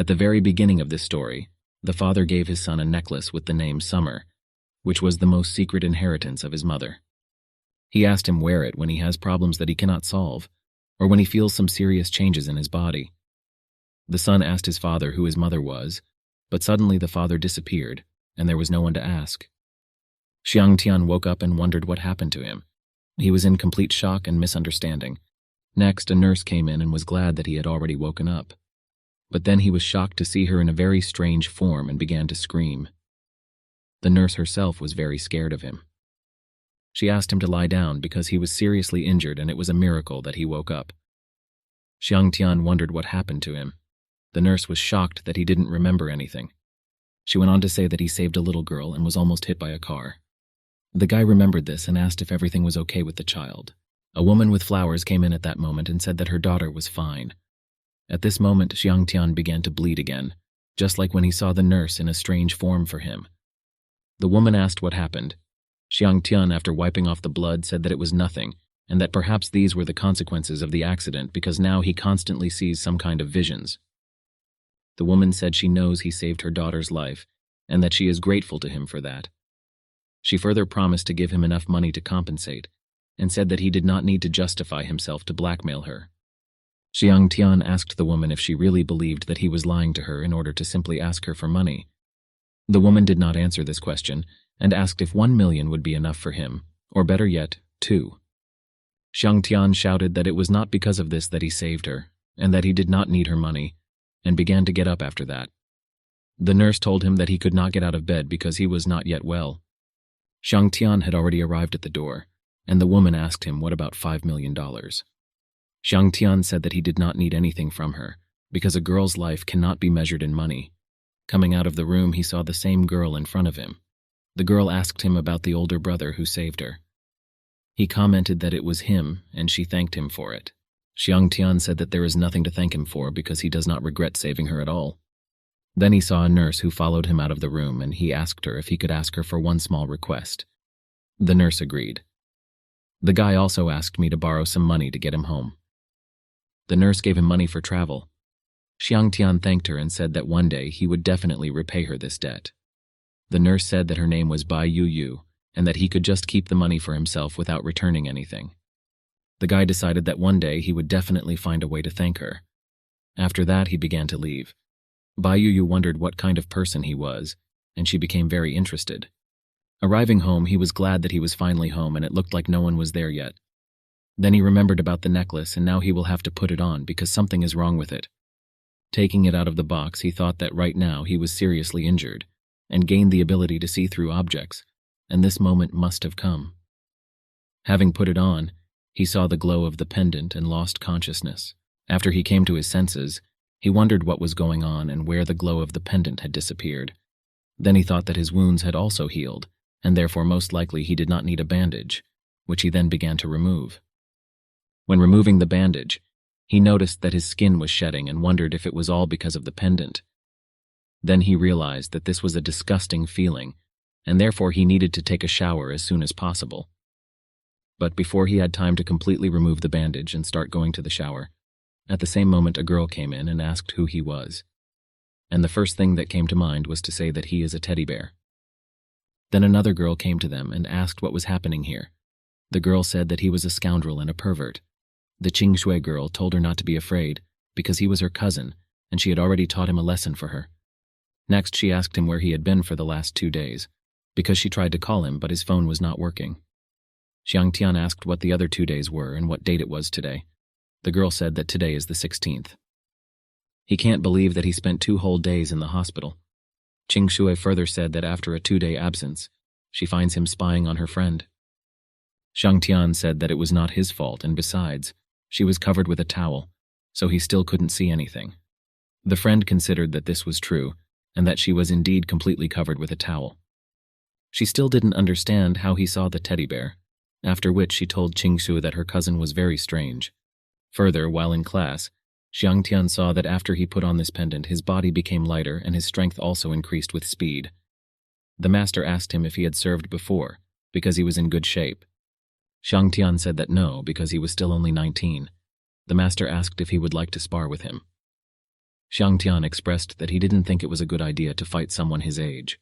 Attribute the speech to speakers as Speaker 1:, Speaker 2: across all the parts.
Speaker 1: At the very beginning of this story, the father gave his son a necklace with the name Summer, which was the most secret inheritance of his mother. He asked him wear it when he has problems that he cannot solve, or when he feels some serious changes in his body. The son asked his father who his mother was, but suddenly the father disappeared, and there was no one to ask. Xiang Tian woke up and wondered what happened to him. He was in complete shock and misunderstanding. Next, a nurse came in and was glad that he had already woken up. But then he was shocked to see her in a very strange form and began to scream. The nurse herself was very scared of him. She asked him to lie down because he was seriously injured and it was a miracle that he woke up. Xiang Tian wondered what happened to him. The nurse was shocked that he didn't remember anything. She went on to say that he saved a little girl and was almost hit by a car. The guy remembered this and asked if everything was okay with the child. A woman with flowers came in at that moment and said that her daughter was fine. At this moment, Xiang Tian began to bleed again, just like when he saw the nurse in a strange form for him. The woman asked what happened. Xiang Tian, after wiping off the blood, said that it was nothing, and that perhaps these were the consequences of the accident because now he constantly sees some kind of visions. The woman said she knows he saved her daughter's life, and that she is grateful to him for that. She further promised to give him enough money to compensate, and said that he did not need to justify himself to blackmail her. Xiang Tian asked the woman if she really believed that he was lying to her in order to simply ask her for money. The woman did not answer this question, and asked if 1 million would be enough for him, or better yet, 2. Xiang Tian shouted that it was not because of this that he saved her, and that he did not need her money, and began to get up after that. The nurse told him that he could not get out of bed because he was not yet well. Xiang Tian had already arrived at the door, and the woman asked him what about $5 million. Xiang Tian said that he did not need anything from her, because a girl's life cannot be measured in money. Coming out of the room, he saw the same girl in front of him. The girl asked him about the older brother who saved her. He commented that it was him, and she thanked him for it. Xiang Tian said that there is nothing to thank him for because he does not regret saving her at all. Then he saw a nurse who followed him out of the room, and he asked her if he could ask her for one small request. The nurse agreed. The guy also asked me to borrow some money to get him home. The nurse gave him money for travel. Xiang Tian thanked her and said that one day he would definitely repay her this debt. The nurse said that her name was Bai Yu Yu, and that he could just keep the money for himself without returning anything. The guy decided that one day he would definitely find a way to thank her. After that, he began to leave. Bai Yu Yu wondered what kind of person he was, and she became very interested. Arriving home, he was glad that he was finally home and it looked like no one was there yet. Then he remembered about the necklace and now he will have to put it on because something is wrong with it. Taking it out of the box, he thought that right now he was seriously injured and gained the ability to see through objects, and this moment must have come. Having put it on, he saw the glow of the pendant and lost consciousness. After he came to his senses, he wondered what was going on and where the glow of the pendant had disappeared. Then he thought that his wounds had also healed, and therefore most likely he did not need a bandage, which he then began to remove. When removing the bandage, he noticed that his skin was shedding and wondered if it was all because of the pendant. Then he realized that this was a disgusting feeling, and therefore he needed to take a shower as soon as possible. But before he had time to completely remove the bandage and start going to the shower, at the same moment a girl came in and asked who he was. And the first thing that came to mind was to say that he is a teddy bear. Then another girl came to them and asked what was happening here. The girl said that he was a scoundrel and a pervert. The Qingshui girl told her not to be afraid because he was her cousin and she had already taught him a lesson for her. Next, she asked him where he had been for the last 2 days because she tried to call him but his phone was not working. Xiang Tian asked what the other 2 days were and what date it was today. The girl said that today is the 16th. He can't believe that he spent 2 whole days in the hospital. Qingshui further said that after a 2-day absence, she finds him spying on her friend. Xiang Tian said that it was not his fault and besides, she was covered with a towel, so he still couldn't see anything. The friend considered that this was true and that she was indeed completely covered with a towel. She still didn't understand how he saw the teddy bear, after which she told Qingshui that her cousin was very strange. Further, while in class, Xiang Tian saw that after he put on this pendant, his body became lighter and his strength also increased with speed. The master asked him if he had served before, because he was in good shape. Xiang Tian said that no, because he was still only 19. The master asked if he would like to spar with him. Xiang Tian expressed that he didn't think it was a good idea to fight someone his age.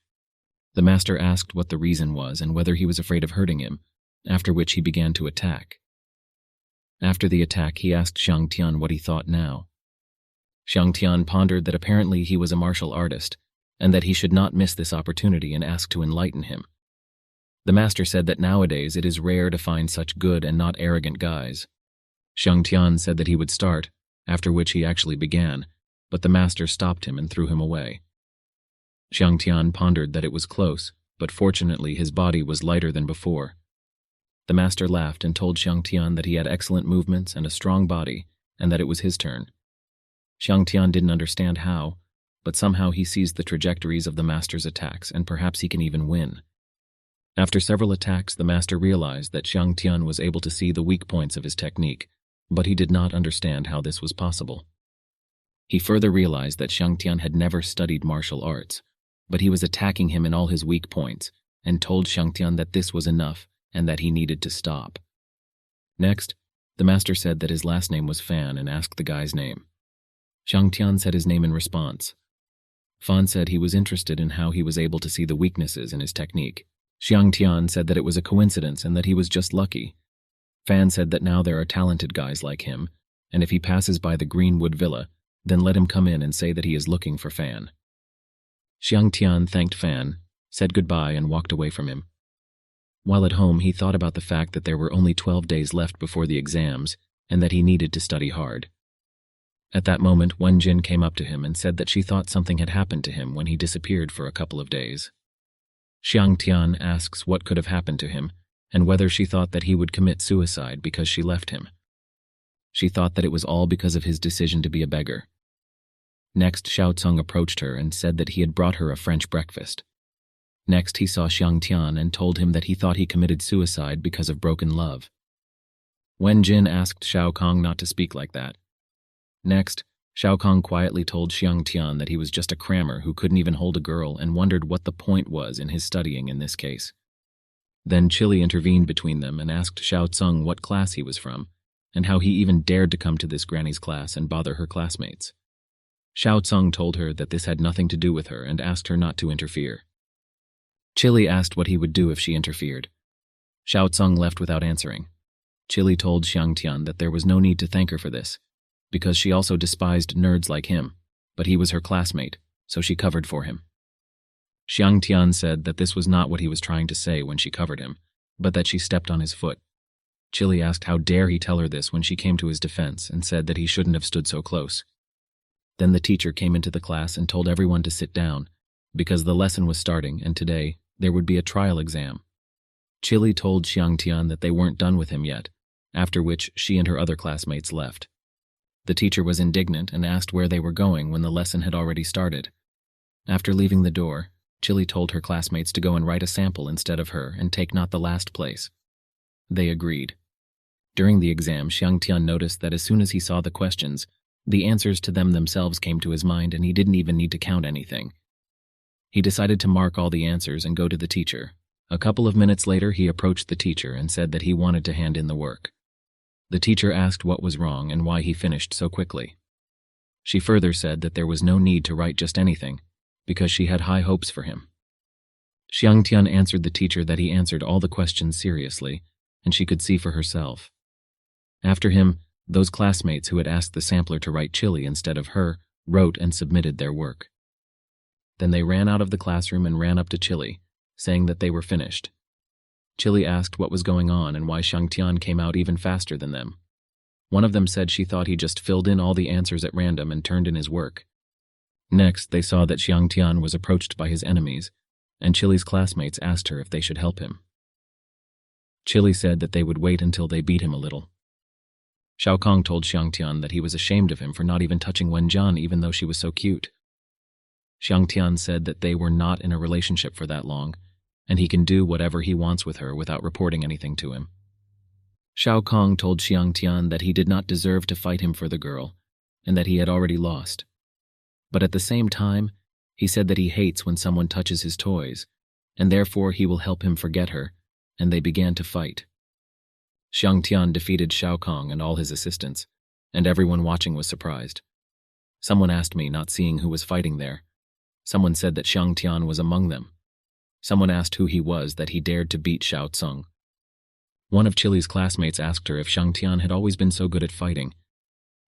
Speaker 1: The master asked what the reason was and whether he was afraid of hurting him, after which he began to attack. After the attack, he asked Xiang Tian what he thought now. Xiang Tian pondered that apparently he was a martial artist, and that he should not miss this opportunity and asked to enlighten him. The master said that nowadays it is rare to find such good and not arrogant guys. Xiang Tian said that he would start, after which he actually began, but the master stopped him and threw him away. Xiang Tian pondered that it was close, but fortunately his body was lighter than before. The master laughed and told Xiang Tian that he had excellent movements and a strong body, and that it was his turn. Xiang Tian didn't understand how, but somehow he sees the trajectories of the master's attacks, and perhaps he can even win. After several attacks, the master realized that Xiang Tian was able to see the weak points of his technique, but he did not understand how this was possible. He further realized that Xiang Tian had never studied martial arts, but he was attacking him in all his weak points, and told Xiang Tian that this was enough and that he needed to stop. Next, the master said that his last name was Fan and asked the guy's name. Xiang Tian said his name in response. Fan said he was interested in how he was able to see the weaknesses in his technique. Xiang Tian said that it was a coincidence and that he was just lucky. Fan said that now there are talented guys like him, and if he passes by the Greenwood Villa, then let him come in and say that he is looking for Fan. Xiang Tian thanked Fan, said goodbye and walked away from him. While at home, he thought about the fact that there were only 12 days left before the exams and that he needed to study hard. At that moment, Wen Jin came up to him and said that she thought something had happened to him when he disappeared for a couple of days. Xiang Tian asks what could have happened to him and whether she thought that he would commit suicide because she left him. She thought that it was all because of his decision to be a beggar. Next, Xiao Tsung approached her and said that he had brought her a French breakfast. Next, he saw Xiang Tian and told him that he thought he committed suicide because of broken love. Wen Jin asked Xiao Kong not to speak like that. Next, Xiao Kong quietly told Xiang Tian that he was just a crammer who couldn't even hold a girl and wondered what the point was in his studying in this case. Then Chili intervened between them and asked Xiao Tsung what class he was from, and how he even dared to come to this granny's class and bother her classmates. Xiao Tsung told her that this had nothing to do with her and asked her not to interfere. Chili asked what he would do if she interfered. Xiao Tsung left without answering. Chili told Xiang Tian that there was no need to thank her for this, because she also despised nerds like him, but he was her classmate, so she covered for him. Xiang Tian said that this was not what he was trying to say when she covered him, but that she stepped on his foot. Chili asked how dare he tell her this when she came to his defense and said that he shouldn't have stood so close. Then the teacher came into the class and told everyone to sit down, because the lesson was starting and today there would be a trial exam. Chili told Xiang Tian that they weren't done with him yet, after which she and her other classmates left. The teacher was indignant and asked where they were going when the lesson had already started. After leaving the door, Chili told her classmates to go and write a sample instead of her and take not the last place. They agreed. During the exam, Xiang Tian noticed that as soon as he saw the questions, the answers to them themselves came to his mind and he didn't even need to count anything. He decided to mark all the answers and go to the teacher. A couple of minutes later, he approached the teacher and said that he wanted to hand in the work. The teacher asked what was wrong and why he finished so quickly. She further said that there was no need to write just anything, because she had high hopes for him. Xiang Tian answered the teacher that he answered all the questions seriously, and she could see for herself. After him, those classmates who had asked the sampler to write Chili instead of her wrote and submitted their work. Then they ran out of the classroom and ran up to Chili, saying that they were finished. Chili asked what was going on and why Xiang Tian came out even faster than them. One of them said she thought he just filled in all the answers at random and turned in his work. Next, they saw that Xiang Tian was approached by his enemies, and Chili's classmates asked her if they should help him. Chili said that they would wait until they beat him a little. Xiao Kong told Xiang Tian that he was ashamed of him for not even touching Wen Jian even though she was so cute. Xiang Tian said that they were not in a relationship for that long, and he can do whatever he wants with her without reporting anything to him. Xiao Kong told Xiang Tian that he did not deserve to fight him for the girl, and that he had already lost. But at the same time, he said that he hates when someone touches his toys, and therefore he will help him forget her, and they began to fight. Xiang Tian defeated Xiao Kong and all his assistants, and everyone watching was surprised. Someone asked me, not seeing who was fighting there. Someone said that Xiang Tian was among them. Someone asked who he was that he dared to beat Xiao Tsung. One of Chili's classmates asked her if Xiang Tian had always been so good at fighting.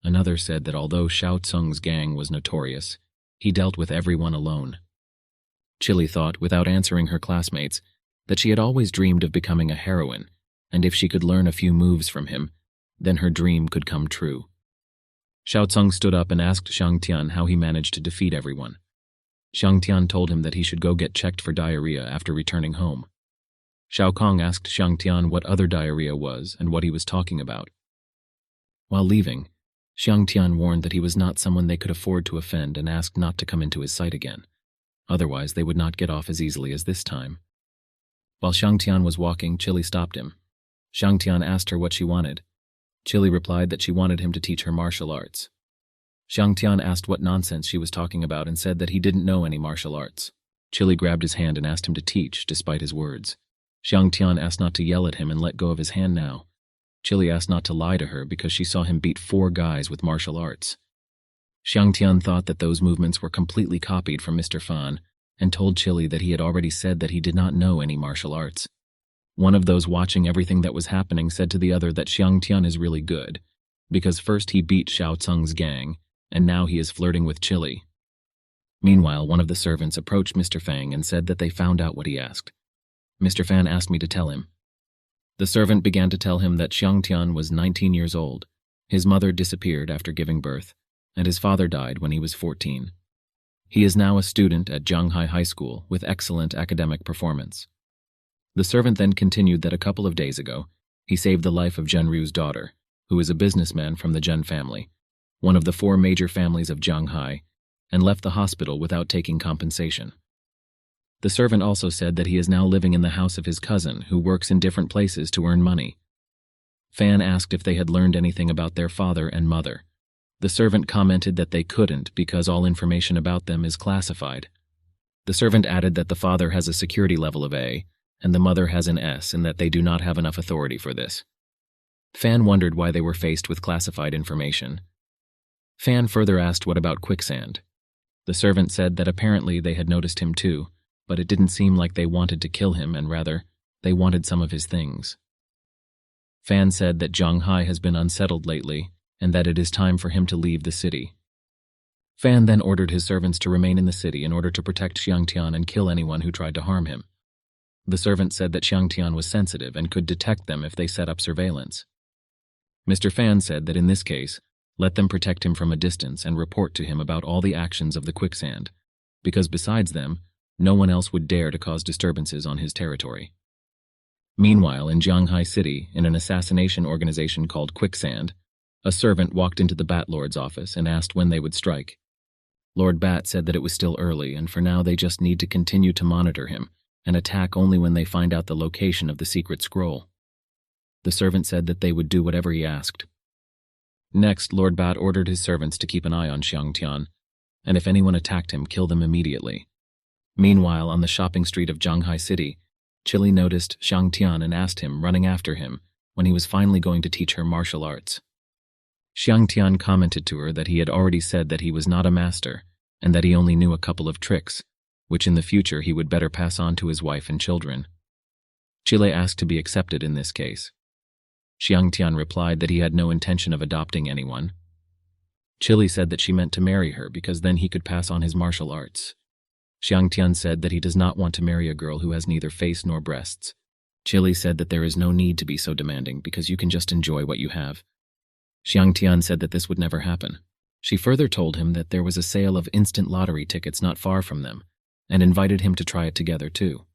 Speaker 1: Another said that although Xiao Tsung's gang was notorious, he dealt with everyone alone. Chili thought, without answering her classmates, that she had always dreamed of becoming a heroine, and if she could learn a few moves from him, then her dream could come true. Xiao Tsung stood up and asked Xiang Tian how he managed to defeat everyone. Xiang Tian told him that he should go get checked for diarrhea after returning home. Xiao Kong asked Xiang Tian what other diarrhea was and what he was talking about. While leaving, Xiang Tian warned that he was not someone they could afford to offend and asked not to come into his sight again. Otherwise, they would not get off as easily as this time. While Xiang Tian was walking, Chili stopped him. Xiang Tian asked her what she wanted. Chili replied that she wanted him to teach her martial arts. Xiang Tian asked what nonsense she was talking about and said that he didn't know any martial arts. Chili grabbed his hand and asked him to teach, despite his words. Xiang Tian asked not to yell at him and let go of his hand now. Chili asked not to lie to her because she saw him beat 4 guys with martial arts. Xiang Tian thought that those movements were completely copied from Mr. Fan and told Chili that he had already said that he did not know any martial arts. One of those watching everything that was happening said to the other that Xiang Tian is really good, because first he beat Xiao Tsung's gang, and now he is flirting with Chili. Meanwhile, one of the servants approached Mr. Fang and said that they found out what he asked. Mr. Fan asked me to tell him. The servant began to tell him that Xiang Tian was 19 years old. His mother disappeared after giving birth, and his father died when he was 14. He is now a student at Zhanghai High School with excellent academic performance. The servant then continued that a couple of days ago, he saved the life of Zhenru's daughter, who is a businessman from the Zhen family, one of the 4 major families of Zhanghai, and left the hospital without taking compensation. The servant also said that he is now living in the house of his cousin, who works in different places to earn money. Fan asked if they had learned anything about their father and mother. The servant commented that they couldn't because all information about them is classified. The servant added that the father has a security level of A, and the mother has an S, and that they do not have enough authority for this. Fan wondered why they were faced with classified information. Fan further asked what about Quicksand. The servant said that apparently they had noticed him too, but it didn't seem like they wanted to kill him, and rather, they wanted some of his things. Fan said that Zhanghai has been unsettled lately, and that it is time for him to leave the city. Fan then ordered his servants to remain in the city in order to protect Xiang Tian and kill anyone who tried to harm him. The servant said that Xiang Tian was sensitive and could detect them if they set up surveillance. Mr. Fan said that in this case, let them protect him from a distance and report to him about all the actions of the Quicksand, because besides them, no one else would dare to cause disturbances on his territory. Meanwhile, in Zhanghai City, in an assassination organization called Quicksand, a servant walked into the Bat Lord's office and asked when they would strike. Lord Bat said that it was still early, and for now they just need to continue to monitor him and attack only when they find out the location of the secret scroll. The servant said that they would do whatever he asked. Next, Lord Bat ordered his servants to keep an eye on Xiang Tian, and if anyone attacked him, kill them immediately. Meanwhile, on the shopping street of Zhanghai City, Chili noticed Xiang Tian and asked him, running after him, when he was finally going to teach her martial arts. Xiang Tian commented to her that he had already said that he was not a master, and that he only knew a couple of tricks, which in the future he would better pass on to his wife and children. Chile asked to be accepted in this case. Xiang Tian replied that he had no intention of adopting anyone. Chile said that she meant to marry her because then he could pass on his martial arts. Xiang Tian said that he does not want to marry a girl who has neither face nor breasts. Chile said that there is no need to be so demanding because you can just enjoy what you have. Xiang Tian said that this would never happen. She further told him that there was a sale of instant lottery tickets not far from them, and invited him to try it together too.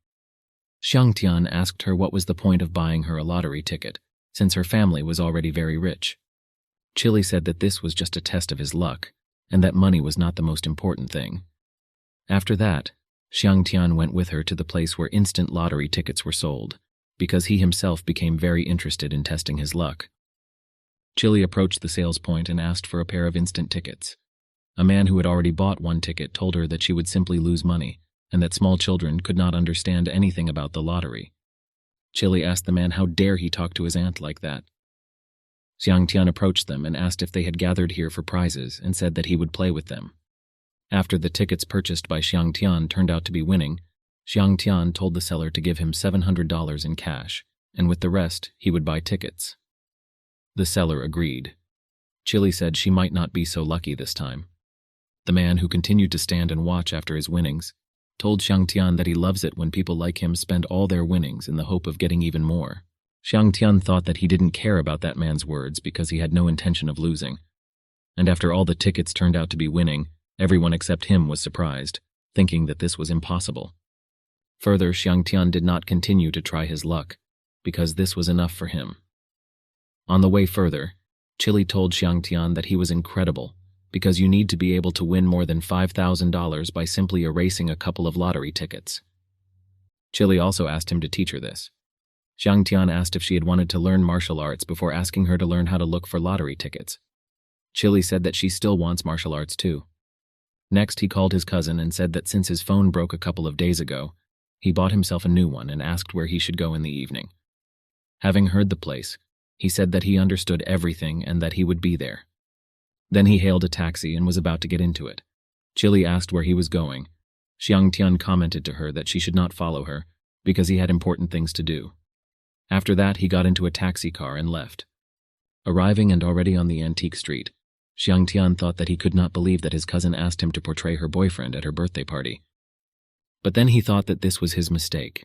Speaker 1: Xiang Tian asked her what was the point of buying her a lottery ticket, since her family was already very rich. Chili said that this was just a test of his luck, and that money was not the most important thing. After that, Xiang Tian went with her to the place where instant lottery tickets were sold, because he himself became very interested in testing his luck. Chili approached the sales point and asked for a pair of instant tickets. A man who had already bought one ticket told her that she would simply lose money, and that small children could not understand anything about the lottery. Chili asked the man how dare he talk to his aunt like that. Xiang Tian approached them and asked if they had gathered here for prizes and said that he would play with them. After the tickets purchased by Xiang Tian turned out to be winning, Xiang Tian told the seller to give him $700 in cash, and with the rest, he would buy tickets. The seller agreed. Chili said she might not be so lucky this time. The man, who continued to stand and watch after his winnings, told Xiang Tian that he loves it when people like him spend all their winnings in the hope of getting even more. Xiang Tian thought that he didn't care about that man's words because he had no intention of losing. And after all the tickets turned out to be winning, everyone except him was surprised, thinking that this was impossible. Further, Xiang Tian did not continue to try his luck, because this was enough for him. On the way further, Chili told Xiang Tian that he was incredible, because you need to be able to win more than $5,000 by simply erasing a couple of lottery tickets. Chili also asked him to teach her this. Xiang Tian asked if she had wanted to learn martial arts before asking her to learn how to look for lottery tickets. Chili said that she still wants martial arts too. Next, he called his cousin and said that since his phone broke a couple of days ago, he bought himself a new one and asked where he should go in the evening. Having heard the place, he said that he understood everything and that he would be there. Then he hailed a taxi and was about to get into it. Chili asked where he was going. Xiang Tian commented to her that she should not follow her because he had important things to do. After that, he got into a taxi car and left. Arriving and already on the antique street, Xiang Tian thought that he could not believe that his cousin asked him to portray her boyfriend at her birthday party. But then he thought that this was his mistake,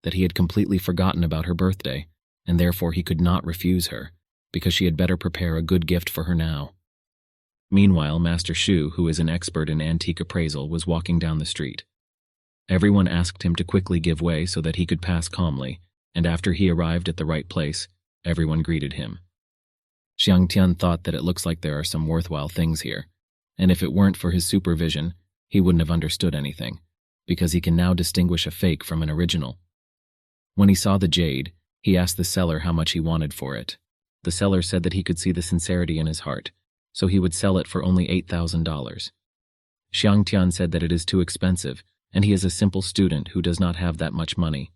Speaker 1: that he had completely forgotten about her birthday, and therefore he could not refuse her, because she had better prepare a good gift for her now. Meanwhile, Master Shu, who is an expert in antique appraisal, was walking down the street. Everyone asked him to quickly give way so that he could pass calmly, and after he arrived at the right place, everyone greeted him. Xiang Tian thought that it looks like there are some worthwhile things here, and if it weren't for his supervision, he wouldn't have understood anything, because he can now distinguish a fake from an original. When he saw the jade, he asked the seller how much he wanted for it. The seller said that he could see the sincerity in his heart, so he would sell it for only $8,000. Xiang Tian said that it is too expensive, and he is a simple student who does not have that much money.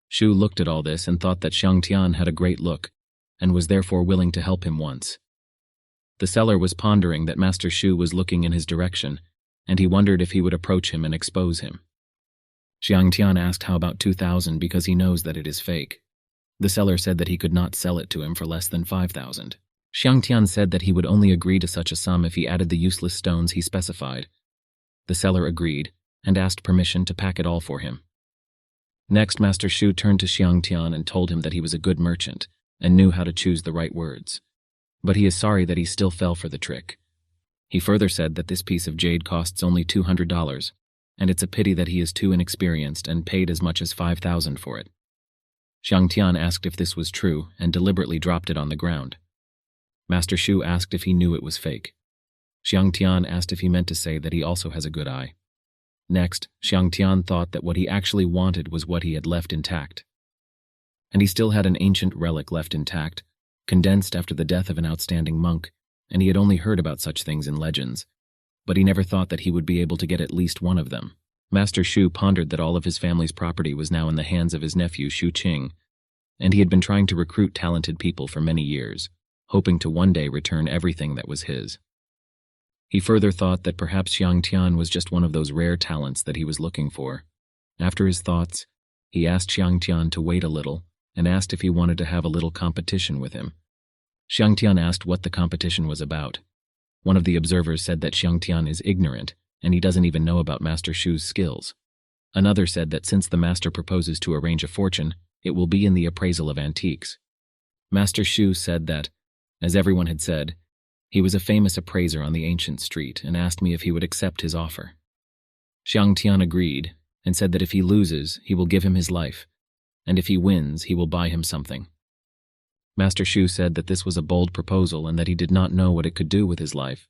Speaker 1: Shu looked at all this and thought that Xiang Tian had a great look, and was therefore willing to help him once. The seller was pondering that Master Shu was looking in his direction, and he wondered if he would approach him and expose him. Xiang Tian asked how about 2,000 because he knows that it is fake. The seller said that he could not sell it to him for less than 5,000. Xiang Tian said that he would only agree to such a sum if he added the useless stones he specified. The seller agreed, and asked permission to pack it all for him. Next, Master Shu turned to Xiang Tian and told him that he was a good merchant, and knew how to choose the right words. But he is sorry that he still fell for the trick. He further said that this piece of jade costs only $200, and it's a pity that he is too inexperienced and paid as much as 5,000 for it. Xiang Tian asked if this was true, and deliberately dropped it on the ground. Master Shu asked if he knew it was fake. Xiang Tian asked if he meant to say that he also has a good eye. Next, Xiang Tian thought that what he actually wanted was what he had left intact. And he still had an ancient relic left intact, condensed after the death of an outstanding monk, and he had only heard about such things in legends. But he never thought that he would be able to get at least one of them. Master Shu pondered that all of his family's property was now in the hands of his nephew Shu Qing, and he had been trying to recruit talented people for many years, hoping to one day return everything that was his. He further thought that perhaps Xiang Tian was just one of those rare talents that he was looking for. After his thoughts, he asked Xiang Tian to wait a little and asked if he wanted to have a little competition with him. Xiang Tian asked what the competition was about. One of the observers said that Xiang Tian is ignorant and he doesn't even know about Master Shu's skills. Another said that since the master proposes to arrange a fortune, it will be in the appraisal of antiques. Master Shu said that, as everyone had said, he was a famous appraiser on the ancient street and asked me if he would accept his offer. Xiang Tian agreed and said that if he loses, he will give him his life, and if he wins, he will buy him something. Master Shu said that this was a bold proposal and that he did not know what it could do with his life.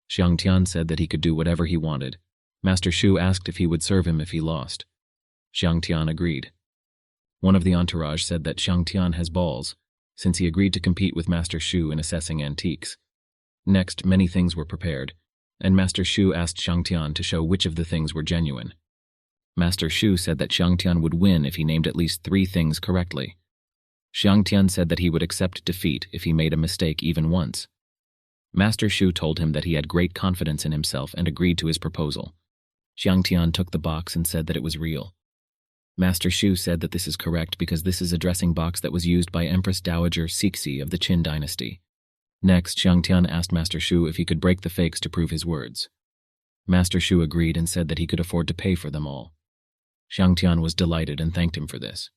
Speaker 1: Xiang Tian said that he could do whatever he wanted. Master Shu asked if he would serve him if he lost. Xiang Tian agreed. One of the entourage said that Xiang Tian has balls, since he agreed to compete with Master Shu in assessing antiques. Next, many things were prepared, and Master Shu asked Xiang Tian to show which of the things were genuine. Master Shu said that Xiang Tian would win if he named at least 3 things correctly. Xiang Tian said that he would accept defeat if he made a mistake even once. Master Shu told him that he had great confidence in himself and agreed to his proposal. Xiang Tian took the box and said that it was real. Master Shu said that this is correct because this is a dressing box that was used by Empress Dowager Cixi of the Qin dynasty. Next, Xiang Tian asked Master Shu if he could break the fakes to prove his words. Master Shu agreed and said that he could afford to pay for them all. Xiang Tian was delighted and thanked him for this.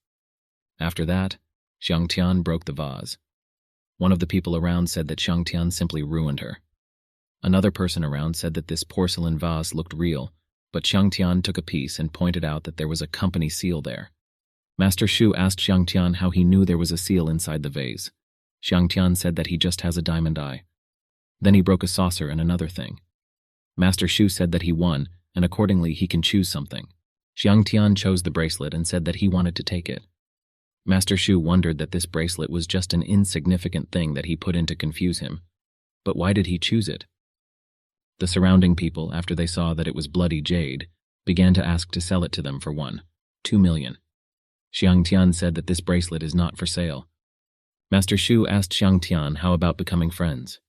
Speaker 1: After that, Xiang Tian broke the vase. One of the people around said that Xiang Tian simply ruined her. Another person around said that this porcelain vase looked real, but Xiang Tian took a piece and pointed out that there was a company seal there. Master Shu asked Xiang Tian how he knew there was a seal inside the vase. Xiang Tian said that he just has a diamond eye. Then he broke a saucer and another thing. Master Shu said that he won, and accordingly he can choose something. Xiang Tian chose the bracelet and said that he wanted to take it. Master Shu wondered that this bracelet was just an insignificant thing that he put in to confuse him. But why did he choose it? The surrounding people, after they saw that it was bloody jade, began to ask to sell it to them for 2 million. Xiang Tian said that this bracelet is not for sale. Master Shu asked Xiang Tian how about becoming friends.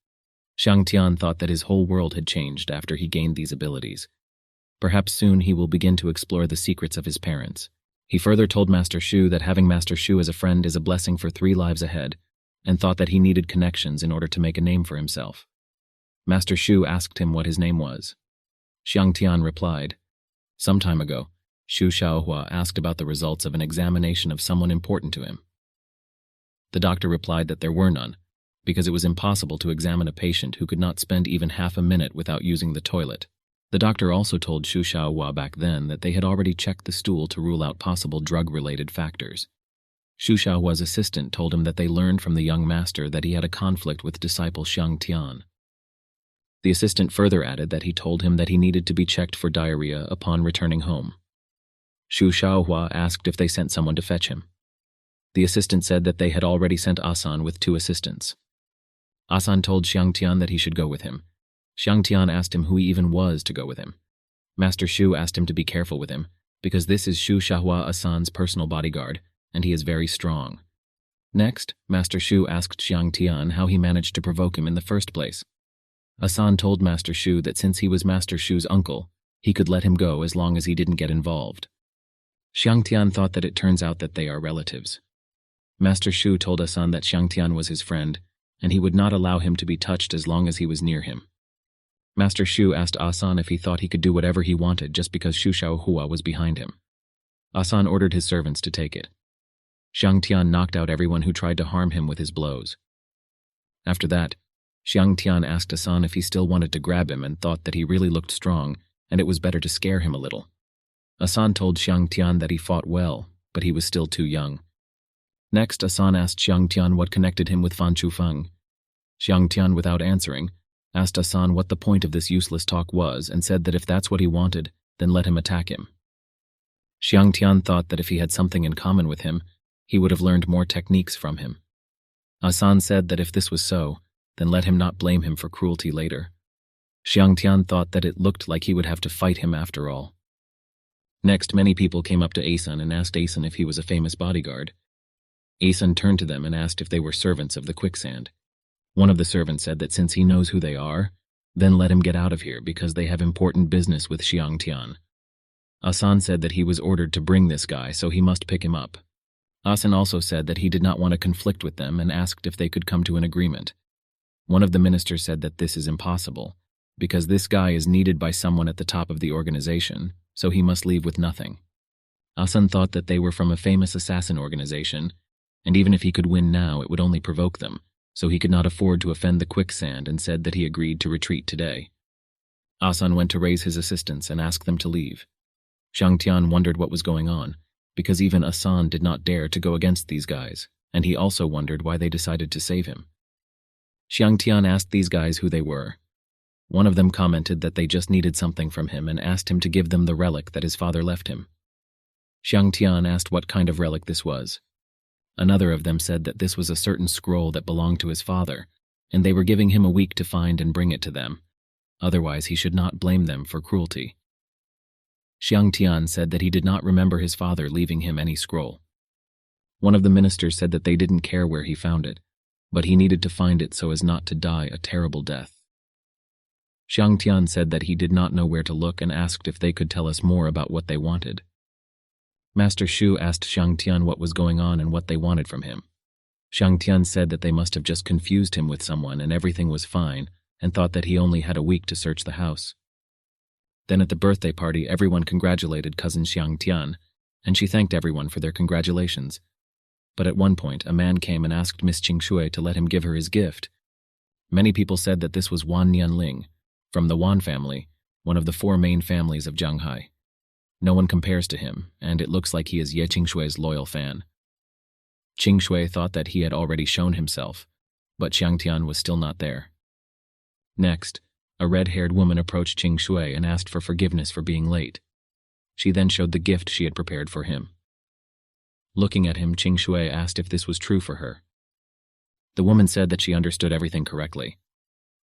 Speaker 1: Xiang Tian thought that his whole world had changed after he gained these abilities. Perhaps soon he will begin to explore the secrets of his parents. He further told Master Shu that having Master Shu as a friend is a blessing for 3 lives ahead, and thought that he needed connections in order to make a name for himself. Master Shu asked him what his name was. Xiang Tian replied, "Some time ago, Shu Xiaohua asked about the results of an examination of someone important to him. The doctor replied that there were none, because it was impossible to examine a patient who could not spend even half a minute without using the toilet. The doctor also told Shu Xiaohua back then that they had already checked the stool to rule out possible drug-related factors. Shu Xiaohua's assistant told him that they learned from the young master that he had a conflict with disciple Xiang Tian. The assistant further added that he told him that he needed to be checked for diarrhea upon returning home. Shu Xiaohua asked if they sent someone to fetch him. The assistant said that they had already sent Asan with 2 assistants. Asan told Xiang Tian that he should go with him. Xiang Tian asked him who he even was to go with him. Master Shu asked him to be careful with him, because this is Shu Xiaohua Asan's personal bodyguard, and he is very strong. Next, Master Shu asked Xiang Tian how he managed to provoke him in the first place. Asan told Master Shu that since he was Master Shu's uncle, he could let him go as long as he didn't get involved. Xiang Tian thought that it turns out that they are relatives. Master Shu told Asan that Xiang Tian was his friend, and he would not allow him to be touched as long as he was near him. Master Shu asked Asan if he thought he could do whatever he wanted just because Shu Xiaohua was behind him. Asan ordered his servants to take it. Xiang Tian knocked out everyone who tried to harm him with his blows. After that, Xiang Tian asked Asan if he still wanted to grab him and thought that he really looked strong and it was better to scare him a little. Asan told Xiang Tian that he fought well, but he was still too young. Next, Asan asked Xiang Tian what connected him with Fan Chufeng. Xiang Tian, without answering, asked Asan what the point of this useless talk was and said that if that's what he wanted, then let him attack him. Xiang Tian thought that if he had something in common with him, he would have learned more techniques from him. Asan said that if this was so, then let him not blame him for cruelty later. Xiang Tian thought that it looked like he would have to fight him after all. Next, many people came up to Asan and asked Asan if he was a famous bodyguard. Asan turned to them and asked if they were servants of the quicksand. One of the servants said that since he knows who they are, then let him get out of here because they have important business with Xiang Tian. Asan said that he was ordered to bring this guy, so he must pick him up. Asan also said that he did not want to conflict with them and asked if they could come to an agreement. One of the ministers said that this is impossible, because this guy is needed by someone at the top of the organization, so he must leave with nothing. Asan thought that they were from a famous assassin organization, and even if he could win now, it would only provoke them, so he could not afford to offend the quicksand and said that he agreed to retreat today. Asan went to raise his assistants and ask them to leave. Xiang Tian wondered what was going on, because even Asan did not dare to go against these guys, and he also wondered why they decided to save him. Xiang Tian asked these guys who they were. One of them commented that they just needed something from him and asked him to give them the relic that his father left him. Xiang Tian asked what kind of relic this was. Another of them said that this was a certain scroll that belonged to his father, and they were giving him a week to find and bring it to them. Otherwise, he should not blame them for cruelty. Xiang Tian said that he did not remember his father leaving him any scroll. One of the ministers said that they didn't care where he found it, but he needed to find it so as not to die a terrible death. Xiang Tian said that he did not know where to look and asked if they could tell us more about what they wanted. Master Shu asked Xiang Tian what was going on and what they wanted from him. Xiang Tian said that they must have just confused him with someone and everything was fine, and thought that he only had a week to search the house. Then at the birthday party, everyone congratulated cousin Xiang Tian, and she thanked everyone for their congratulations. But at one point, a man came and asked Miss Qingshui to let him give her his gift. Many people said that this was Wan Nianling, from the Wan family, one of the 4 main families of Zhanghai. No one compares to him, and it looks like he is Ye Qingshui's loyal fan. Qingshui thought that he had already shown himself, but Xiang Tian was still not there. Next, a red-haired woman approached Qingshui and asked for forgiveness for being late. She then showed the gift she had prepared for him. Looking at him, Qingshui asked if this was true for her. The woman said that she understood everything correctly.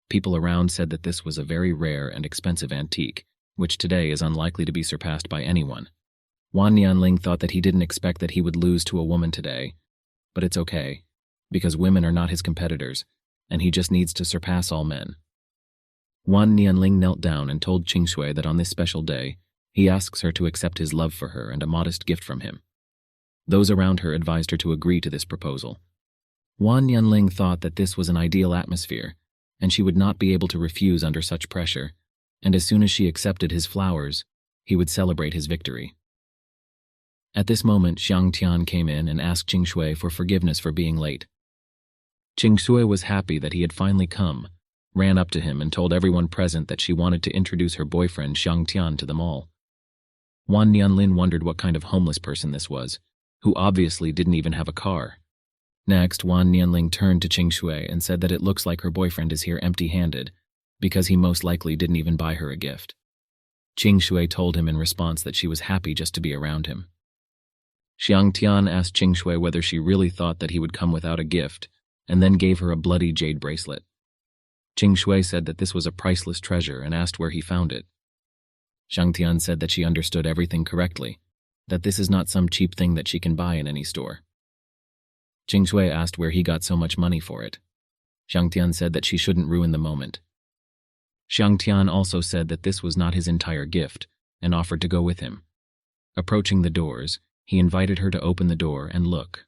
Speaker 1: People around said that this was a very rare and expensive antique, which today is unlikely to be surpassed by anyone. Wan Nianling thought that he didn't expect that he would lose to a woman today, but it's okay, because women are not his competitors, and he just needs to surpass all men. Wan Nianling knelt down and told Qingshui that on this special day, he asks her to accept his love for her and a modest gift from him. Those around her advised her to agree to this proposal. Wan Nianling thought that this was an ideal atmosphere, and she would not be able to refuse under such pressure, and as soon as she accepted his flowers, he would celebrate his victory. At this moment, Xiang Tian came in and asked Qingshui for forgiveness for being late. Qingshui was happy that he had finally come, ran up to him and told everyone present that she wanted to introduce her boyfriend Xiang Tian to them all. Wan Nianlin wondered what kind of homeless person this was, who obviously didn't even have a car. Next, Wan Nianling turned to Qingshui and said that it looks like her boyfriend is here empty-handed, because he most likely didn't even buy her a gift. Qingshui told him in response that she was happy just to be around him. Xiang Tian asked Qingshui whether she really thought that he would come without a gift, and then gave her a bloody jade bracelet. Qingshui said that this was a priceless treasure and asked where he found it. Xiang Tian said that she understood everything correctly, that this is not some cheap thing that she can buy in any store. Qingshui asked where he got so much money for it. Xiang Tian said that she shouldn't ruin the moment. Xiang Tian also said that this was not his entire gift, and offered to go with him. Approaching the doors, he invited her to open the door and look.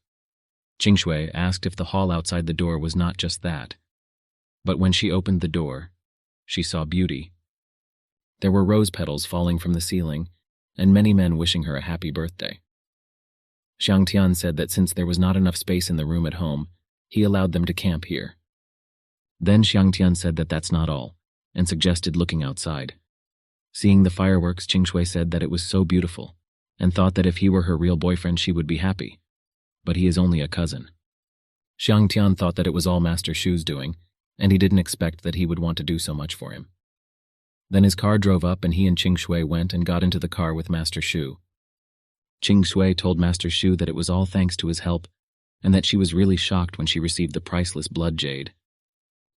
Speaker 1: Qingshui asked if the hall outside the door was not just that. But when she opened the door, she saw beauty. There were rose petals falling from the ceiling, and many men wishing her a happy birthday. Xiang Tian said that since there was not enough space in the room at home, he allowed them to camp here. Then Xiang Tian said that that's not all, and suggested looking outside. Seeing the fireworks, Qingshui said that it was so beautiful, and thought that if he were her real boyfriend she would be happy. But he is only a cousin. Xiang Tian thought that it was all Master Shu's doing, and he didn't expect that he would want to do so much for him. Then his car drove up and he and Qingshui went and got into the car with Master Shu. Qingshui told Master Shu that it was all thanks to his help, and that she was really shocked when she received the priceless blood jade.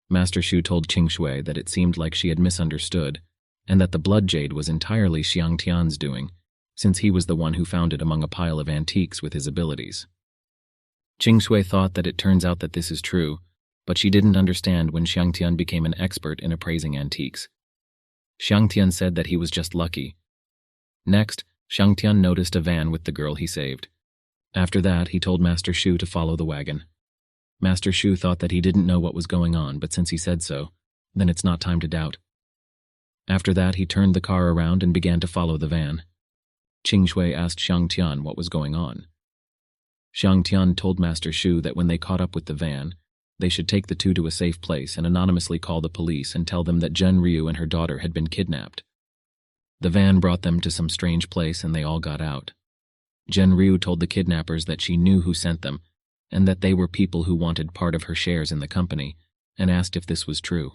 Speaker 1: Master Shu told Qingshui that it seemed like she had misunderstood, and that the blood jade was entirely Xiang Tian's doing, since he was the one who found it among a pile of antiques with his abilities. Qingshui thought that it turns out that this is true, but she didn't understand when Xiang Tian became an expert in appraising antiques. Xiang Tian said that he was just lucky. Next, Xiang Tian noticed a van with the girl he saved. After that, he told Master Shu to follow the wagon. Master Shu thought that he didn't know what was going on, but since he said so, then it's not time to doubt. After that, he turned the car around and began to follow the van. Qingshui asked Xiang Tian what was going on. Xiang Tian told Master Shu that when they caught up with the van, they should take the two to a safe place and anonymously call the police and tell them that Zhen Ryu and her daughter had been kidnapped. The van brought them to some strange place and they all got out. Zhen Ryu told the kidnappers that she knew who sent them, and that they were people who wanted part of her shares in the company, and asked if this was true.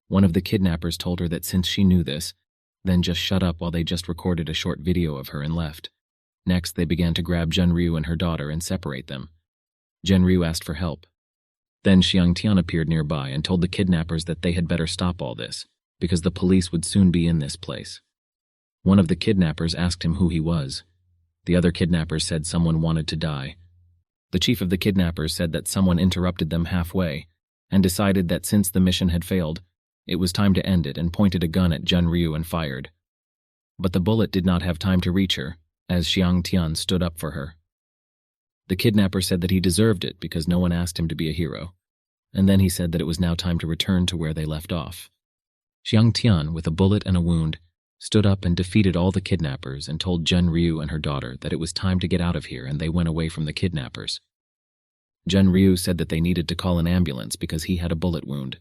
Speaker 1: One of the kidnappers told her that since she knew this, then just shut up while they just recorded a short video of her and left. Next, they began to grab Zhen Ryu and her daughter and separate them. Zhen Ryu asked for help. Then Xiang Tian appeared nearby and told the kidnappers that they had better stop all this, because the police would soon be in this place. One of the kidnappers asked him who he was. The other kidnappers said someone wanted to die, The chief of the kidnappers said that someone interrupted them halfway and decided that since the mission had failed, it was time to end it, and pointed a gun at Junryu and fired. But the bullet did not have time to reach her, as Xiang Tian stood up for her. The kidnapper said that he deserved it because no one asked him to be a hero, and then he said that it was now time to return to where they left off. Xiang Tian, with a bullet and a wound, stood up and defeated all the kidnappers and told Junryu and her daughter that it was time to get out of here, and they went away from the kidnappers. Junryu said that they needed to call an ambulance because he had a bullet wound.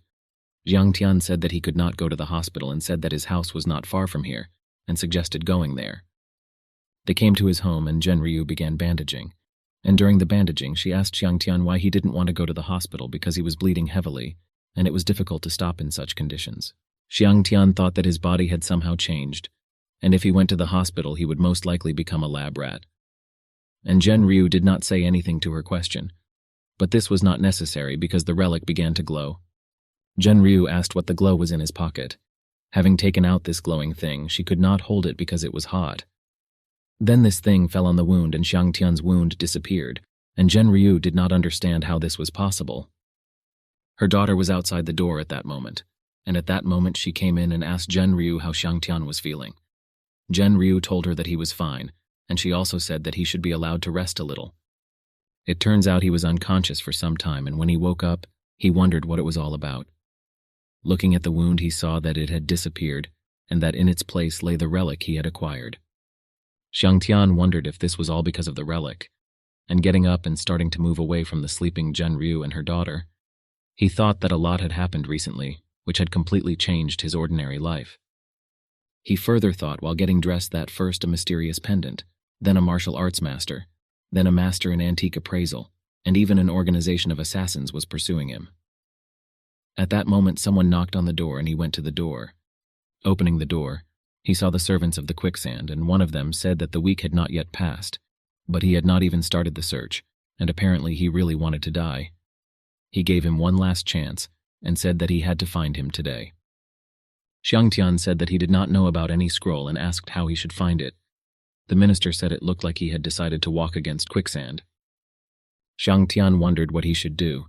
Speaker 1: Xiang Tian said that he could not go to the hospital and said that his house was not far from here and suggested going there. They came to his home and Junryu began bandaging, and during the bandaging she asked Xiang Tian why he didn't want to go to the hospital because he was bleeding heavily and it was difficult to stop in such conditions. Xiang Tian thought that his body had somehow changed, and if he went to the hospital he would most likely become a lab rat. And Junryu did not say anything to her question, but this was not necessary because the relic began to glow. Junryu asked what the glow was in his pocket. Having taken out this glowing thing, she could not hold it because it was hot. Then this thing fell on the wound and Xiang Tian's wound disappeared, and Junryu did not understand how this was possible. Her daughter was outside the door at that moment, and at that moment she came in and asked Junryu how Xiang Tian was feeling. Junryu told her that he was fine, and she also said that he should be allowed to rest a little. It turns out he was unconscious for some time, and when he woke up, he wondered what it was all about. Looking at the wound, he saw that it had disappeared, and that in its place lay the relic he had acquired. Xiang Tian wondered if this was all because of the relic, and getting up and starting to move away from the sleeping Junryu and her daughter, he thought that a lot had happened recently, which had completely changed his ordinary life. He further thought while getting dressed that first a mysterious pendant, then a martial arts master, then a master in antique appraisal, and even an organization of assassins was pursuing him. At that moment someone knocked on the door and he went to the door. Opening the door, he saw the servants of the quicksand, and one of them said that the week had not yet passed, but he had not even started the search, and apparently he really wanted to die. He gave him one last chance, and said that he had to find him today. Xiang Tian said that he did not know about any scroll and asked how he should find it. The minister said it looked like he had decided to walk against quicksand. Xiang Tian wondered what he should do,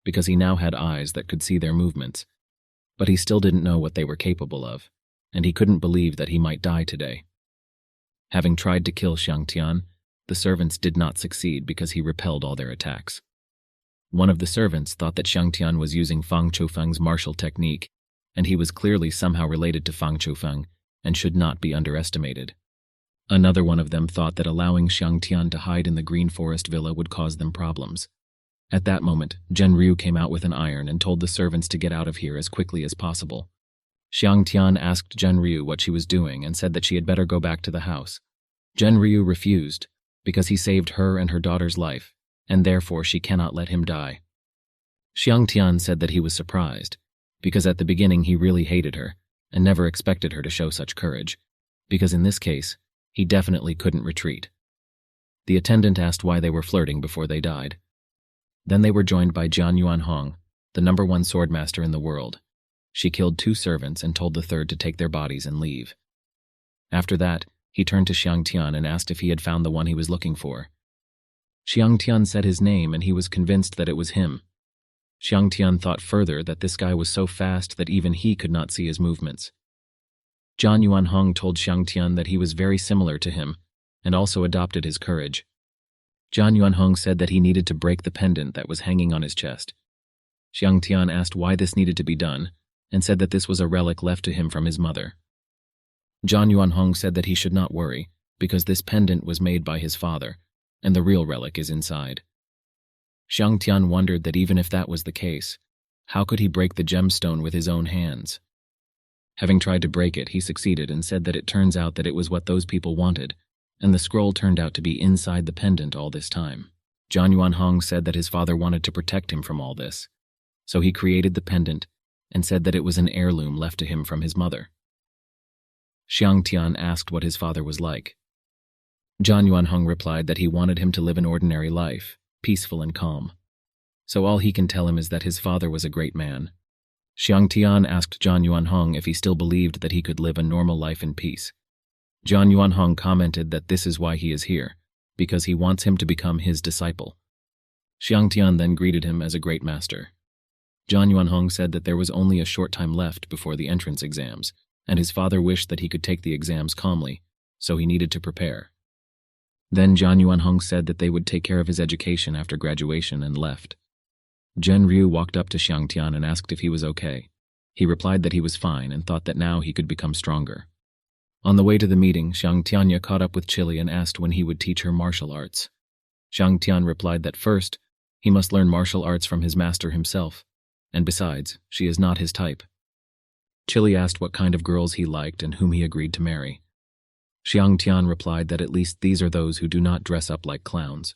Speaker 1: because he now had eyes that could see their movements, but he still didn't know what they were capable of, and he couldn't believe that he might die today. Having tried to kill Xiang Tian, the servants did not succeed because he repelled all their attacks. One of the servants thought that Xiang Tian was using Fang Choufeng's martial technique, and he was clearly somehow related to Fang Choufeng and should not be underestimated. Another one of them thought that allowing Xiang Tian to hide in the Green Forest Villa would cause them problems. At that moment, Junryu came out with an iron and told the servants to get out of here as quickly as possible. Xiang Tian asked Junryu what she was doing and said that she had better go back to the house. Junryu refused, because he saved her and her daughter's life, and therefore she cannot let him die. Xiang Tian said that he was surprised, because at the beginning he really hated her, and never expected her to show such courage, because in this case, he definitely couldn't retreat. The attendant asked why they were flirting before they died. Then they were joined by Jian Yuanhong, the #1 swordmaster in the world. She killed 2 servants and told the third to take their bodies and leave. After that, he turned to Xiang Tian and asked if he had found the one he was looking for. Xiang Tian said his name and he was convinced that it was him. Xiang Tian thought further that this guy was so fast that even he could not see his movements. Jian Yuanhong told Xiang Tian that he was very similar to him and also adopted his courage. Jian Yuanhong said that he needed to break the pendant that was hanging on his chest. Xiang Tian asked why this needed to be done and said that this was a relic left to him from his mother. Jian Yuanhong said that he should not worry because this pendant was made by his father and the real relic is inside. Xiang Tian wondered that even if that was the case, how could he break the gemstone with his own hands? Having tried to break it, he succeeded and said that it turns out that it was what those people wanted, and the scroll turned out to be inside the pendant all this time. Jian Yuanhong said that his father wanted to protect him from all this, so he created the pendant and said that it was an heirloom left to him from his mother. Xiang Tian asked what his father was like. Jian Yuanhong replied that he wanted him to live an ordinary life, peaceful and calm. So all he can tell him is that his father was a great man. Xiang Tian asked Jian Yuanhong if he still believed that he could live a normal life in peace. Jian Yuanhong commented that this is why he is here, because he wants him to become his disciple. Xiang Tian then greeted him as a great master. Zhang Yuanhong said that there was only a short time left before the entrance exams, and his father wished that he could take the exams calmly, so he needed to prepare. Then Zhang Yuanhong said that they would take care of his education after graduation and left. Zhen Ryu walked up to Xiang Tian and asked if he was okay. He replied that he was fine and thought that now he could become stronger. On the way to the meeting, Xiang Tianya caught up with Chili and asked when he would teach her martial arts. Xiang Tian replied that first, he must learn martial arts from his master himself, and besides, she is not his type. Chili asked what kind of girls he liked and whom he agreed to marry. Xiang Tian replied that at least these are those who do not dress up like clowns.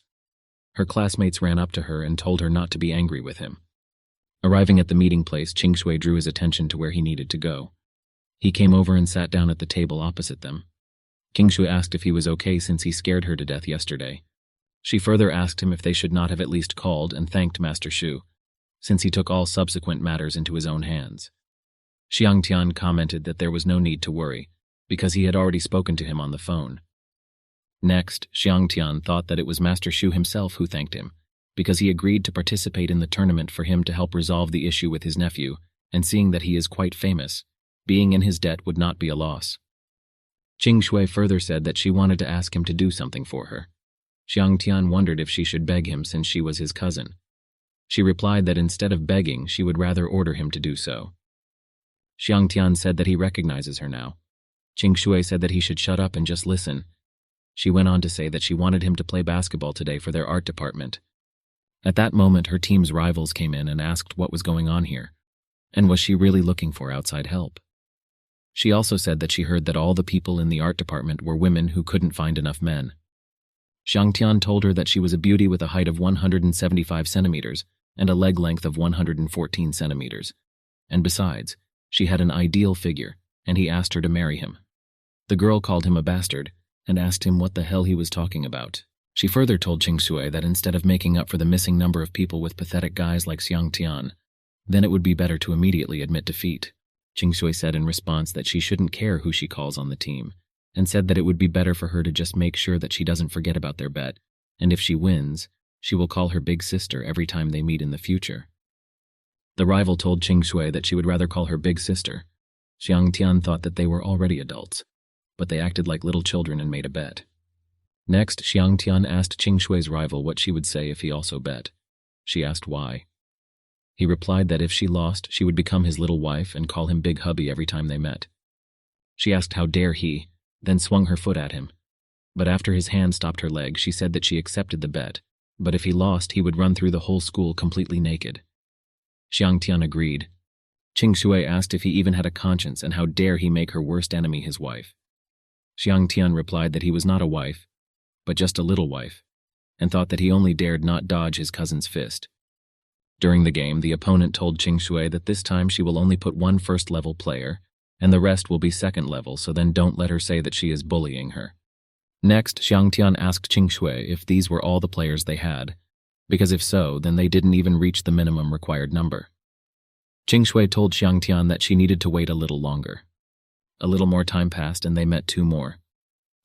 Speaker 1: Her classmates ran up to her and told her not to be angry with him. Arriving at the meeting place, Qing Shui drew his attention to where he needed to go. He came over and sat down at the table opposite them. Qing Shui asked if he was okay since he scared her to death yesterday. She further asked him if they should not have at least called and thanked Master Shu, since he took all subsequent matters into his own hands. Xiang Tian commented that there was no need to worry, because he had already spoken to him on the phone. Next, Xiang Tian thought that it was Master Shu himself who thanked him, because he agreed to participate in the tournament for him to help resolve the issue with his nephew, and seeing that he is quite famous, being in his debt would not be a loss. Qing Shui further said that she wanted to ask him to do something for her. Xiang Tian wondered if she should beg him since she was his cousin. She replied that instead of begging, she would rather order him to do so. Xiang Tian said that he recognizes her now. Qing Shui said that he should shut up and just listen. She went on to say that she wanted him to play basketball today for their art department. At that moment, her team's rivals came in and asked what was going on here, and was she really looking for outside help. She also said that she heard that all the people in the art department were women who couldn't find enough men. Xiang Tian told her that she was a beauty with a height of 175 centimeters and a leg length of 114 centimeters. And besides, she had an ideal figure, and he asked her to marry him. The girl called him a bastard and asked him what the hell he was talking about. She further told Qing Shui that instead of making up for the missing number of people with pathetic guys like Xiang Tian, then it would be better to immediately admit defeat. Qing Shui said in response that she shouldn't care who she calls on the team, and said that it would be better for her to just make sure that she doesn't forget about their bet, and if she wins, she will call her big sister every time they meet in the future. The rival told Qing Shui that she would rather call her big sister. Xiang Tian thought that they were already adults, but they acted like little children and made a bet. Next, Xiang Tian asked Qing Shui's rival what she would say if he also bet. She asked why. He replied that if she lost, she would become his little wife and call him Big Hubby every time they met. She asked how dare he, then swung her foot at him. But after his hand stopped her leg, she said that she accepted the bet, but if he lost, he would run through the whole school completely naked. Xiang Tian agreed. Qing Shui asked if he even had a conscience and how dare he make her worst enemy his wife. Xiang Tian replied that he was not a wife, but just a little wife, and thought that he only dared not dodge his cousin's fist. During the game, the opponent told Qing Shui that this time she will only put one first-level player, and the rest will be second level, so then don't let her say that she is bullying her. Next, Xiang Tian asked Qing Shui if these were all the players they had, because if so, then they didn't even reach the minimum required number. Qing Shui told Xiang Tian that she needed to wait a little longer. A little more time passed and they met two more.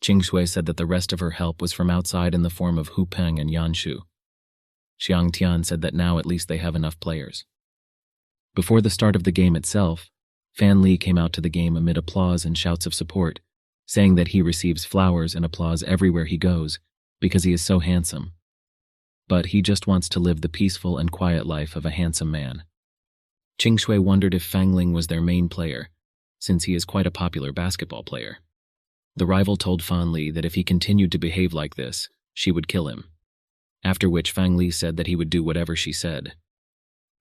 Speaker 1: Qing Shui said that the rest of her help was from outside in the form of Hu Peng and Yan Shu. Xiang Tian said that now at least they have enough players. Before the start of the game itself, Fan Li came out to the game amid applause and shouts of support, saying that he receives flowers and applause everywhere he goes because he is so handsome. But he just wants to live the peaceful and quiet life of a handsome man. Qing Shui wondered if Fang Ling was their main player, since he is quite a popular basketball player. The rival told Fan Li that if he continued to behave like this, she would kill him, after which Fang Li said that he would do whatever she said.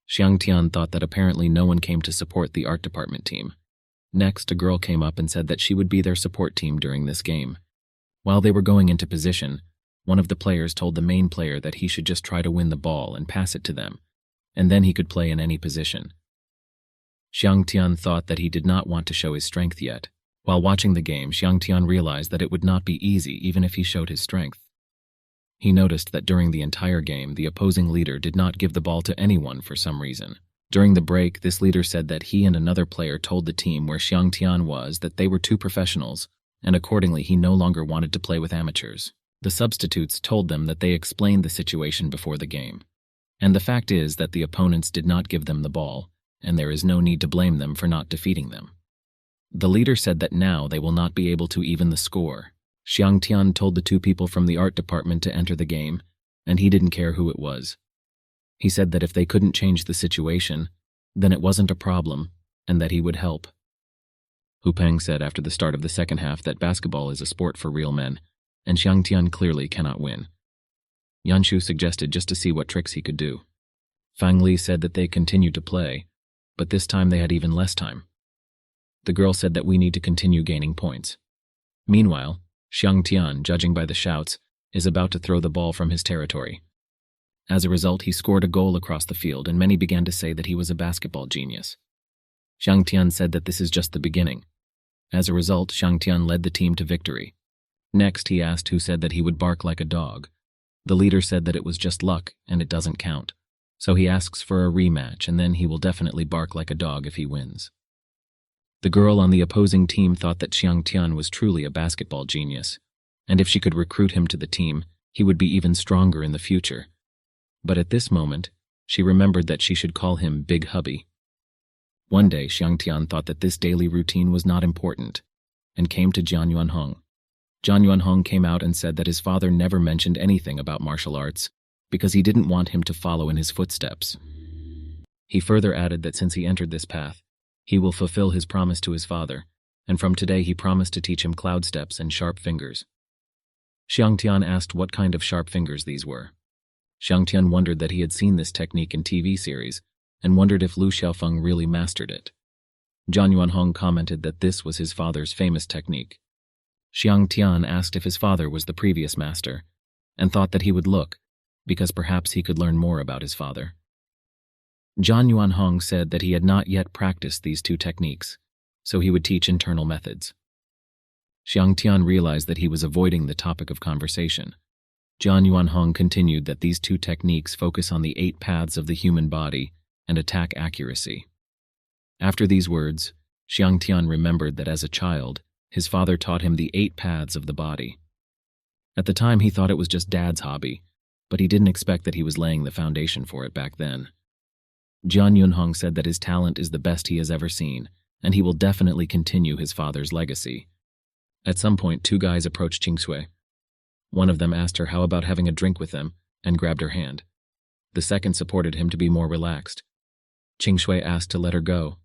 Speaker 1: Xiang Tian thought that apparently no one came to support the art department team. Next, a girl came up and said that she would be their support team during this game. While they were going into position, one of the players told the main player that he should just try to win the ball and pass it to them, and then he could play in any position. Xiang Tian thought that he did not want to show his strength yet. While watching the game, Xiang Tian realized that it would not be easy even if he showed his strength. He noticed that during the entire game, the opposing leader did not give the ball to anyone for some reason. During the break, this leader said that he and another player told the team where Xiang Tian was that they were two professionals, and accordingly he no longer wanted to play with amateurs. The substitutes told them that they explained the situation before the game. And the fact is that the opponents did not give them the ball, and there is no need to blame them for not defeating them. The leader said that now they will not be able to even the score. Xiang Tian told the two people from the art department to enter the game, and he didn't care who it was. He said that if they couldn't change the situation, then it wasn't a problem, and that he would help. Hu Peng said after the start of the second half that basketball is a sport for real men, and Xiang Tian clearly cannot win. Yanshu suggested just to see what tricks he could do. Fang Li said that they continued to play, but this time they had even less time. The girl said that we need to continue gaining points. Meanwhile, Xiang Tian, judging by the shouts, is about to throw the ball from his territory. As a result, he scored a goal across the field, and many began to say that he was a basketball genius. Xiang Tian said that this is just the beginning. As a result, Xiang Tian led the team to victory. Next, he asked who said that he would bark like a dog. The leader said that it was just luck, and it doesn't count. So he asks for a rematch, and then he will definitely bark like a dog if he wins. The girl on the opposing team thought that Xiang Tian was truly a basketball genius, and if she could recruit him to the team, he would be even stronger in the future. But at this moment, she remembered that she should call him Big Hubby. One day, Xiang Tian thought that this daily routine was not important, and came to Jian Yuanhong. Jian Yuanhong came out and said that his father never mentioned anything about martial arts, because he didn't want him to follow in his footsteps. He further added that since he entered this path, he will fulfill his promise to his father, and from today he promised to teach him cloud steps and sharp fingers. Xiang Tian asked what kind of sharp fingers these were. Xiang Tian wondered that he had seen this technique in TV series, and wondered if Lu Xiaofeng really mastered it. Jian Yuanhong commented that this was his father's famous technique. Xiang Tian asked if his father was the previous master, and thought that he would look, because perhaps he could learn more about his father. Jian Yuanhong said that he had not yet practiced these two techniques, so he would teach internal methods. Xiang Tian realized that he was avoiding the topic of conversation. Jian Yuanhong continued that these two techniques focus on the 8 paths of the human body and attack accuracy. After these words, Xiang Tian remembered that as a child, his father taught him the 8 paths of the body. At the time, he thought it was just Dad's hobby, but he didn't expect that he was laying the foundation for it back then. Jian Yuanhong said that his talent is the best he has ever seen, and he will definitely continue his father's legacy. At some point, 2 guys approached Qing Shui. One of them asked her how about having a drink with them, and grabbed her hand. The second supported him to be more relaxed. Qing Shui asked to let her go.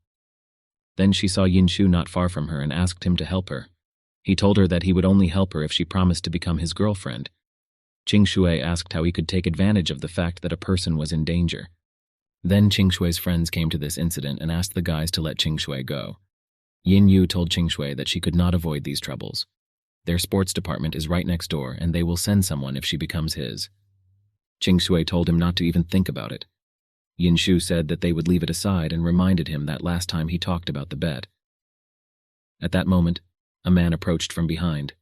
Speaker 1: Then she saw Yin Shu not far from her and asked him to help her. He told her that he would only help her if she promised to become his girlfriend. Qing Shui asked how he could take advantage of the fact that a person was in danger. Then Qing Shui's friends came to this incident and asked the guys to let Qing Shui go. Yin Yu told Qing Shui that she could not avoid these troubles. Their sports department is right next door, and they will send someone if she becomes his. Qing Shui told him not to even think about it. Yin Shu said that they would leave it aside and reminded him that last time he talked about the bet. At that moment, a man approached from behind,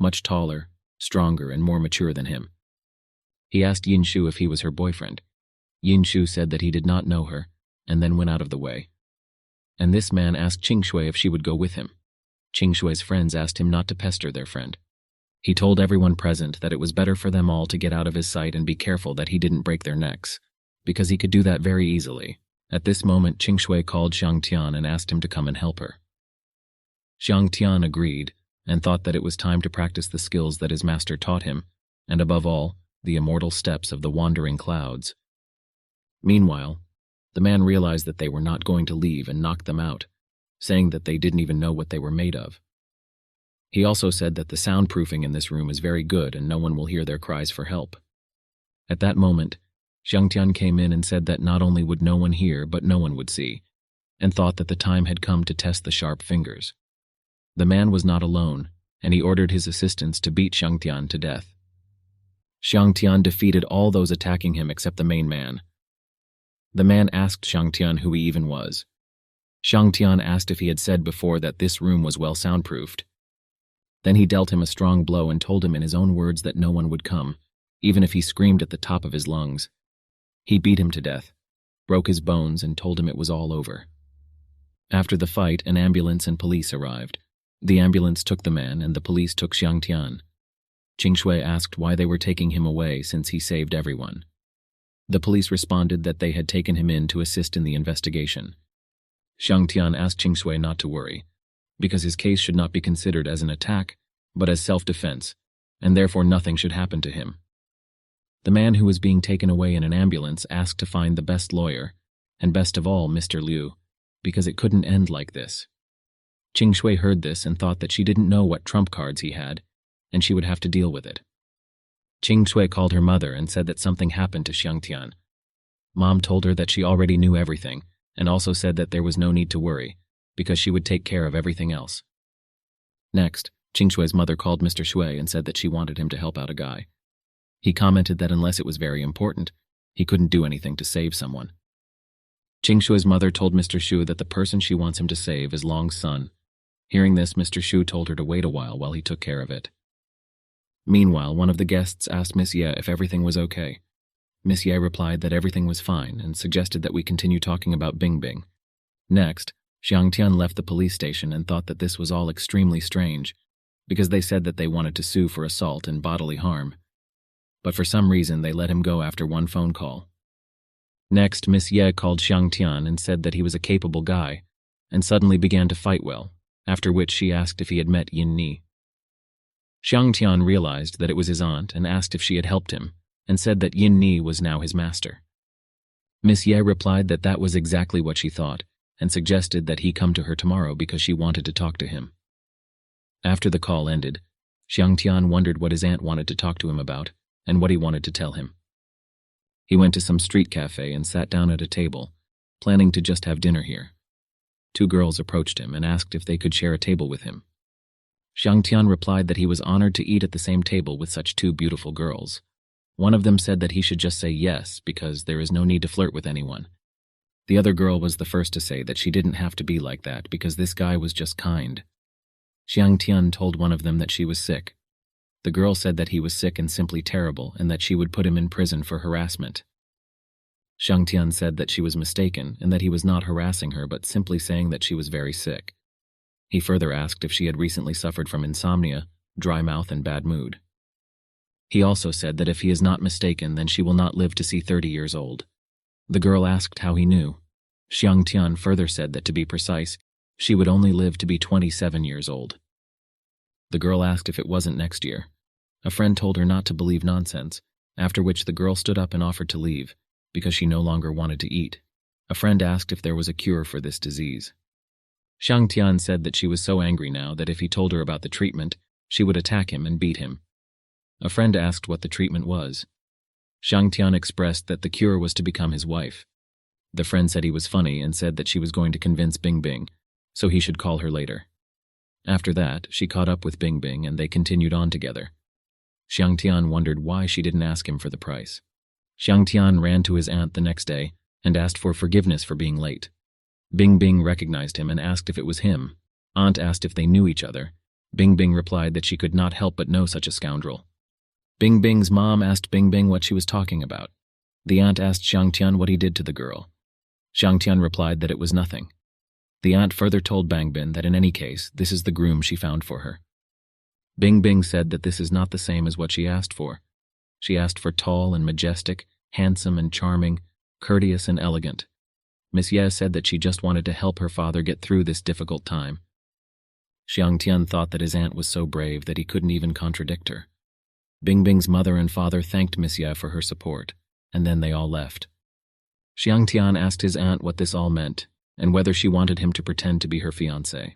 Speaker 1: much taller, stronger, and more mature than him. He asked Yin Shu if he was her boyfriend. Yin Shu said that he did not know her, and then went out of the way. And this man asked Qing Shui if she would go with him. Qing Shui's friends asked him not to pester their friend. He told everyone present that it was better for them all to get out of his sight and be careful that he didn't break their necks, because he could do that very easily. At this moment, Qing Shui called Xiang Tian and asked him to come and help her. Xiang Tian agreed, and thought that it was time to practice the skills that his master taught him, and above all, the immortal steps of the wandering clouds. Meanwhile, the man realized that they were not going to leave and knocked them out, saying that they didn't even know what they were made of. He also said that the soundproofing in this room is very good and no one will hear their cries for help. At that moment, Xiang Tian came in and said that not only would no one hear, but no one would see, and thought that the time had come to test the sharp fingers. The man was not alone, and he ordered his assistants to beat Xiang Tian to death. Xiang Tian defeated all those attacking him except the main man. The man asked Xiang Tian who he even was. Xiang Tian asked if he had said before that this room was well soundproofed. Then he dealt him a strong blow and told him in his own words that no one would come, even if he screamed at the top of his lungs. He beat him to death, broke his bones, and told him it was all over. After the fight, an ambulance and police arrived. The ambulance took the man, and the police took Xiang Tian. Qing Shui asked why they were taking him away since he saved everyone. The police responded that they had taken him in to assist in the investigation. Xiang Tian asked Qing Shui not to worry, because his case should not be considered as an attack, but as self-defense, and therefore nothing should happen to him. The man who was being taken away in an ambulance asked to find the best lawyer, and best of all, Mr. Liu, because it couldn't end like this. Qing Shui heard this and thought that she didn't know what trump cards he had, and she would have to deal with it. Qing Shui called her mother and said that something happened to Xiang Tian. Mom told her that she already knew everything, and also said that there was no need to worry, because she would take care of everything else. Next, Qing Shui's mother called Mr. Shui and said that she wanted him to help out a guy. He commented that unless it was very important, he couldn't do anything to save someone. Qing Shui's mother told Mr. Shu that the person she wants him to save is Long's son. Hearing this, Mr. Shu told her to wait a while he took care of it. Meanwhile, one of the guests asked Miss Ye if everything was okay. Miss Ye replied that everything was fine and suggested that we continue talking about Bing Bing. Next, Xiang Tian left the police station and thought that this was all extremely strange, because they said that they wanted to sue for assault and bodily harm. But for some reason, they let him go after one phone call. Next, Miss Ye called Xiang Tian and said that he was a capable guy, and suddenly began to fight well, after which she asked if he had met Yin Ni. Xiang Tian realized that it was his aunt and asked if she had helped him, and said that Yin Ni was now his master. Miss Ye replied that that was exactly what she thought, and suggested that he come to her tomorrow because she wanted to talk to him. After the call ended, Xiang Tian wondered what his aunt wanted to talk to him about, and what he wanted to tell him. He went to some street cafe and sat down at a table, planning to just have dinner here. Two girls approached him and asked if they could share a table with him. Xiang Tian replied that he was honored to eat at the same table with such two beautiful girls. One of them said that he should just say yes because there is no need to flirt with anyone. The other girl was the first to say that she didn't have to be like that because this guy was just kind. Xiang Tian told one of them that she was sick. The girl said that he was sick and simply terrible and that she would put him in prison for harassment. Xiang Tian said that she was mistaken and that he was not harassing her but simply saying that she was very sick. He further asked if she had recently suffered from insomnia, dry mouth, and bad mood. He also said that if he is not mistaken, then she will not live to see 30 years old. The girl asked how he knew. Xiang Tian further said that to be precise, she would only live to be 27 years old. The girl asked if it wasn't next year. A friend told her not to believe nonsense, after which the girl stood up and offered to leave, because she no longer wanted to eat. A friend asked if there was a cure for this disease. Xiang Tian said that she was so angry now that if he told her about the treatment, she would attack him and beat him. A friend asked what the treatment was. Xiang Tian expressed that the cure was to become his wife. The friend said he was funny and said that she was going to convince Bing Bing, so he should call her later. After that, she caught up with Bing Bing and they continued on together. Xiang Tian wondered why she didn't ask him for the price. Xiang Tian ran to his aunt the next day and asked for forgiveness for being late. Bing Bing recognized him and asked if it was him. Aunt asked if they knew each other. Bing Bing replied that she could not help but know such a scoundrel. Bing Bing's mom asked Bing Bing what she was talking about. The aunt asked Xiang Tian what he did to the girl. Xiang Tian replied that it was nothing. The aunt further told Bang Bin that in any case, this is the groom she found for her. Bing Bing said that this is not the same as what she asked for. She asked for tall and majestic, handsome and charming, courteous and elegant. Miss Ye said that she just wanted to help her father get through this difficult time. Xiang Tian thought that his aunt was so brave that he couldn't even contradict her. Bing Bing's mother and father thanked Miss Ye for her support, and then they all left. Xiang Tian asked his aunt what this all meant, and whether she wanted him to pretend to be her fiancé.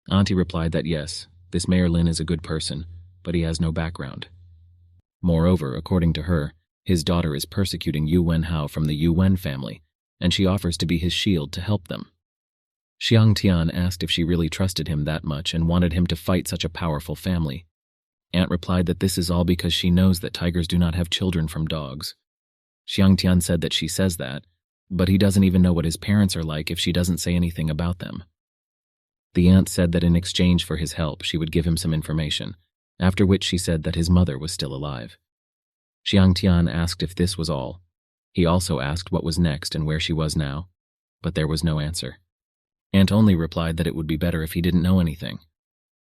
Speaker 1: Auntie replied that yes, this Mayor Lin is a good person, but he has no background. Moreover, according to her, his daughter is persecuting Yu Wenhao from the Yu Wen family, and she offers to be his shield to help them. Xiang Tian asked if she really trusted him that much and wanted him to fight such a powerful family. Aunt replied that this is all because she knows that tigers do not have children from dogs. Xiang Tian said that she says that, but he doesn't even know what his parents are like if she doesn't say anything about them. The aunt said that in exchange for his help, she would give him some information, after which she said that his mother was still alive. Xiang Tian asked if this was all. He also asked what was next and where she was now, but there was no answer. Aunt only replied that it would be better if he didn't know anything.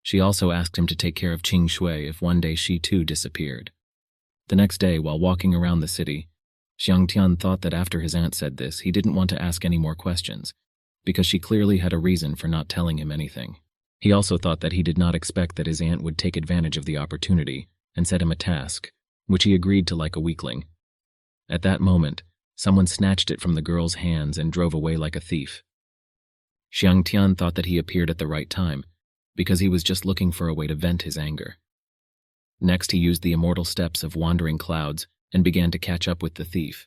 Speaker 1: She also asked him to take care of Qing Shui if one day she too disappeared. The next day, while walking around the city, Xiang Tian thought that after his aunt said this, he didn't want to ask any more questions, because she clearly had a reason for not telling him anything. He also thought that he did not expect that his aunt would take advantage of the opportunity and set him a task, which he agreed to like a weakling. At that moment, someone snatched it from the girl's hands and drove away like a thief. Xiang Tian thought that he appeared at the right time, because he was just looking for a way to vent his anger. Next, he used the immortal steps of wandering clouds and began to catch up with the thief.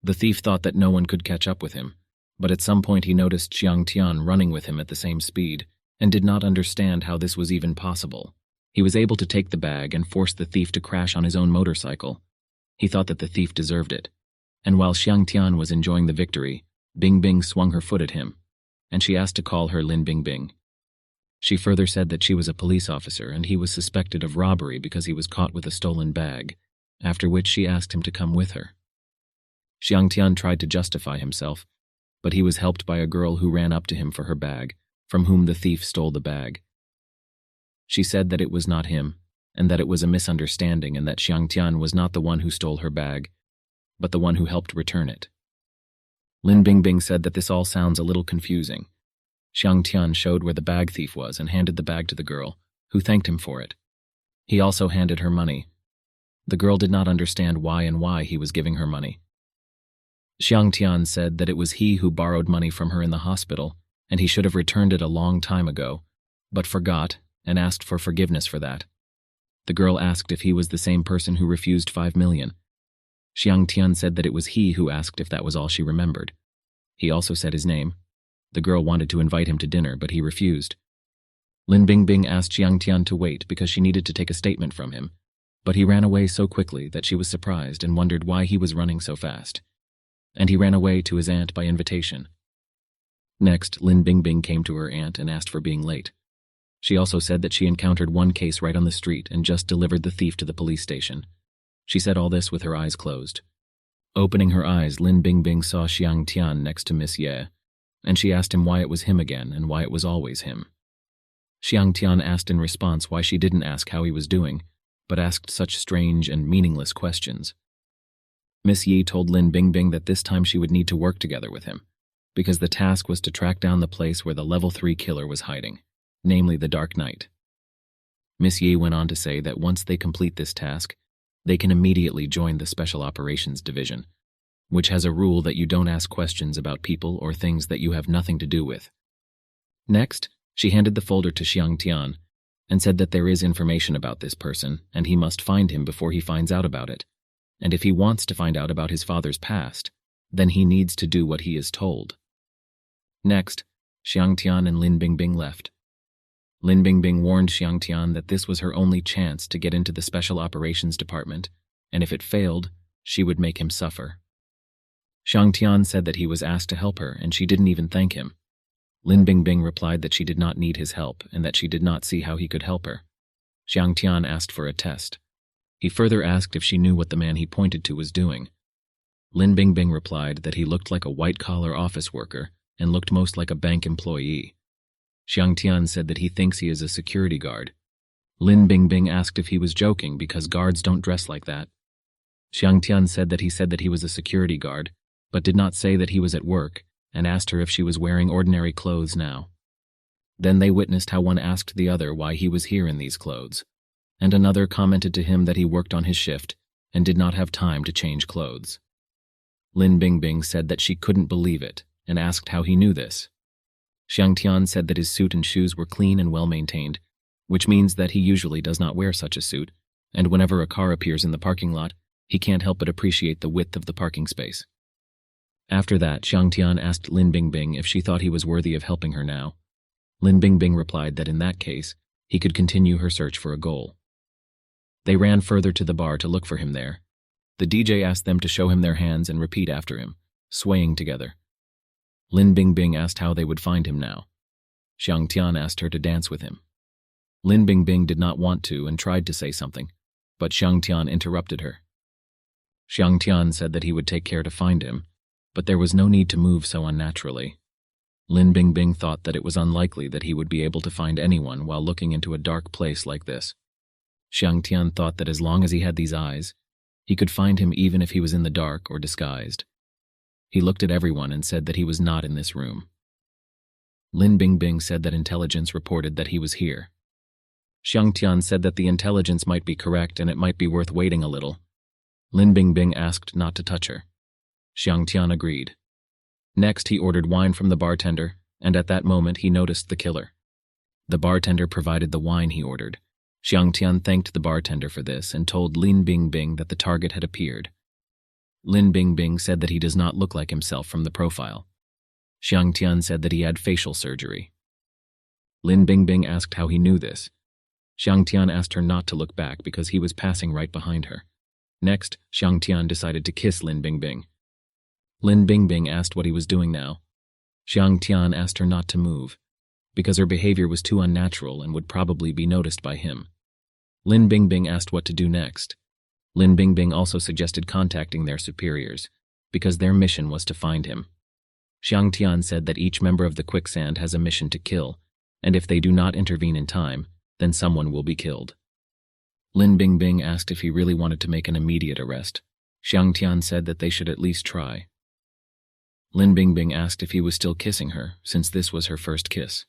Speaker 1: The thief thought that no one could catch up with him, but at some point he noticed Xiang Tian running with him at the same speed and did not understand how this was even possible. He was able to take the bag and force the thief to crash on his own motorcycle. He thought that the thief deserved it, and while Xiang Tian was enjoying the victory, Bing Bing swung her foot at him, and she asked to call her Lin Bing Bing. She further said that she was a police officer and he was suspected of robbery because he was caught with a stolen bag, after which she asked him to come with her. Xiang Tian tried to justify himself, but he was helped by a girl who ran up to him for her bag, from whom the thief stole the bag. She said that it was not him, and that it was a misunderstanding and that Xiang Tian was not the one who stole her bag, but the one who helped return it. Lin Bing Bing said that this all sounds a little confusing. Xiang Tian showed where the bag thief was and handed the bag to the girl, who thanked him for it. He also handed her money. The girl did not understand why he was giving her money. Xiang Tian said that it was he who borrowed money from her in the hospital, and he should have returned it a long time ago, but forgot and asked for forgiveness for that. The girl asked if he was the same person who refused 5 million. Xiang Tian said that it was he who asked if that was all she remembered. He also said his name. The girl wanted to invite him to dinner, but he refused. Lin Bing Bing asked Xiang Tian to wait because she needed to take a statement from him, but he ran away so quickly that she was surprised and wondered why he was running so fast. And he ran away to his aunt by invitation. Next, Lin Bing Bing came to her aunt and asked for being late. She also said that she encountered one case right on the street and just delivered the thief to the police station. She said all this with her eyes closed. Opening her eyes, Lin Bing Bing saw Xiang Tian next to Miss Ye, and she asked him why it was him again and why it was always him. Xiang Tian asked in response why she didn't ask how he was doing, but asked such strange and meaningless questions. Miss Yi told Lin Bing Bing that this time she would need to work together with him, because the task was to track down the place where the level 3 killer was hiding, namely the Dark Knight. Miss Yi went on to say that once they complete this task, they can immediately join the Special Operations Division, which has a rule that you don't ask questions about people or things that you have nothing to do with. Next, she handed the folder to Xiang Tian and said that there is information about this person and he must find him before he finds out about it. And if he wants to find out about his father's past, then he needs to do what he is told. Next, Xiang Tian and Lin Bing Bing left. Lin Bing Bing warned Xiang Tian that this was her only chance to get into the Special Operations Department, and if it failed, she would make him suffer. Xiang Tian said that he was asked to help her, and she didn't even thank him. Lin Bing Bing replied that she did not need his help and that she did not see how he could help her. Xiang Tian asked for a test. He further asked if she knew what the man he pointed to was doing. Lin Bing Bing replied that he looked like a white-collar office worker and looked most like a bank employee. Xiang Tian said that he thinks he is a security guard. Lin Bing Bing asked if he was joking because guards don't dress like that. Xiang Tian said that he was a security guard, but did not say that he was at work, and asked her if she was wearing ordinary clothes now. Then they witnessed how one asked the other why he was here in these clothes, and another commented to him that he worked on his shift and did not have time to change clothes. Lin Bing Bing said that she couldn't believe it and asked how he knew this. Xiang Tian said that his suit and shoes were clean and well-maintained, which means that he usually does not wear such a suit, and whenever a car appears in the parking lot, he can't help but appreciate the width of the parking space. After that, Xiang Tian asked Lin Bing Bing if she thought he was worthy of helping her now. Lin Bing Bing replied that in that case, he could continue her search for a goal. They ran further to the bar to look for him there. The DJ asked them to show him their hands and repeat after him, swaying together. Lin Bing Bing asked how they would find him now. Xiang Tian asked her to dance with him. Lin Bing Bing did not want to and tried to say something, but Xiang Tian interrupted her. Xiang Tian said that he would take care to find him, but there was no need to move so unnaturally. Lin Bing Bing thought that it was unlikely that he would be able to find anyone while looking into a dark place like this. Xiang Tian thought that as long as he had these eyes, He could find him even if he was in the dark or disguised. He looked at everyone and said that he was not in this room. Lin Bingbing said that intelligence reported that he was here. Xiang Tian said that the intelligence might be correct and it might be worth waiting a little. Lin Bingbing asked not to touch her. Xiang Tian agreed. Next, he ordered wine from the bartender, and at that moment he noticed the killer. The bartender provided the wine he ordered. Xiang Tian thanked the bartender for this and told Lin Bingbing that the target had appeared. Lin Bingbing said that he does not look like himself from the profile. Xiang Tian said that he had facial surgery. Lin Bingbing asked how he knew this. Xiang Tian asked her not to look back because he was passing right behind her. Next, Xiang Tian decided to kiss Lin Bingbing. Lin Bingbing asked what he was doing now. Xiang Tian asked her not to move, because her behavior was too unnatural and would probably be noticed by him. Lin Bingbing asked what to do next. Lin Bingbing also suggested contacting their superiors, because their mission was to find him. Xiang Tian said that each member of the quicksand has a mission to kill, and if they do not intervene in time, then someone will be killed. Lin Bingbing asked if he really wanted to make an immediate arrest. Xiang Tian said that they should at least try. Lin Bingbing asked if he was still kissing her, since this was her first kiss.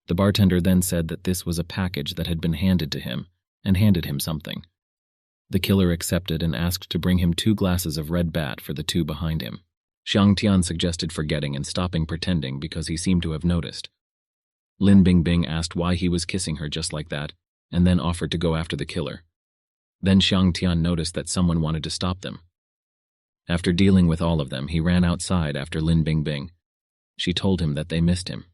Speaker 1: The bartender then said that this was a package that had been handed to him, and handed him something. The killer accepted and asked to bring him 2 glasses of red bat for the 2 behind him. Xiang Tian suggested forgetting and stopping pretending because he seemed to have noticed. Lin Bingbing asked why he was kissing her just like that, and then offered to go after the killer. Then Xiang Tian noticed that someone wanted to stop them. After dealing with all of them, he ran outside after Lin Bingbing. She told him that they missed him.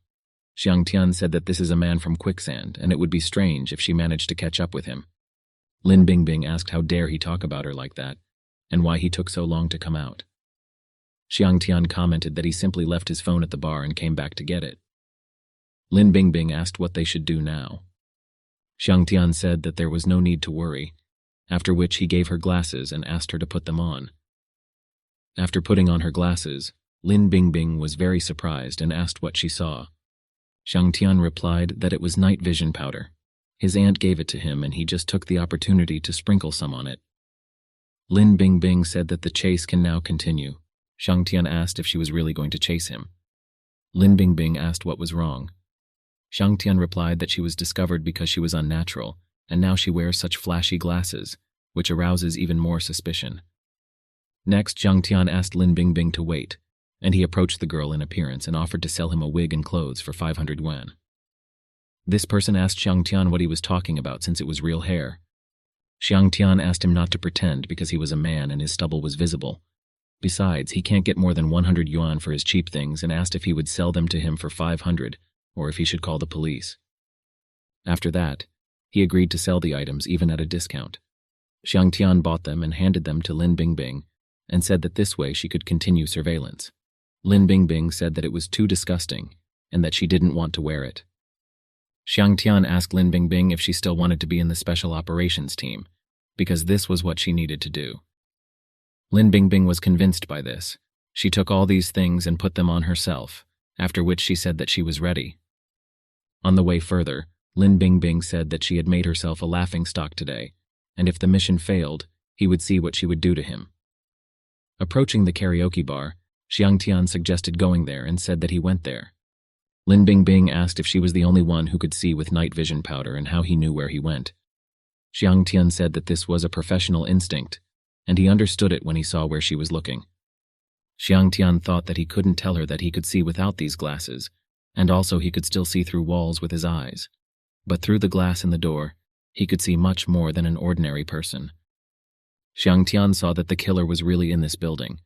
Speaker 1: Xiang Tian said that this is a man from quicksand, and it would be strange if she managed to catch up with him. Lin Bingbing asked how dare he talk about her like that, and why he took so long to come out. Xiang Tian commented that he simply left his phone at the bar and came back to get it. Lin Bingbing asked what they should do now. Xiang Tian said that there was no need to worry, after which he gave her glasses and asked her to put them on. After putting on her glasses, Lin Bingbing was very surprised and asked what she saw. Xiang Tian replied that it was night vision powder. His aunt gave it to him and he just took the opportunity to sprinkle some on it. Lin Bingbing said that the chase can now continue. Xiang Tian asked if she was really going to chase him. Lin Bingbing asked what was wrong. Xiang Tian replied that she was discovered because she was unnatural, and now she wears such flashy glasses, which arouses even more suspicion. Next, Xiang Tian asked Lin Bingbing to wait, and he approached the girl in appearance and offered to sell him a wig and clothes for 500 yuan. This person asked Xiang Tian what he was talking about since it was real hair. Xiang Tian asked him not to pretend because he was a man and his stubble was visible. Besides, he can't get more than 100 yuan for his cheap things and asked if he would sell them to him for 500 or if he should call the police. After that, he agreed to sell the items even at a discount. Xiang Tian bought them and handed them to Lin Bingbing and said that this way she could continue surveillance. Lin Bingbing said that it was too disgusting and that she didn't want to wear it. Xiang Tian asked Lin Bingbing if she still wanted to be in the special operations team, because this was what she needed to do. Lin Bingbing was convinced by this. She took all these things and put them on herself, after which she said that she was ready. On the way further, Lin Bingbing said that she had made herself a laughingstock today, and if the mission failed, he would see what she would do to him. Approaching the karaoke bar, Xiang Tian suggested going there and said that he went there. Lin Bingbing asked if she was the only one who could see with night vision powder and how he knew where he went. Xiang Tian said that this was a professional instinct, and he understood it when he saw where she was looking. Xiang Tian thought that he couldn't tell her that he could see without these glasses, and also he could still see through walls with his eyes. But through the glass in the door, he could see much more than an ordinary person. Xiang Tian saw that the killer was really in this building,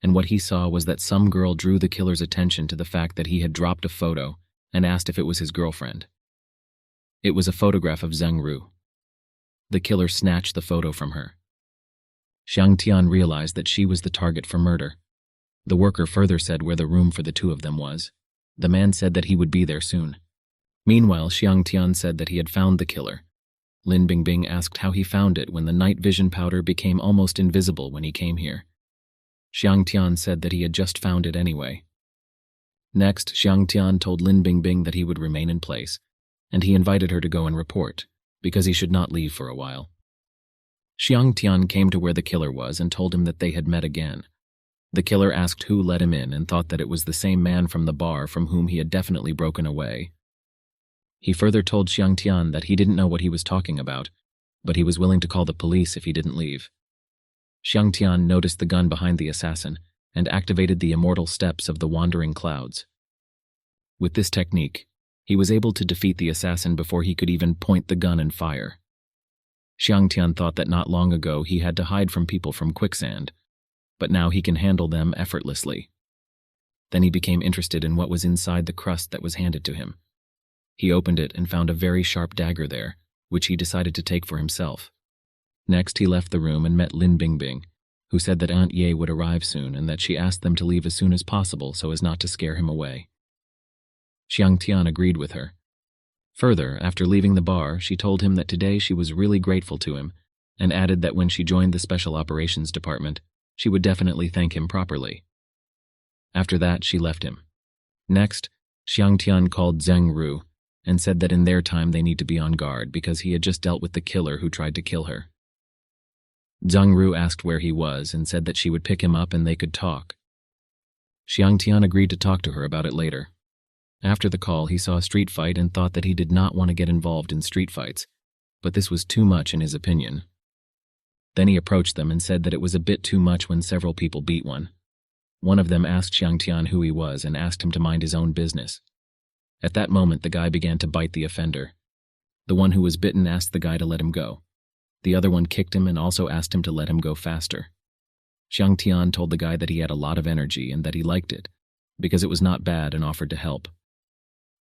Speaker 1: and what he saw was that some girl drew the killer's attention to the fact that he had dropped a photo and asked if it was his girlfriend. It was a photograph of Zheng Ru. The killer snatched the photo from her. Xiang Tian realized that she was the target for murder. The worker further said where the room for the 2 of them was. The man said that he would be there soon. Meanwhile, Xiang Tian said that he had found the killer. Lin Bingbing asked how he found it when the night vision powder became almost invisible when he came here. Xiang Tian said that he had just found it anyway. Next, Xiang Tian told Lin Bingbing that he would remain in place, and he invited her to go and report, because he should not leave for a while. Xiang Tian came to where the killer was and told him that they had met again. The killer asked who let him in and thought that it was the same man from the bar from whom he had definitely broken away. He further told Xiang Tian that he didn't know what he was talking about, but he was willing to call the police if he didn't leave. Xiang Tian noticed the gun behind the assassin and activated the immortal steps of the wandering clouds. With this technique, he was able to defeat the assassin before he could even point the gun and fire. Xiang Tian thought that not long ago he had to hide from people from quicksand, but now he can handle them effortlessly. Then he became interested in what was inside the crust that was handed to him. He opened it and found a very sharp dagger there, which he decided to take for himself. Next, he left the room and met Lin Bingbing, who said that Aunt Ye would arrive soon and that she asked them to leave as soon as possible so as not to scare him away. Xiang Tian agreed with her. Further, after leaving the bar, she told him that today she was really grateful to him, and added that when she joined the Special Operations Department, she would definitely thank him properly. After that, she left him. Next, Xiang Tian called Zheng Ru and said that in their time they need to be on guard because he had just dealt with the killer who tried to kill her. Zheng Ru asked where he was and said that she would pick him up and they could talk. Xiang Tian agreed to talk to her about it later. After the call, he saw a street fight and thought that he did not want to get involved in street fights, but this was too much in his opinion. Then he approached them and said that it was a bit too much when several people beat one. One of them asked Xiang Tian who he was and asked him to mind his own business. At that moment, the guy began to bite the offender. The one who was bitten asked the guy to let him go. The other one kicked him and also asked him to let him go faster. Xiang Tian told the guy that he had a lot of energy and that he liked it, because it was not bad, and offered to help.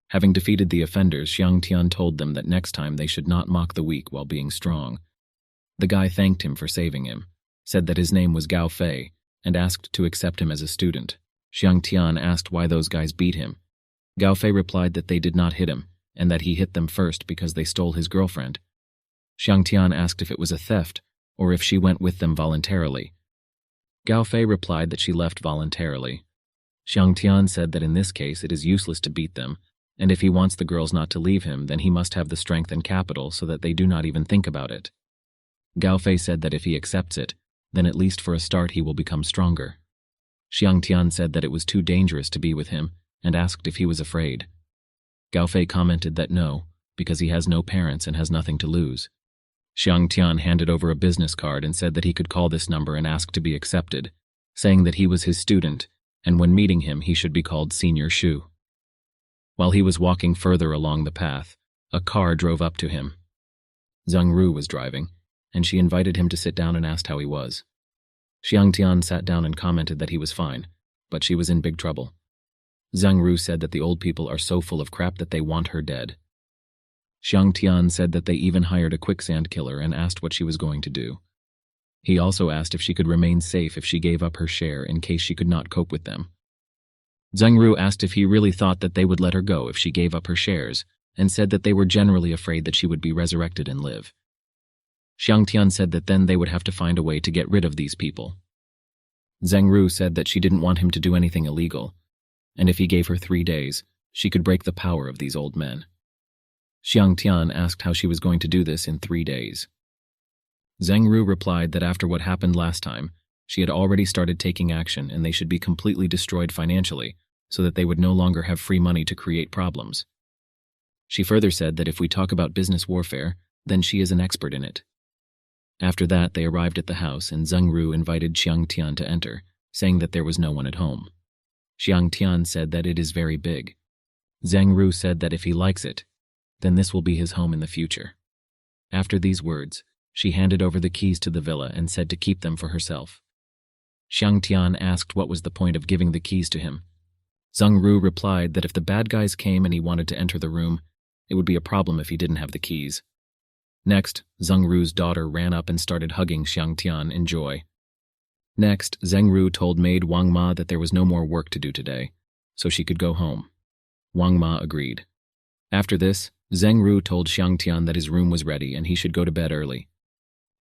Speaker 1: Having defeated the offenders, Xiang Tian told them that next time they should not mock the weak while being strong. The guy thanked him for saving him, said that his name was Gao Fei, and asked to accept him as a student. Xiang Tian asked why those guys beat him. Gao Fei replied that they did not hit him, and that he hit them first because they stole his girlfriend. Xiang Tian asked if it was a theft, or if she went with them voluntarily. Gao Fei replied that she left voluntarily. Xiang Tian said that in this case it is useless to beat them, and if he wants the girls not to leave him, then he must have the strength and capital so that they do not even think about it. Gao Fei said that if he accepts it, then at least for a start he will become stronger. Xiang Tian said that it was too dangerous to be with him, and asked if he was afraid. Gao Fei commented that no, because he has no parents and has nothing to lose. Xiang Tian handed over a business card and said that he could call this number and ask to be accepted, saying that he was his student, and when meeting him he should be called Senior Shu. While he was walking further along the path, a car drove up to him. Zheng Ru was driving, and she invited him to sit down and asked how he was. Xiang Tian sat down and commented that he was fine, but she was in big trouble. Zheng Ru said that the old people are so full of crap that they want her dead. Xiang Tian said that they even hired a quicksand killer and asked what she was going to do. He also asked if she could remain safe if she gave up her share in case she could not cope with them. Zheng Ru asked if he really thought that they would let her go if she gave up her shares, and said that they were generally afraid that she would be resurrected and live. Xiang Tian said that then they would have to find a way to get rid of these people. Zheng Ru said that she didn't want him to do anything illegal, and if he gave her 3 days, she could break the power of these old men. Xiang Tian asked how she was going to do this in 3 days. Zheng Ru replied that after what happened last time, she had already started taking action and they should be completely destroyed financially so that they would no longer have free money to create problems. She further said that if we talk about business warfare, then she is an expert in it. After that, they arrived at the house and Zheng Ru invited Xiang Tian to enter, saying that there was no one at home. Xiang Tian said that it is very big. Zheng Ru said that if he likes it, then this will be his home in the future. After these words, she handed over the keys to the villa and said to keep them for herself. Xiang Tian asked what was the point of giving the keys to him. Zheng Ru replied that if the bad guys came and he wanted to enter the room, it would be a problem if he didn't have the keys. Next, Zheng Ru's daughter ran up and started hugging Xiang Tian in joy. Next, Zheng Ru told maid Wang Ma that there was no more work to do today, so she could go home. Wang Ma agreed. After this, Zheng Ru told Xiang Tian that his room was ready and he should go to bed early.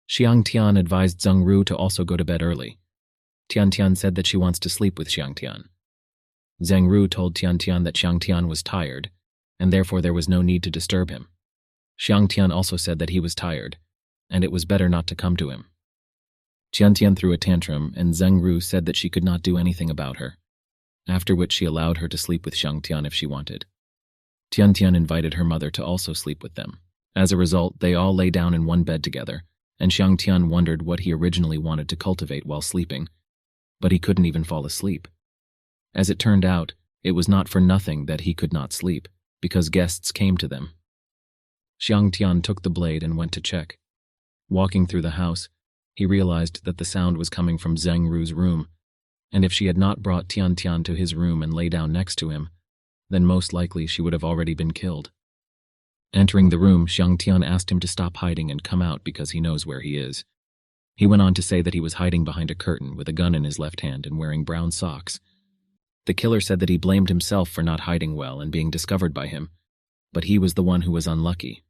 Speaker 1: Xiang Tian advised Zheng Ru to also go to bed early. Tian Tian said that she wants to sleep with Xiang Tian. Zheng Ru told Tian Tian that Xiang Tian was tired, and therefore there was no need to disturb him. Xiang Tian also said that he was tired, and it was better not to come to him. Tiantian threw a tantrum, and Zheng Ru said that she could not do anything about her, after which she allowed her to sleep with Xiangtian if she wanted. Tiantian invited her mother to also sleep with them. As a result, they all lay down in one bed together, and Xiangtian wondered what he originally wanted to cultivate while sleeping, but he couldn't even fall asleep. As it turned out, it was not for nothing that he could not sleep, because guests came to them. Xiangtian took the blade and went to check. Walking through the house, he realized that the sound was coming from Zheng Ru's room, and if she had not brought Tiantian to his room and lay down next to him, then most likely she would have already been killed. Entering the room, Xiangtian asked him to stop hiding and come out because he knows where he is. He went on to say that he was hiding behind a curtain with a gun in his left hand and wearing brown socks. The killer said that he blamed himself for not hiding well and being discovered by him, but he was the one who was unlucky.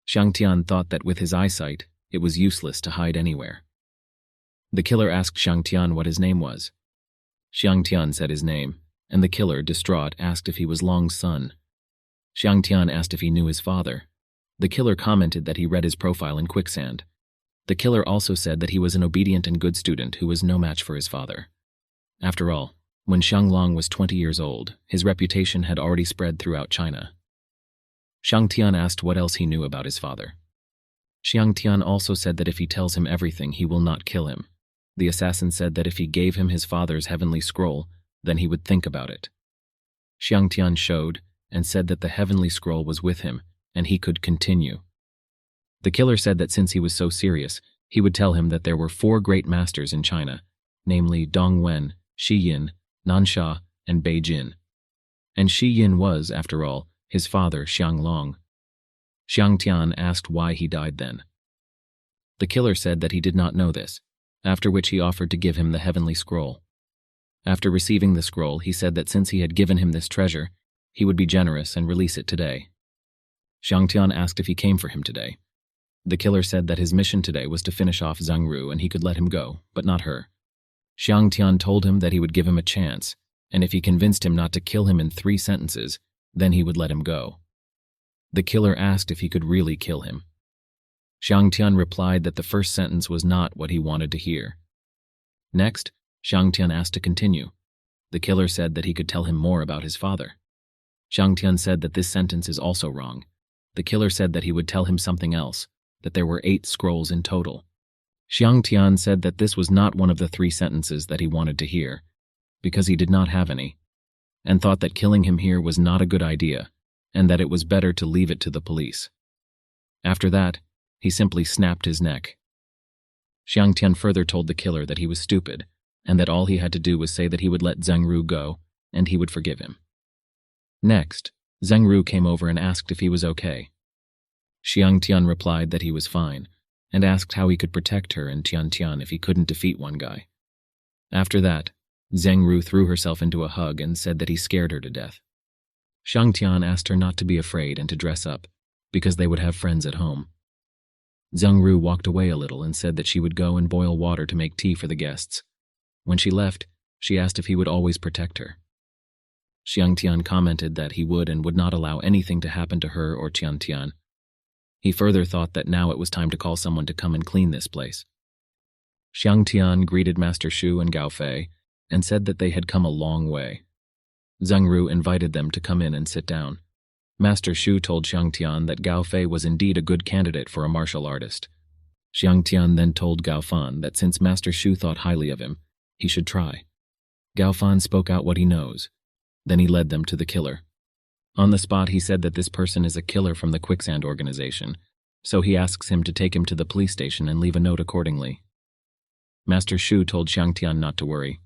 Speaker 1: Xiangtian thought that with his eyesight, it was useless to hide anywhere. The killer asked Xiangtian what his name was. Xiangtian said his name, and the killer, distraught, asked if he was Long's son. Xiangtian asked if he knew his father. The killer commented that he read his profile in Quicksand. The killer also said that he was an obedient and good student who was no match for his father. After all, when Xianglong was 20 years old, his reputation had already spread throughout China. Xiangtian asked what else he knew about his father. Xiangtian also said that if he tells him everything, he will not kill him. The assassin said that if he gave him his father's heavenly scroll, then he would think about it. Xiangtian showed and said that the heavenly scroll was with him, and he could continue. The killer said that since he was so serious, he would tell him that there were 4 great masters in China, namely Dong Wen, Shi Yin, Nansha, and Bei Jin. And Shi Yin was, after all, his father Xianglong. Xiangtian asked why he died then. The killer said that he did not know this, after which he offered to give him the heavenly scroll. After receiving the scroll, he said that since he had given him this treasure, he would be generous and release it today. Xiangtian asked if he came for him today. The killer said that his mission today was to finish off Zheng Ru and he could let him go, but not her. Xiangtian told him that he would give him a chance, and if he convinced him not to kill him in 3 sentences, then he would let him go. The killer asked if he could really kill him. Xiangtian replied that the first sentence was not what he wanted to hear. Next, Xiangtian asked to continue. The killer said that he could tell him more about his father. Xiangtian said that this sentence is also wrong. The killer said that he would tell him something else, that there were 8 scrolls in total. Xiangtian said that this was not one of the 3 sentences that he wanted to hear, because he did not have any, and thought that killing him here was not a good idea, and that it was better to leave it to the police. After that, he simply snapped his neck. Xiangtian further told the killer that he was stupid, and that all he had to do was say that he would let Zheng Ru go, and he would forgive him. Next, Zheng Ru came over and asked if he was okay. Xiangtian replied that he was fine, and asked how he could protect her and Tiantian if he couldn't defeat one guy. After that, Zheng Ru threw herself into a hug and said that he scared her to death. Xiangtian asked her not to be afraid and to dress up, because they would have friends at home. Zheng Ru walked away a little and said that she would go and boil water to make tea for the guests. When she left, she asked if he would always protect her. Xiangtian commented that he would and would not allow anything to happen to her or Tiantian. He further thought that now it was time to call someone to come and clean this place. Xiangtian greeted Master Shu and Gao Fei and said that they had come a long way. Zheng Ru invited them to come in and sit down. Master Shu told Xiangtian that Gao Fei was indeed a good candidate for a martial artist. Xiangtian then told Gao Fan that since Master Shu thought highly of him, he should try. Gao Fan spoke out what he knows. Then he led them to the killer. On the spot, he said that this person is a killer from the Quicksand organization, so he asks him to take him to the police station and leave a note accordingly. Master Shu told Xiangtian not to worry.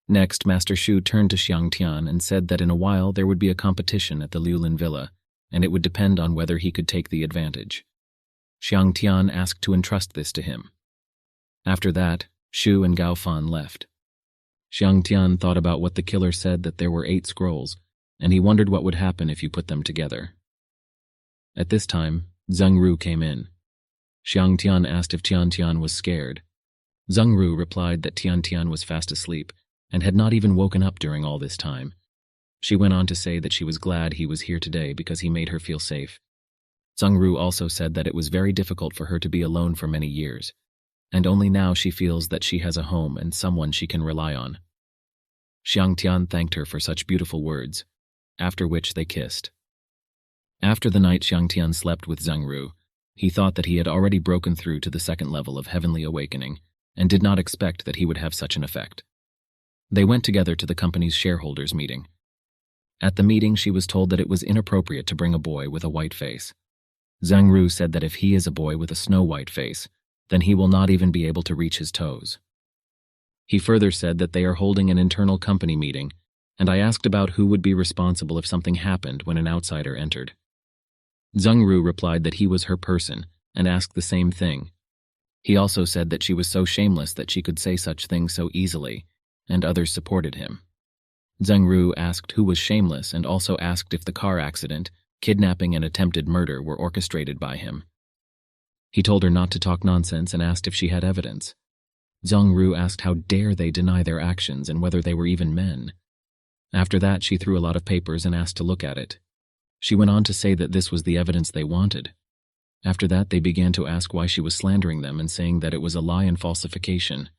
Speaker 1: Next, Master Shu turned to Xiangtian and said that in a while there would be a competition at the Liulin Villa, and it would depend on whether he could take the advantage. Xiangtian asked to entrust this to him. After that, Shu and Gao Fan left. Xiangtian thought about what the killer said that there were 8 scrolls, and he wondered what would happen if you put them together. At this time, Zheng Ru came in. Xiangtian asked if Tiantian was scared. Zheng Ru replied that Tiantian was fast asleep and had not even woken up during all this time. She went on to say that she was glad he was here today because he made her feel safe. Zhengru also said that it was very difficult for her to be alone for many years, and only now she feels that she has a home and someone she can rely on. Xiang Tian thanked her for such beautiful words, after which they kissed. After the night Xiang Tian slept with Zhengru, he thought that he had already broken through to the second level of heavenly awakening and did not expect that he would have such an effect. They went together to the company's shareholders' meeting. At the meeting, she was told that it was inappropriate to bring a boy with a white face. Zhengru said that if he is a boy with a snow-white face, then he will not even be able to reach his toes. He further said that they are holding an internal company meeting, and I asked about who would be responsible if something happened when an outsider entered. Zhengru replied that he was her person and asked the same thing. He also said that she was so shameless that she could say such things so easily, and others supported him. Zhengru asked who was shameless and also asked if the car accident, kidnapping, and attempted murder were orchestrated by him. He told her not to talk nonsense and asked if she had evidence. Zhengru asked how dare they deny their actions and whether they were even men. After that, she threw a lot of papers and asked to look at it. She went on to say that this was the evidence they wanted. After that, they began to ask why she was slandering them and saying that it was a lie and falsification.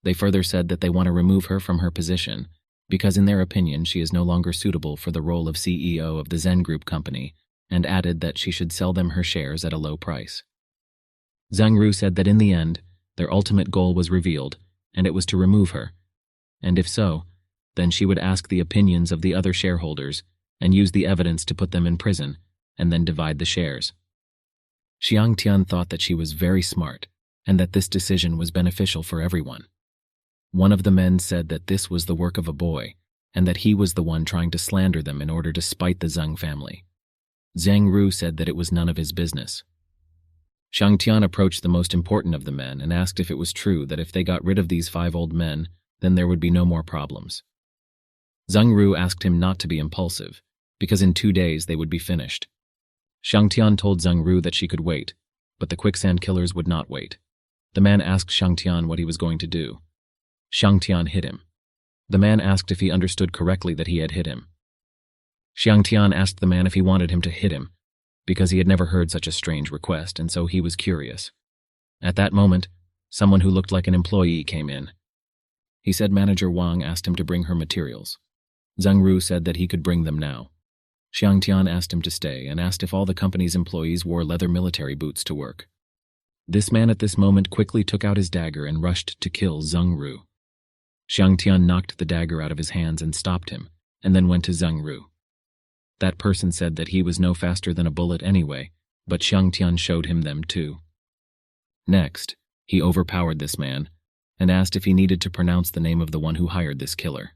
Speaker 1: They further said that they want to remove her from her position because in their opinion she is no longer suitable for the role of CEO of the Zen Group company, and added that she should sell them her shares at a low price. Zhengru said that in the end, their ultimate goal was revealed, and it was to remove her, and if so, then she would ask the opinions of the other shareholders and use the evidence to put them in prison, and then divide the shares. Xiang Tian thought that she was very smart, and that this decision was beneficial for everyone. One of the men said that this was the work of a boy, and that he was the one trying to slander them in order to spite the Zheng family. Zhengru said that it was none of his business. Xiang Tian approached the most important of the men and asked if it was true that if they got rid of these 5 old men, then there would be no more problems. Zhengru asked him not to be impulsive, because in 2 days they would be finished. Xiang Tian told Zhengru that she could wait, but the quicksand killers would not wait. The man asked Xiang Tian what he was going to do. Xiang Tian hit him. The man asked if he understood correctly that he had hit him. Xiang Tian asked the man if he wanted him to hit him, because he had never heard such a strange request, and so he was curious. At that moment, someone who looked like an employee came in. He said Manager Wang asked him to bring her materials. Zhengru said that he could bring them now. Xiang Tian asked him to stay and asked if all the company's employees wore leather military boots to work. This man at this moment quickly took out his dagger and rushed to kill Zhengru. Xiang Tian knocked the dagger out of his hands and stopped him, and then went to Zhengru. That person said that he was no faster than a bullet anyway, but Xiang Tian showed him them too. Next, he overpowered this man and asked if he needed to pronounce the name of the one who hired this killer.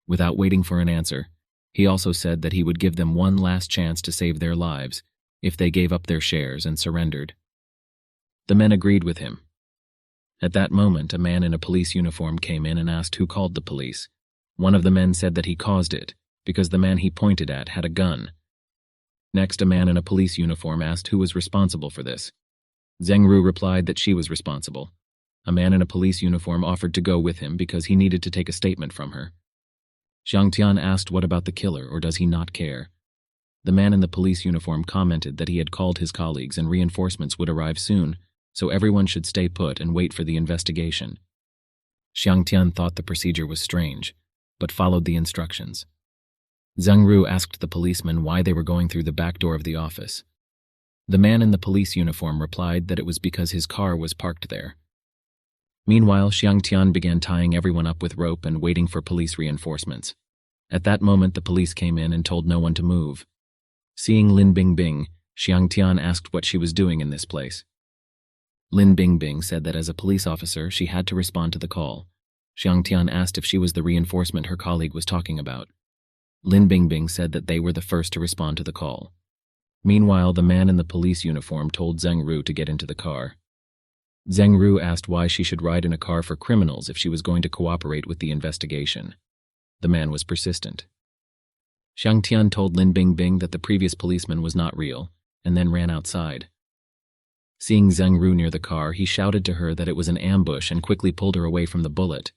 Speaker 1: Without waiting for an answer, he also said that he would give them one last chance to save their lives if they gave up their shares and surrendered. The men agreed with him. At that moment, a man in a police uniform came in and asked who called the police. One of the men said that he caused it, because the man he pointed at had a gun. Next, a man in a police uniform asked who was responsible for this. Zhengru replied that she was responsible. A man in a police uniform offered to go with him because he needed to take a statement from her. Xiang Tian asked what about the killer, or does he not care? The man in the police uniform commented that he had called his colleagues and reinforcements would arrive soon, so everyone should stay put and wait for the investigation. Xiang Tian thought the procedure was strange, but followed the instructions. Zhengru asked the policeman why they were going through the back door of the office. The man in the police uniform replied that it was because his car was parked there. Meanwhile, Xiang Tian began tying everyone up with rope and waiting for police reinforcements. At that moment, the police came in and told no one to move. Seeing Lin Bingbing, Xiang Tian asked what she was doing in this place. Lin Bingbing said that as a police officer, she had to respond to the call. Xiang Tian asked if she was the reinforcement her colleague was talking about. Lin Bingbing said that they were the first to respond to the call. Meanwhile, the man in the police uniform told Zhengru to get into the car. Zhengru asked why she should ride in a car for criminals if she was going to cooperate with the investigation. The man was persistent. Xiang Tian told Lin Bingbing that the previous policeman was not real, and then ran outside. Seeing Zhengru near the car, he shouted to her that it was an ambush and quickly pulled her away from the bullet.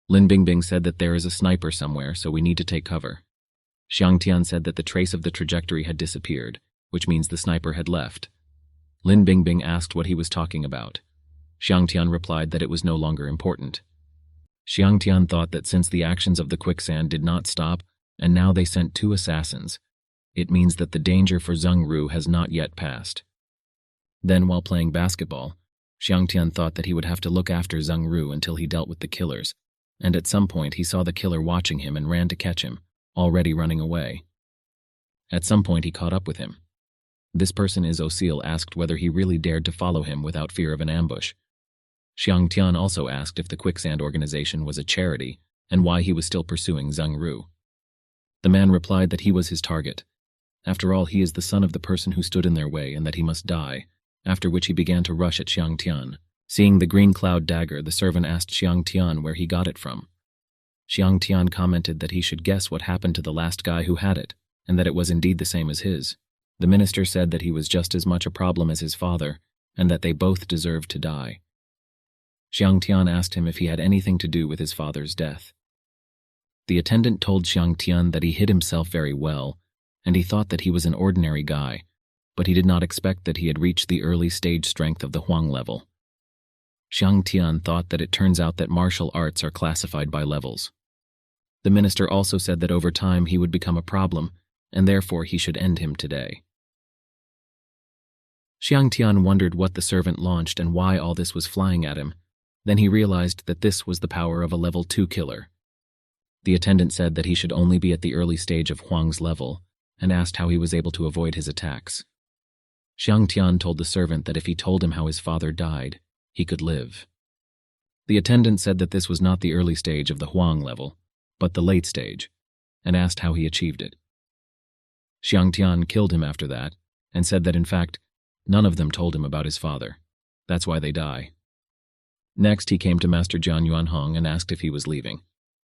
Speaker 1: Lin Bingbing said that there is a sniper somewhere, so we need to take cover. Xiang Tian said that the trace of the trajectory had disappeared, which means the sniper had left. Lin Bingbing asked what he was talking about. Xiang Tian replied that it was no longer important. Xiang Tian thought that since the actions of the quicksand did not stop, and now they sent 2 assassins, it means that the danger for Zheng Ru has not yet passed. Then, while playing basketball, Xiang Tian thought that he would have to look after Zheng Ru until he dealt with the killers, and at some point he saw the killer watching him and ran to catch him, already running away. At some point he caught up with him. This person is Osil asked whether he really dared to follow him without fear of an ambush. Xiang Tian also asked if the Quicksand organization was a charity and why he was still pursuing Zheng Ru. The man replied that he was his target. After all, he is the son of the person who stood in their way and that he must die, after which he began to rush at Xiang Tian. Seeing the green cloud dagger, the servant asked Xiang Tian where he got it from. Xiang Tian commented that he should guess what happened to the last guy who had it, and that it was indeed the same as his. The minister said that he was just as much a problem as his father, and that they both deserved to die. Xiang Tian asked him if he had anything to do with his father's death. The attendant told Xiang Tian that he hid himself very well, and he thought that he was an ordinary guy, but he did not expect that he had reached the early stage strength of the Huang level. Xiang Tian thought that it turns out that martial arts are classified by levels. The minister also said that over time he would become a problem, and therefore he should end him today. Xiang Tian wondered what the servant launched and why all this was flying at him. Then he realized that this was the power of a level 2 killer. The attendant said that he should only be at the early stage of Huang's level, and asked how he was able to avoid his attacks. Xiang Tian told the servant that if he told him how his father died, he could live. The attendant said that this was not the early stage of the Huang level, but the late stage, and asked how he achieved it. Xiang Tian killed him after that, and said that in fact, none of them told him about his father. That's why they die. Next, he came to Master Jian Yuanhong and asked if he was leaving.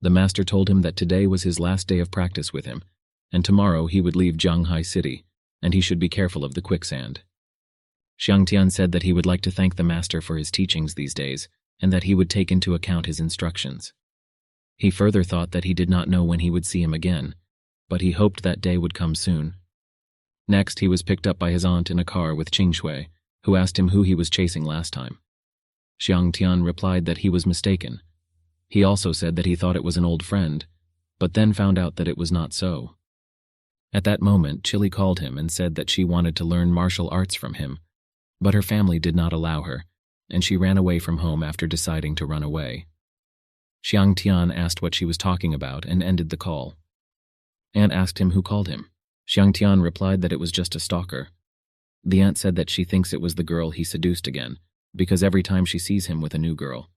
Speaker 1: The master told him that today was his last day of practice with him, and tomorrow he would leave Zhanghai City, and he should be careful of the quicksand. Xiang Tian said that he would like to thank the master for his teachings these days, and that he would take into account his instructions. He further thought that he did not know when he would see him again, but he hoped that day would come soon. Next, he was picked up by his aunt in a car with Qing Shui, who asked him who he was chasing last time. Xiang Tian replied that he was mistaken. He also said that he thought it was an old friend, but then found out that it was not so. At that moment, Chili called him and said that she wanted to learn martial arts from him, but her family did not allow her, and she ran away from home after deciding to run away. Xiang Tian asked what she was talking about and ended the call. Aunt asked him who called him. Xiang Tian replied that it was just a stalker. The aunt said that she thinks it was the girl he seduced again, because every time she sees him with a new girl.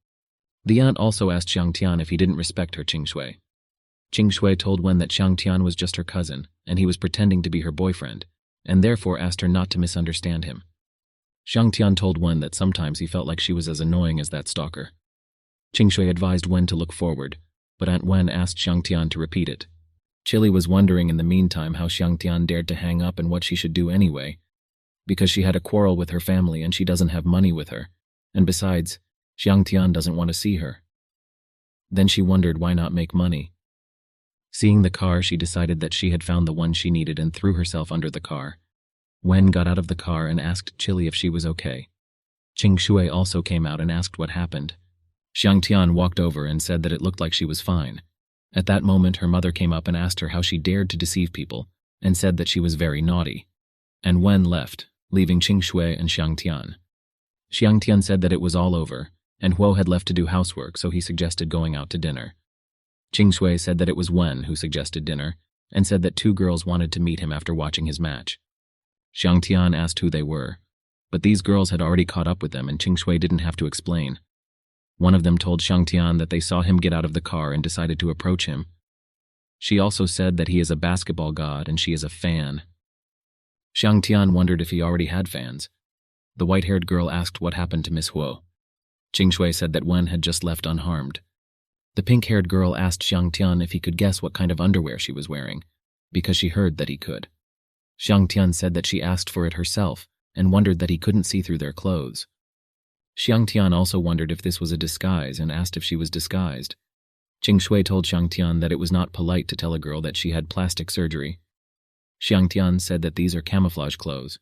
Speaker 1: The aunt also asked Xiang Tian if he didn't respect her Qing Shui. Qing Shui told Wen that Xiang Tian was just her cousin, and he was pretending to be her boyfriend, and therefore asked her not to misunderstand him. Xiang Tian told Wen that sometimes he felt like she was as annoying as that stalker. Qing Shui advised Wen to look forward, but Aunt Wen asked Xiang Tian to repeat it. Chili was wondering in the meantime how Xiang Tian dared to hang up and what she should do anyway, because she had a quarrel with her family and she doesn't have money with her, and besides, Xiang Tian doesn't want to see her. Then she wondered why not make money. Seeing the car, she decided that she had found the one she needed and threw herself under the car. Wen got out of the car and asked Chili if she was okay. Qing Shui also came out and asked what happened. Xiang Tian walked over and said that it looked like she was fine. At that moment, her mother came up and asked her how she dared to deceive people, and said that she was very naughty. And Wen left, leaving Qing Shui and Xiang Tian. Xiang Tian said that it was all over, and Huo had left to do housework, so he suggested going out to dinner. Qing Shui said that it was Wen who suggested dinner, and said that 2 girls wanted to meet him after watching his match. Xiang Tian asked who they were, but these girls had already caught up with them and Qing Shui didn't have to explain. One of them told Xiang Tian that they saw him get out of the car and decided to approach him. She also said that he is a basketball god and she is a fan. Xiang Tian wondered if he already had fans. The white-haired girl asked what happened to Miss Huo. Qing Shui said that Wen had just left unharmed. The pink-haired girl asked Xiang Tian if he could guess what kind of underwear she was wearing, because she heard that he could. Xiang Tian said that she asked for it herself and wondered that he couldn't see through their clothes. Xiang Tian also wondered if this was a disguise and asked if she was disguised. Qing Shui told Xiang Tian that it was not polite to tell a girl that she had plastic surgery. Xiangtian said that these are camouflage clothes.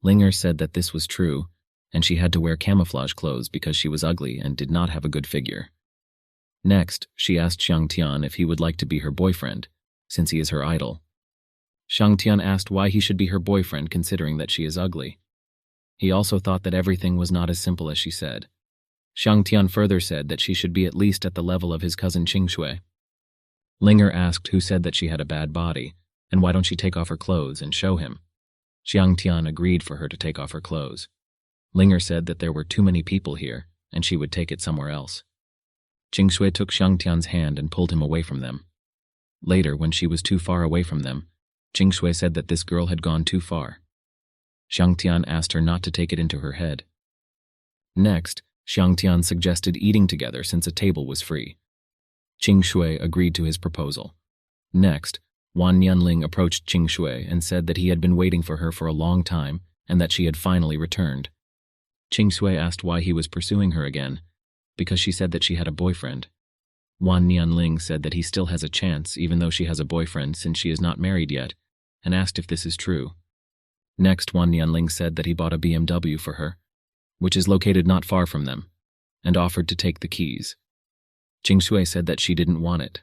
Speaker 1: Linger said that this was true, and she had to wear camouflage clothes because she was ugly and did not have a good figure. Next, she asked Xiangtian if he would like to be her boyfriend, since he is her idol. Xiangtian asked why he should be her boyfriend considering that she is ugly. He also thought that everything was not as simple as she said. Xiangtian further said that she should be at least at the level of his cousin Qingshui. Linger asked who said that she had a bad body, and why don't she take off her clothes and show him. Xiangtian agreed for her to take off her clothes. Linger said that there were too many people here, and she would take it somewhere else. Qingshui took Xiangtian's hand and pulled him away from them. Later, when she was too far away from them, Qingshui said that this girl had gone too far. Xiangtian asked her not to take it into her head. Next, Xiangtian suggested eating together since a table was free. Qingshui agreed to his proposal. Next, Wan Nianling approached Qingshui and said that he had been waiting for her for a long time and that she had finally returned. Qingshui asked why he was pursuing her again, because she said that she had a boyfriend. Wan Nianling said that he still has a chance even though she has a boyfriend since she is not married yet, and asked if this is true. Next, Wan Nianling said that he bought a BMW for her, which is located not far from them, and offered to take the keys. Qingshui said that she didn't want it.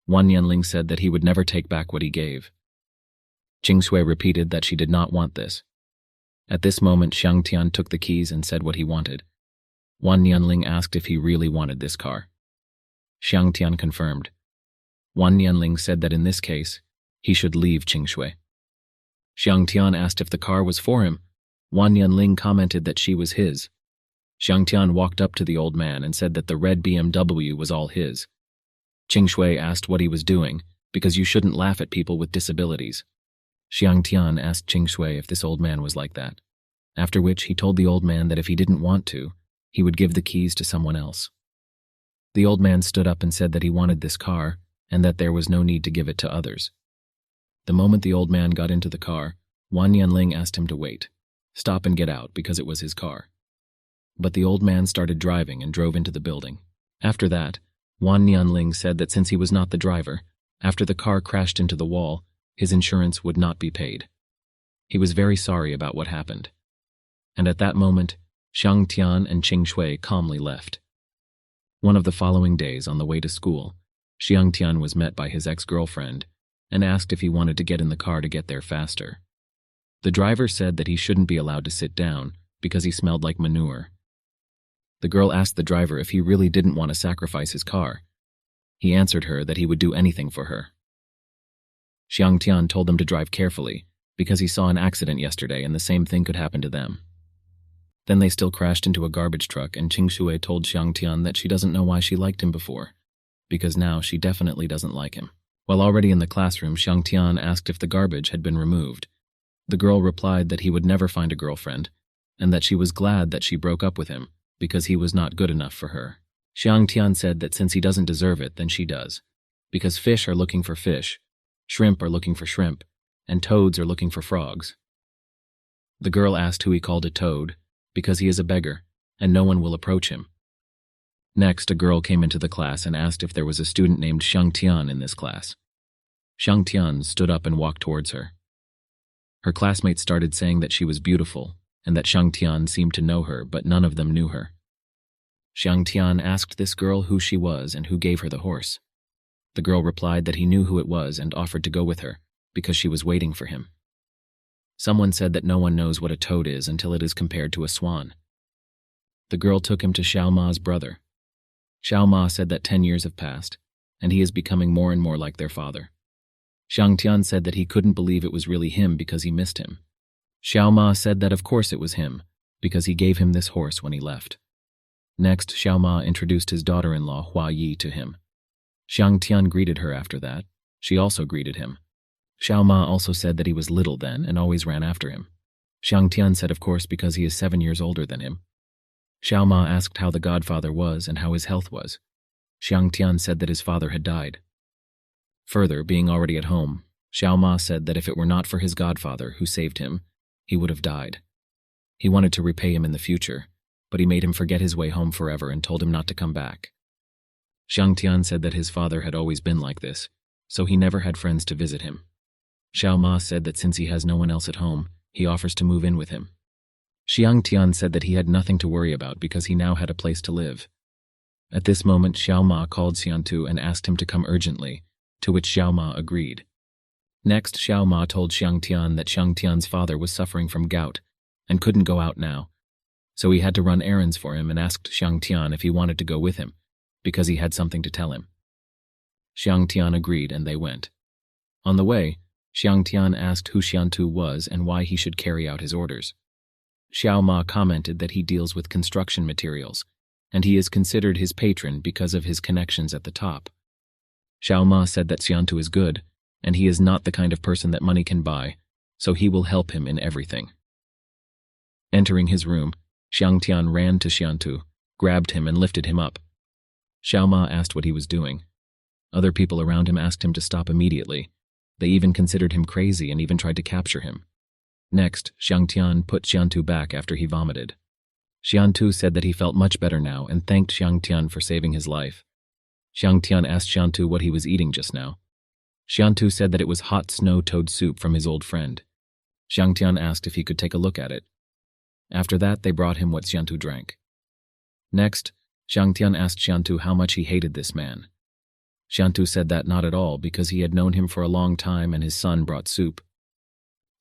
Speaker 1: Wan Nianling said that he would never take back what he gave. Qingshui repeated that she did not want this. At this moment, Xiangtian took the keys and said what he wanted. Wan Nianling asked if he really wanted this car. Xiangtian confirmed. Wan Nianling said that in this case, he should leave Qingshui. Xiangtian asked if the car was for him. Wan Nianling commented that she was his. Xiangtian walked up to the old man and said that the red BMW was all his. Qingshui asked what he was doing, because you shouldn't laugh at people with disabilities. Xiangtian asked Qingshui if this old man was like that, after which he told the old man that if he didn't want to, he would give the keys to someone else. The old man stood up and said that he wanted this car and that there was no need to give it to others. The moment the old man got into the car, Wan Nianling asked him to wait, stop and get out because it was his car. But the old man started driving and drove into the building. After that, Wan Nianling said that since he was not the driver, after the car crashed into the wall, his insurance would not be paid. He was very sorry about what happened. And at that moment, Xiangtian and Qingshui calmly left. One of the following days on the way to school, Xiangtian was met by his ex-girlfriend and asked if he wanted to get in the car to get there faster. The driver said that he shouldn't be allowed to sit down because he smelled like manure. The girl asked the driver if he really didn't want to sacrifice his car. He answered her that he would do anything for her. Xiangtian told them to drive carefully because he saw an accident yesterday and the same thing could happen to them. Then they still crashed into a garbage truck and Qingshui told Xiangtian that she doesn't know why she liked him before, because now she definitely doesn't like him. While already in the classroom, Xiangtian asked if the garbage had been removed. The girl replied that he would never find a girlfriend, and that she was glad that she broke up with him because he was not good enough for her. Xiangtian said that since he doesn't deserve it, then she does, because fish are looking for fish, shrimp are looking for shrimp, and toads are looking for frogs. The girl asked who he called a toad, because he is a beggar, and no one will approach him. Next, a girl came into the class and asked if there was a student named Xiangtian in this class. Xiangtian stood up and walked towards her. Her classmates started saying that she was beautiful, and that Xiangtian seemed to know her, but none of them knew her. Xiangtian asked this girl who she was and who gave her the horse. The girl replied that he knew who it was and offered to go with her, because she was waiting for him. Someone said that no one knows what a toad is until it is compared to a swan. The girl took him to Xiao Ma's brother. Xiao Ma said that 10 years have passed, and he is becoming more and more like their father. Xiangtian said that he couldn't believe it was really him because he missed him. Xiao Ma said that of course it was him, because he gave him this horse when he left. Next, Xiao Ma introduced his daughter-in-law Hua Yi to him. Xiangtian greeted her after that. She also greeted him. Xiao Ma also said that he was little then and always ran after him. Xiangtian said of course because he is 7 years older than him. Xiao Ma asked how the godfather was and how his health was. Xiangtian said that his father had died. Further, being already at home, Xiao Ma said that if it were not for his godfather who saved him, he would have died. He wanted to repay him in the future, but he made him forget his way home forever and told him not to come back. Xiangtian said that his father had always been like this, so he never had friends to visit him. Xiao Ma said that since he has no one else at home, he offers to move in with him. Xiang Tian said that he had nothing to worry about because he now had a place to live. At this moment, Xiao Ma called Xiantu and asked him to come urgently, to which Xiao Ma agreed. Next, Xiao Ma told Xiang Tian that Xiang Tian's father was suffering from gout and couldn't go out now, so he had to run errands for him and asked Xiang Tian if he wanted to go with him, because he had something to tell him. Xiang Tian agreed and they went. On the way, Xiang Tian asked who Xiantu was and why he should carry out his orders. Xiao Ma commented that he deals with construction materials, and he is considered his patron because of his connections at the top. Xiao Ma said that Xiantu is good, and he is not the kind of person that money can buy, so he will help him in everything. Entering his room, Xiang Tian ran to Xiantu, grabbed him and lifted him up. Xiao Ma asked what he was doing. Other people around him asked him to stop immediately. They even considered him crazy and even tried to capture him. Next, Xiang Tian put Xiantu back after he vomited. Xiantu said that he felt much better now and thanked Xiang Tian for saving his life. Xiang Tian asked Xiantu what he was eating just now. Xiantu said that it was hot snow toad soup from his old friend. Xiang Tian asked if he could take a look at it. After that, they brought him what Xiantu drank. Next, Xiang Tian asked Xiantu how much he hated this man. Xiantu said that not at all because he had known him for a long time and his son brought soup.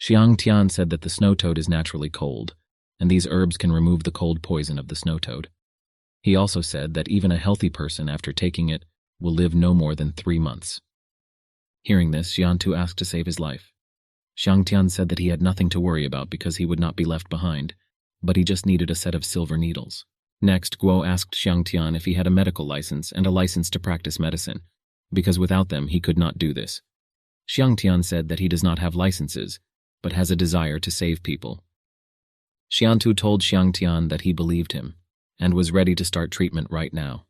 Speaker 1: Xiang Tian said that the snow toad is naturally cold, and these herbs can remove the cold poison of the snow toad. He also said that even a healthy person after taking it will live no more than 3 months. Hearing this, Xiantu asked to save his life. Xiang Tian said that he had nothing to worry about because he would not be left behind, but he just needed a set of silver needles. Next, Guo asked Xiang Tian if he had a medical license and a license to practice medicine, because without them he could not do this. Xiang Tian said that he does not have licenses, but has a desire to save people. Xiantu told Xiang Tian that he believed him, and was ready to start treatment right now.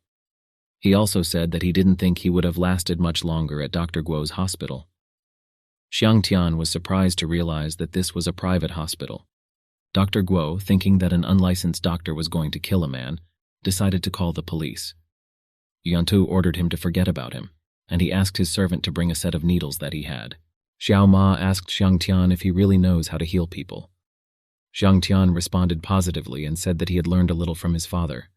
Speaker 1: He also said that he didn't think he would have lasted much longer at Dr. Guo's hospital. Xiang Tian was surprised to realize that this was a private hospital. Dr. Guo, thinking that an unlicensed doctor was going to kill a man, decided to call the police. Xiantu ordered him to forget about him, and he asked his servant to bring a set of needles that he had. Xiao Ma asked Xiang Tian if he really knows how to heal people. Xiang Tian responded positively and said that he had learned a little from his father.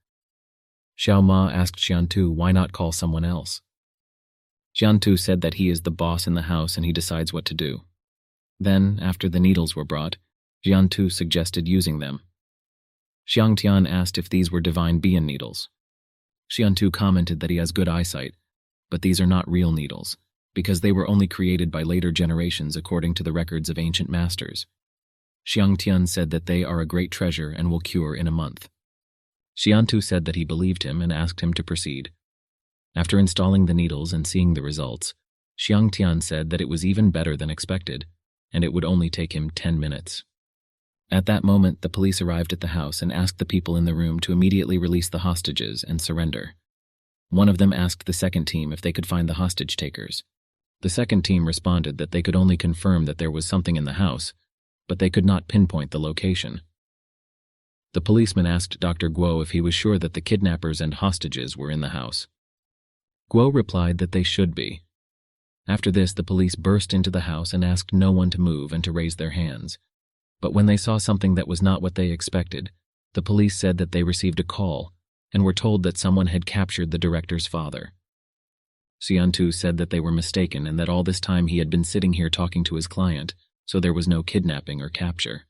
Speaker 1: Xiao Ma asked Xiantu why not call someone else. Xiantu said that he is the boss in the house and he decides what to do. Then, after the needles were brought, Xiantu suggested using them. Xiang Tian asked if these were divine bean needles. Xiantu commented that he has good eyesight, but these are not real needles, because they were only created by later generations according to the records of ancient masters. Xiang Tian said that they are a great treasure and will cure in a month. Xiantu said that he believed him and asked him to proceed. After installing the needles and seeing the results, Xiang Tian said that it was even better than expected, and it would only take him 10 minutes. At that moment, the police arrived at the house and asked the people in the room to immediately release the hostages and surrender. One of them asked the second team if they could find the hostage takers. The second team responded that they could only confirm that there was something in the house, but they could not pinpoint the location. The policeman asked Dr. Guo if he was sure that the kidnappers and hostages were in the house. Guo replied that they should be. After this, the police burst into the house and asked no one to move and to raise their hands. But when they saw something that was not what they expected, the police said that they received a call and were told that someone had captured the director's father. Xiantu said that they were mistaken and that all this time he had been sitting here talking to his client, so there was no kidnapping or capture.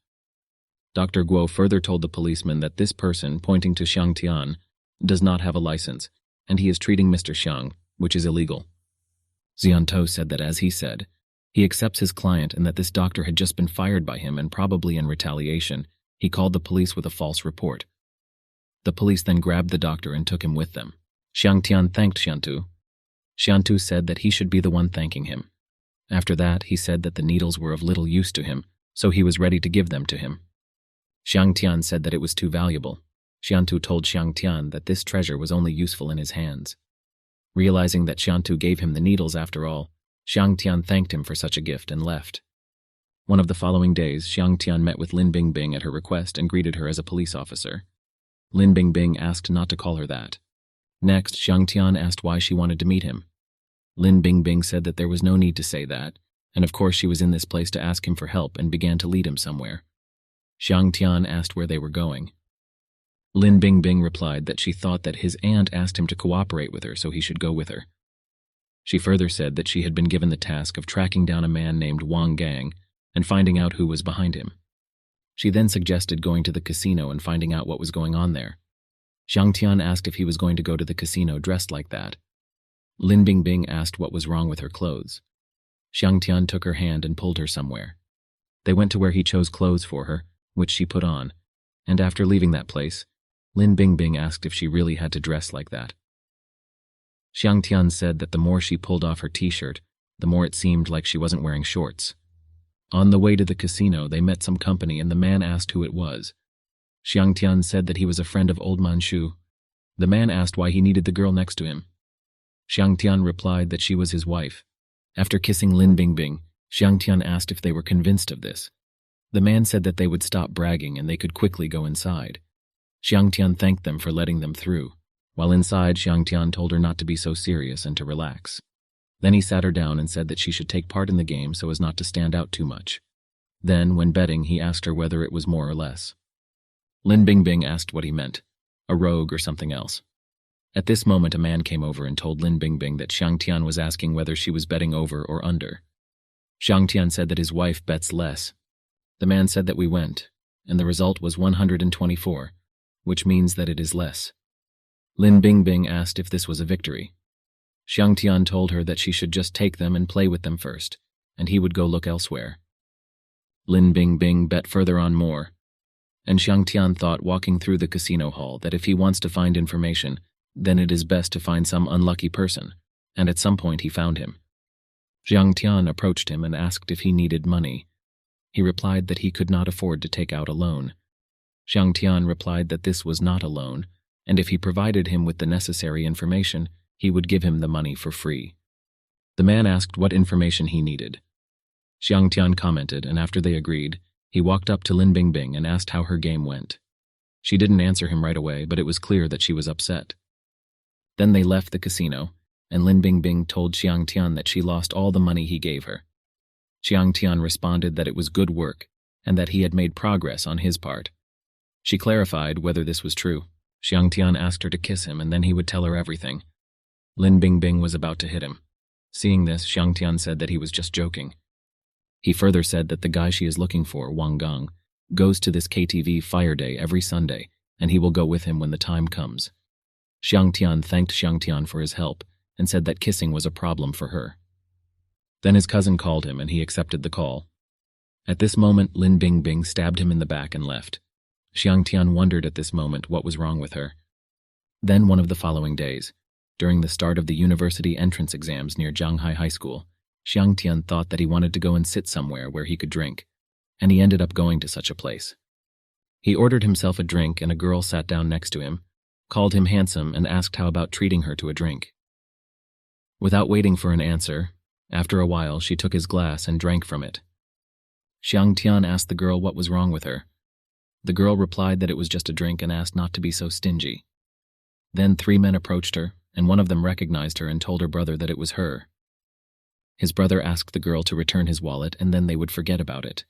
Speaker 1: Dr. Guo further told the policeman that this person, pointing to Xiang Tian, does not have a license, and he is treating Mr. Xiang, which is illegal. Xiantu said that as he said, he accepts his client and that this doctor had just been fired by him and probably in retaliation, he called the police with a false report. The police then grabbed the doctor and took him with them. Xiang Tian thanked Xiantu. Xiantu said that he should be the one thanking him. After that, he said that the needles were of little use to him, so he was ready to give them to him. Xiang Tian said that it was too valuable. Xiantu told Xiang Tian that this treasure was only useful in his hands. Realizing that Xiantu gave him the needles after all, Xiang Tian thanked him for such a gift and left. One of the following days, Xiang Tian met with Lin Bingbing at her request and greeted her as a police officer. Lin Bingbing asked not to call her that. Next, Xiang Tian asked why she wanted to meet him. Lin Bingbing said that there was no need to say that, and of course she was in this place to ask him for help and began to lead him somewhere. Xiang Tian asked where they were going. Lin Bingbing replied that she thought that his aunt asked him to cooperate with her, so he should go with her. She further said that she had been given the task of tracking down a man named Wang Gang and finding out who was behind him. She then suggested going to the casino and finding out what was going on there. Xiang Tian asked if he was going to go to the casino dressed like that. Lin Bingbing asked what was wrong with her clothes. Xiang Tian took her hand and pulled her somewhere. They went to where he chose clothes for her, which she put on, and after leaving that place, Lin Bingbing asked if she really had to dress like that. Xiang Tian said that the more she pulled off her t-shirt, the more it seemed like she wasn't wearing shorts. On the way to the casino, they met some company and the man asked who it was. Xiang Tian said that he was a friend of old Manchu. The man asked why he needed the girl next to him. Xiang Tian replied that she was his wife. After kissing Lin Bingbing, Xiang Tian asked if they were convinced of this. The man said that they would stop bragging and they could quickly go inside. Xiang Tian thanked them for letting them through. While inside, Xiang Tian told her not to be so serious and to relax. Then he sat her down and said that she should take part in the game so as not to stand out too much. Then, when betting, he asked her whether it was more or less. Lin Bingbing asked what he meant, a rogue or something else. At this moment, a man came over and told Lin Bingbing that Xiang Tian was asking whether she was betting over or under. Xiang Tian said that his wife bets less. The man said that we went, and the result was 124, which means that it is less. Lin Bingbing asked if this was a victory. Xiang Tian told her that she should just take them and play with them first, and he would go look elsewhere. Lin Bingbing bet further on more, and Xiang Tian thought walking through the casino hall that if he wants to find information, then it is best to find some unlucky person, and at some point he found him. Xiang Tian approached him and asked if he needed money. He replied that he could not afford to take out a loan. Xiang Tian replied that this was not a loan, and if he provided him with the necessary information, he would give him the money for free. The man asked what information he needed. Xiang Tian commented, and after they agreed, he walked up to Lin Bingbing and asked how her game went. She didn't answer him right away, but it was clear that she was upset. Then they left the casino, and Lin Bingbing told Xiang Tian that she lost all the money he gave her. Xiang Tian responded that it was good work, and that he had made progress on his part. She clarified whether this was true. Xiang Tian asked her to kiss him, and then he would tell her everything. Lin Bingbing was about to hit him. Seeing this, Xiang Tian said that he was just joking. He further said that the guy she is looking for, Wang Gang, goes to this KTV Fire Day every Sunday, and he will go with him when the time comes. Xiang Tian thanked Xiang Tian for his help and said that kissing was a problem for her. Then his cousin called him and he accepted the call. At this moment, Lin Bingbing stabbed him in the back and left. Xiang Tian wondered at this moment what was wrong with her. Then one of the following days, during the start of the university entrance exams near Zhanghai High School, Xiang Tian thought that he wanted to go and sit somewhere where he could drink, and he ended up going to such a place. He ordered himself a drink and a girl sat down next to him, called him handsome and asked how about treating her to a drink. Without waiting for an answer, after a while she took his glass and drank from it. Xiang Tian asked the girl what was wrong with her. The girl replied that it was just a drink and asked not to be so stingy. Then 3 men approached her, and one of them recognized her and told her brother that it was her. His brother asked the girl to return his wallet and then they would forget about it.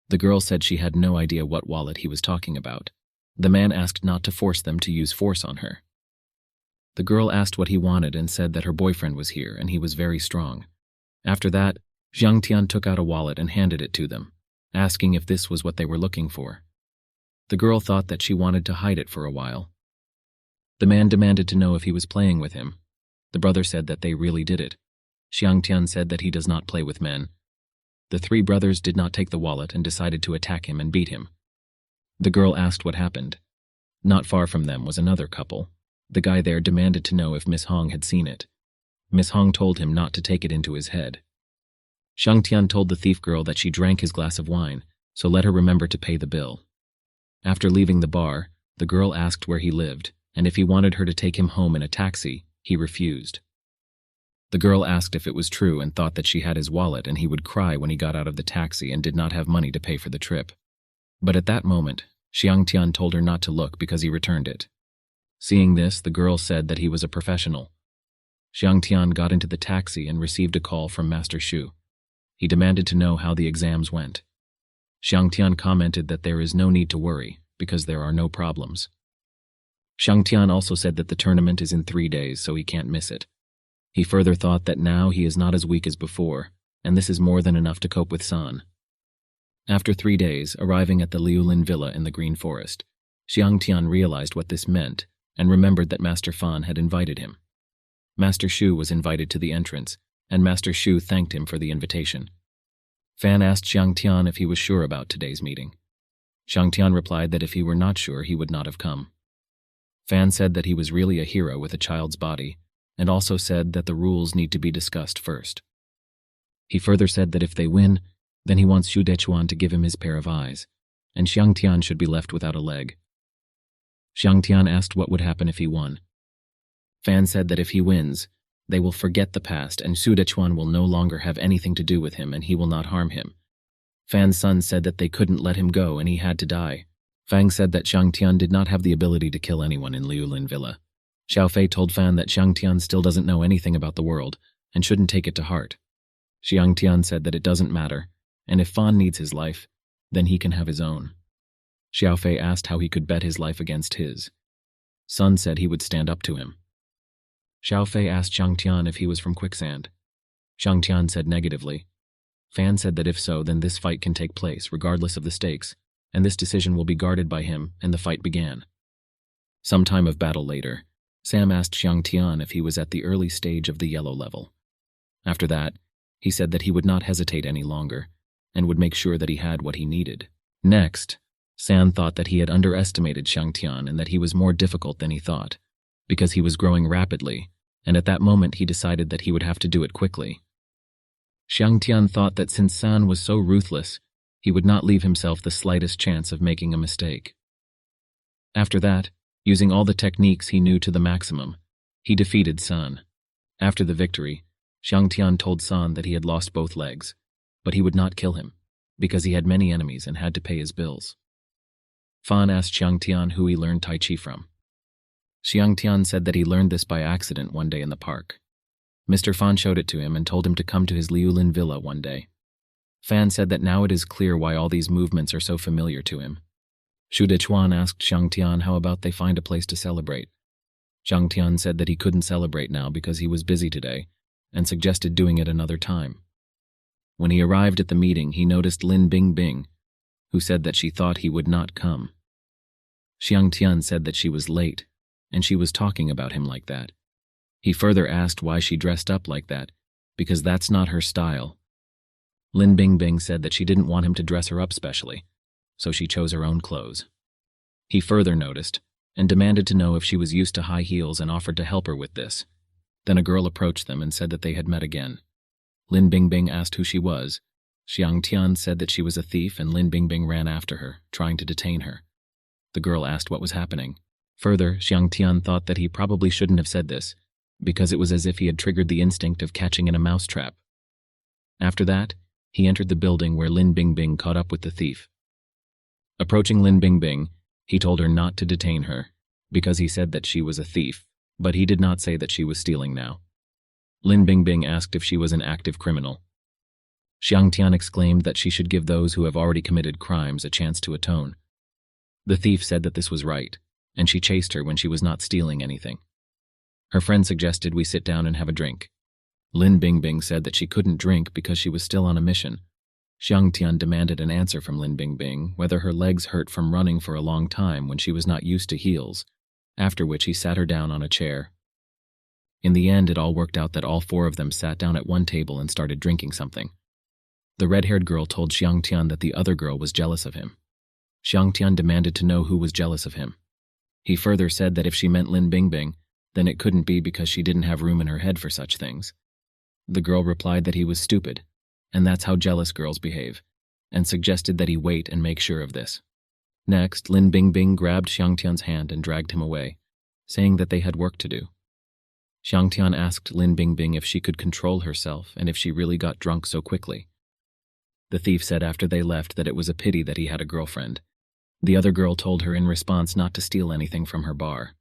Speaker 1: The girl said she had no idea what wallet he was talking about. The man asked not to force them to use force on her. The girl asked what he wanted and said that her boyfriend was here and he was very strong. After that, Xiang Tian took out a wallet and handed it to them, asking if this was what they were looking for. The girl thought that she wanted to hide it for a while. The man demanded to know if he was playing with him. The brother said that they really did it. Xiang Tian said that he does not play with men. The 3 brothers did not take the wallet and decided to attack him and beat him. The girl asked what happened. Not far from them was another couple. The guy there demanded to know if Miss Hong had seen it. Miss Hong told him not to take it into his head. Xiang Tian told the thief girl that she drank his glass of wine, so let her remember to pay the bill. After leaving the bar, the girl asked where he lived, and if he wanted her to take him home in a taxi, he refused. The girl asked if it was true and thought that she had his wallet and he would cry when he got out of the taxi and did not have money to pay for the trip. But at that moment, Xiang Tian told her not to look because he returned it. Seeing this, the girl said that he was a professional. Xiang Tian got into the taxi and received a call from Master Shu. He demanded to know how the exams went. Xiang Tian commented that there is no need to worry, because there are no problems. Xiang Tian also said that the tournament is in 3 days, so he can't miss it. He further thought that now he is not as weak as before, and this is more than enough to cope with San. After 3 days, arriving at the Liulin villa in the Green Forest, Xiang Tian realized what this meant and remembered that Master Fan had invited him. Master Shu was invited to the entrance, and Master Shu thanked him for the invitation. Fan asked Xiang Tian if he was sure about today's meeting. Xiang Tian replied that if he were not sure, he would not have come. Fan said that he was really a hero with a child's body, and also said that the rules need to be discussed first. He further said that if they win, then he wants Xu Dechuan to give him his pair of eyes, and Xiang Tian should be left without a leg. Xiang Tian asked what would happen if he won. Fan said that if he wins, they will forget the past and Xu Dechuan will no longer have anything to do with him and he will not harm him. Fan's son said that they couldn't let him go and he had to die. Fang said that Xiang Tian did not have the ability to kill anyone in Liulin Villa. Xiao Fei told Fan that Xiang Tian still doesn't know anything about the world and shouldn't take it to heart. Xiang Tian said that it doesn't matter, and if Fan needs his life, then he can have his own. Xiao Fei asked how he could bet his life against his. Sun said he would stand up to him. Xiao Fei asked Xiang Tian if he was from Quicksand. Xiang Tian said negatively. Fan said that if so, then this fight can take place regardless of the stakes, and this decision will be guarded by him, and the fight began. Some time of battle later, Sam asked Xiang Tian if he was at the early stage of the yellow level. After that, he said that he would not hesitate any longer, and would make sure that he had what he needed. Next, San thought that he had underestimated Xiang Tian and that he was more difficult than he thought, because he was growing rapidly, and at that moment he decided that he would have to do it quickly. Xiang Tian thought that since San was so ruthless, he would not leave himself the slightest chance of making a mistake. After that, using all the techniques he knew to the maximum, he defeated San. After the victory, Xiang Tian told San that he had lost both legs, but he would not kill him, because he had many enemies and had to pay his bills. Fan asked Xiang Tian who he learned Tai Chi from. Xiang Tian said that he learned this by accident one day in the park. Mr. Fan showed it to him and told him to come to his Liulin villa one day. Fan said that now it is clear why all these movements are so familiar to him. Xu Dechuan asked Xiang Tian how about they find a place to celebrate. Xiang Tian said that he couldn't celebrate now because he was busy today, and suggested doing it another time. When he arrived at the meeting, he noticed Lin Bingbing, who said that she thought he would not come. Xiang Tian said that she was late, and she was talking about him like that. He further asked why she dressed up like that, because that's not her style. Lin Bingbing said that she didn't want him to dress her up specially, so she chose her own clothes. He further noticed, and demanded to know if she was used to high heels and offered to help her with this. Then a girl approached them and said that they had met again. Lin Bingbing asked who she was. Xiang Tian said that she was a thief and Lin Bingbing ran after her, trying to detain her. The girl asked what was happening. Further, Xiang Tian thought that he probably shouldn't have said this, because it was as if he had triggered the instinct of catching in a mousetrap. After that, he entered the building where Lin Bingbing caught up with the thief. Approaching Lin Bingbing, he told her not to detain her, because he said that she was a thief, but he did not say that she was stealing now. Lin Bingbing asked if she was an active criminal. Xiang Tian exclaimed that she should give those who have already committed crimes a chance to atone. The thief said that this was right, and she chased her when she was not stealing anything. Her friend suggested we sit down and have a drink. Lin Bingbing said that she couldn't drink because she was still on a mission. Xiang Tian demanded an answer from Lin Bingbing whether her legs hurt from running for a long time when she was not used to heels, after which he sat her down on a chair. In the end, it all worked out that all four of them sat down at one table and started drinking something. The red-haired girl told Xiang Tian that the other girl was jealous of him. Xiang Tian demanded to know who was jealous of him. He further said that if she meant Lin Bingbing, then it couldn't be because she didn't have room in her head for such things. The girl replied that he was stupid, and that's how jealous girls behave, and suggested that he wait and make sure of this. Next, Lin Bingbing grabbed Xiang Tian's hand and dragged him away, saying that they had work to do. Xiang Tian asked Lin Bingbing if she could control herself and if she really got drunk so quickly. The thief said after they left that it was a pity that he had a girlfriend. The other girl told her in response not to steal anything from her bar.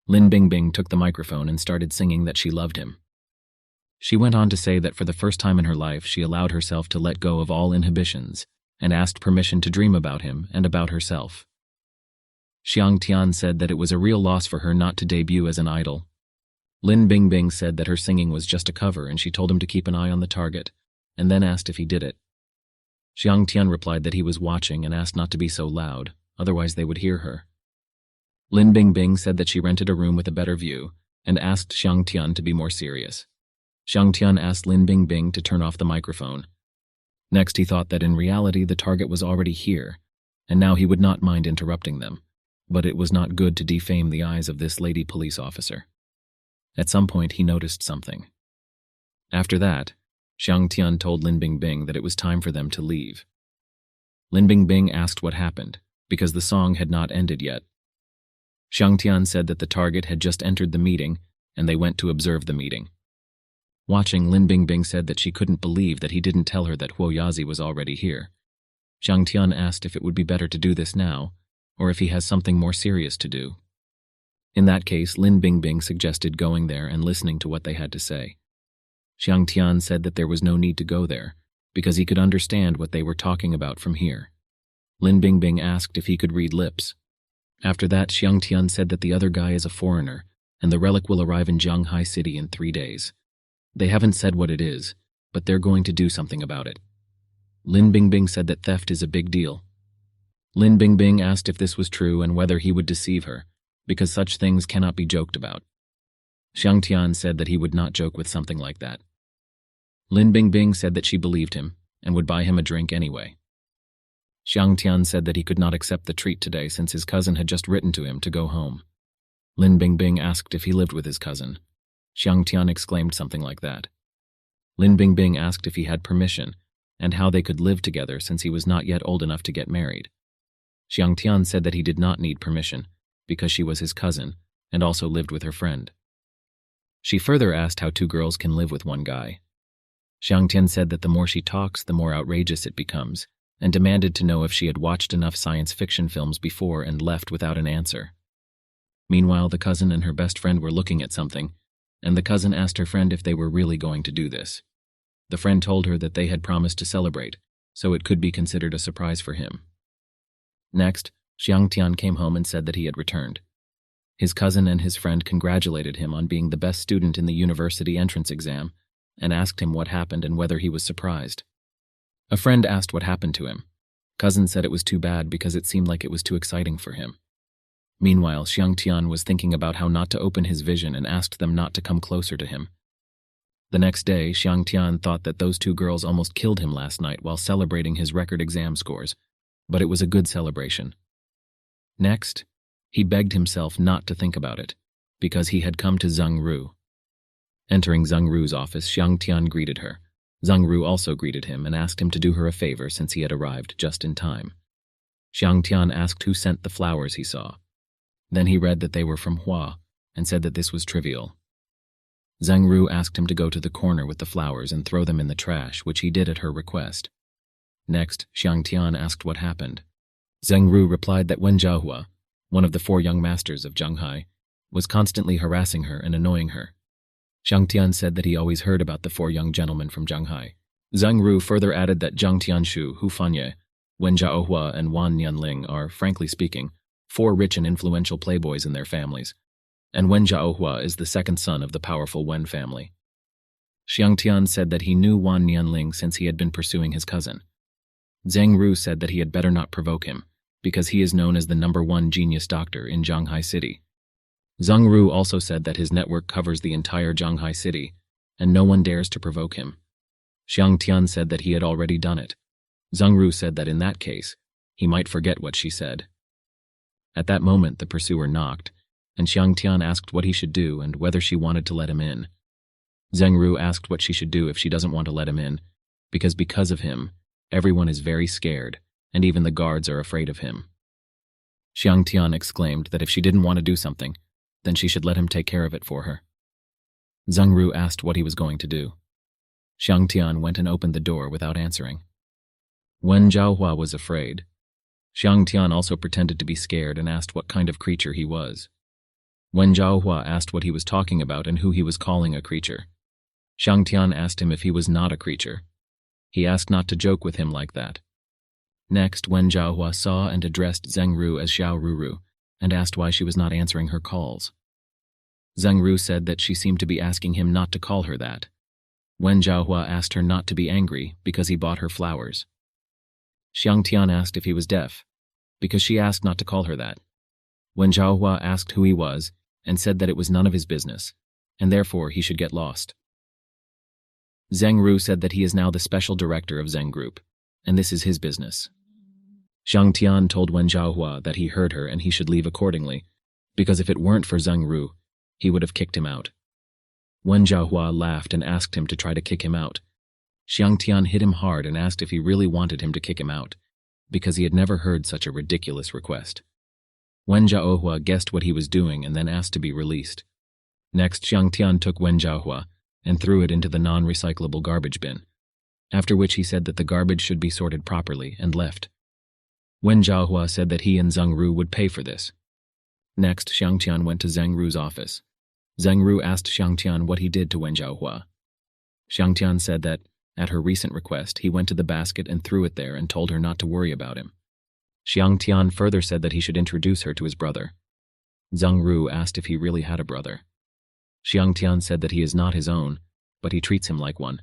Speaker 1: Lin Bingbing took the microphone and started singing that she loved him. She went on to say that for the first time in her life she allowed herself to let go of all inhibitions and asked permission to dream about him and about herself. Xiang Tian said that it was a real loss for her not to debut as an idol. Lin Bingbing said that her singing was just a cover and she told him to keep an eye on the target, and then asked if he did it. Xiang Tian replied that he was watching and asked not to be so loud, otherwise they would hear her. Lin Bingbing said that she rented a room with a better view and asked Xiang Tian to be more serious. Xiang Tian asked Lin Bingbing to turn off the microphone. Next he thought that in reality the target was already here, and now he would not mind interrupting them, but it was not good to defame the eyes of this lady police officer. At some point he noticed something. After that, Xiang Tian told Lin Bingbing that it was time for them to leave. Lin Bingbing asked what happened, because the song had not ended yet. Xiang Tian said that the target had just entered the meeting, and they went to observe the meeting. Watching, Lin Bingbing said that she couldn't believe that he didn't tell her that Huo Yazi was already here. Xiang Tian asked if it would be better to do this now, or if he has something more serious to do. In that case, Lin Bingbing suggested going there and listening to what they had to say. Xiang Tian said that there was no need to go there, because he could understand what they were talking about from here. Lin Bingbing asked if he could read lips. After that, Xiang Tian said that the other guy is a foreigner, and the relic will arrive in Zhanghai City in 3 days. They haven't said what it is, but they're going to do something about it. Lin Bingbing said that theft is a big deal. Lin Bingbing asked if this was true and whether he would deceive her, because such things cannot be joked about. Xiang Tian said that he would not joke with something like that. Lin Bingbing said that she believed him and would buy him a drink anyway. Xiang Tian said that he could not accept the treat today since his cousin had just written to him to go home. Lin Bingbing asked if he lived with his cousin. Xiang Tian exclaimed something like that. Lin Bingbing asked if he had permission and how they could live together since he was not yet old enough to get married. Xiang Tian said that he did not need permission because she was his cousin and also lived with her friend. She further asked how 2 girls can live with 1 guy. Xiang Tian said that the more she talks, the more outrageous it becomes, and demanded to know if she had watched enough science fiction films before and left without an answer. Meanwhile, the cousin and her best friend were looking at something, and the cousin asked her friend if they were really going to do this. The friend told her that they had promised to celebrate, so it could be considered a surprise for him. Next, Xiang Tian came home and said that he had returned. His cousin and his friend congratulated him on being the best student in the university entrance exam and asked him what happened and whether he was surprised. A friend asked what happened to him. Cousin said it was too bad because it seemed like it was too exciting for him. Meanwhile, Xiang Tian was thinking about how not to open his vision and asked them not to come closer to him. The next day, Xiang Tian thought that those 2 girls almost killed him last night while celebrating his record exam scores, but it was a good celebration. Next, he begged himself not to think about it, because he had come to Zheng Ru. Entering Zheng Ru's office, Xiang Tian greeted her. Zheng Ru also greeted him and asked him to do her a favor since he had arrived just in time. Xiang Tian asked who sent the flowers he saw. Then he read that they were from Hua and said that this was trivial. Zheng Ru asked him to go to the corner with the flowers and throw them in the trash, which he did at her request. Next, Xiang Tian asked what happened. Zheng Ru replied that Wen Jiahua, one of the 4 young masters of Zhanghai, was constantly harassing her and annoying her. Xiang Tian said that he always heard about the 4 young gentlemen from Zhanghai. Zheng Ru further added that Zhang Tianshu, Hu Fanye, Wen Jiahua, and Wan Nianling are, frankly speaking, 4 rich and influential playboys in their families, and Wen Jiahua is the 2nd son of the powerful Wen family. Xiang Tian said that he knew Wan Nianling since he had been pursuing his cousin. Zheng Ru said that he had better not provoke him, because he is known as the #1 genius doctor in Zhanghai City. Zheng Ru also said that his network covers the entire Zhanghai City, and no one dares to provoke him. Xiang Tian said that he had already done it. Zheng Ru said that in that case, he might forget what she said. At that moment, the pursuer knocked, and Xiang Tian asked what he should do and whether she wanted to let him in. Zheng Ru asked what she should do if she doesn't want to let him in, because of him, everyone is very scared, and even the guards are afraid of him. Xiang Tian exclaimed that if she didn't want to do something, then she should let him take care of it for her. Zheng Ru asked what he was going to do. Xiang Tian went and opened the door without answering. Wen Jiahua was afraid. Xiang Tian also pretended to be scared and asked what kind of creature he was. Wen Jiahua asked what he was talking about and who he was calling a creature. Xiang Tian asked him if he was not a creature. He asked not to joke with him like that. Next, Wen Zhaohua saw and addressed Zheng Ru as Xiao Ruru and asked why she was not answering her calls. Zheng Ru said that she seemed to be asking him not to call her that. Wen Zhaohua asked her not to be angry because he bought her flowers. Xiang Tian asked if he was deaf, because she asked not to call her that. Wen Zhaohua asked who he was and said that it was none of his business, and therefore he should get lost. Zheng Ru said that he is now the special director of Zheng Group, and this is his business. Xiang Tian told Wen Zhaohua that he heard her and he should leave accordingly, because if it weren't for Zheng Ru, he would have kicked him out. Wen Zhaohua laughed and asked him to try to kick him out. Xiang Tian hit him hard and asked if he really wanted him to kick him out, because he had never heard such a ridiculous request. Wen Zhaohua guessed what he was doing and then asked to be released. Next, Xiang Tian took Wen Zhaohua and threw it into the non-recyclable garbage bin, after which he said that the garbage should be sorted properly and left. Wen Zhaohua said that he and Zheng Ru would pay for this. Next, Xiang Tian went to Zheng Ru's office. Zheng Ru asked Xiang Tian what he did to Wen Zhaohua. Xiang Tian said that, at her recent request, he went to the basket and threw it there and told her not to worry about him. Xiang Tian further said that he should introduce her to his brother. Zheng Ru asked if he really had a brother. Xiang Tian said that he is not his own, but he treats him like one,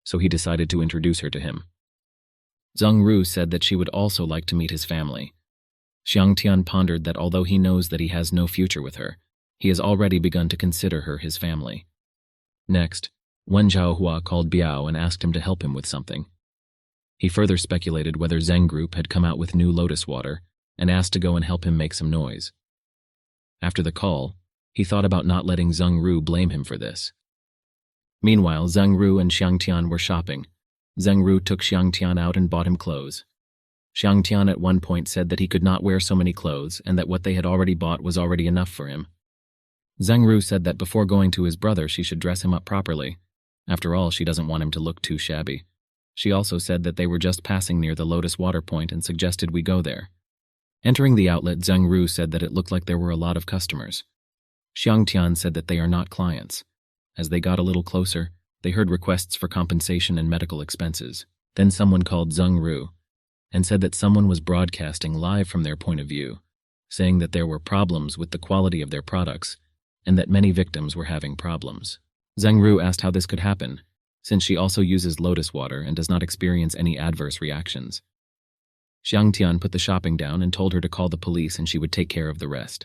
Speaker 1: so he decided to introduce her to him. Zheng Ru said that she would also like to meet his family. Xiang Tian pondered that although he knows that he has no future with her, he has already begun to consider her his family. Next, Wen Zhaohua called Biao and asked him to help him with something. He further speculated whether Zheng Group had come out with new lotus water and asked to go and help him make some noise. After the call, he thought about not letting Zheng Ru blame him for this. Meanwhile, Zheng Ru and Xiang Tian were shopping. Zheng Ru took Xiang Tian out and bought him clothes. Xiang Tian at one point said that he could not wear so many clothes and that what they had already bought was already enough for him. Zheng Ru said that before going to his brother she should dress him up properly. After all, she doesn't want him to look too shabby. She also said that they were just passing near the Lotus Water Point and suggested we go there. Entering the outlet, Zheng Ru said that it looked like there were a lot of customers. Xiang Tian said that they are not clients. As they got a little closer, they heard requests for compensation and medical expenses. Then someone called Zheng Ru and said that someone was broadcasting live from their point of view, saying that there were problems with the quality of their products and that many victims were having problems. Zheng Ru asked how this could happen, since she also uses lotus water and does not experience any adverse reactions. Xiang Tian put the shopping down and told her to call the police and she would take care of the rest.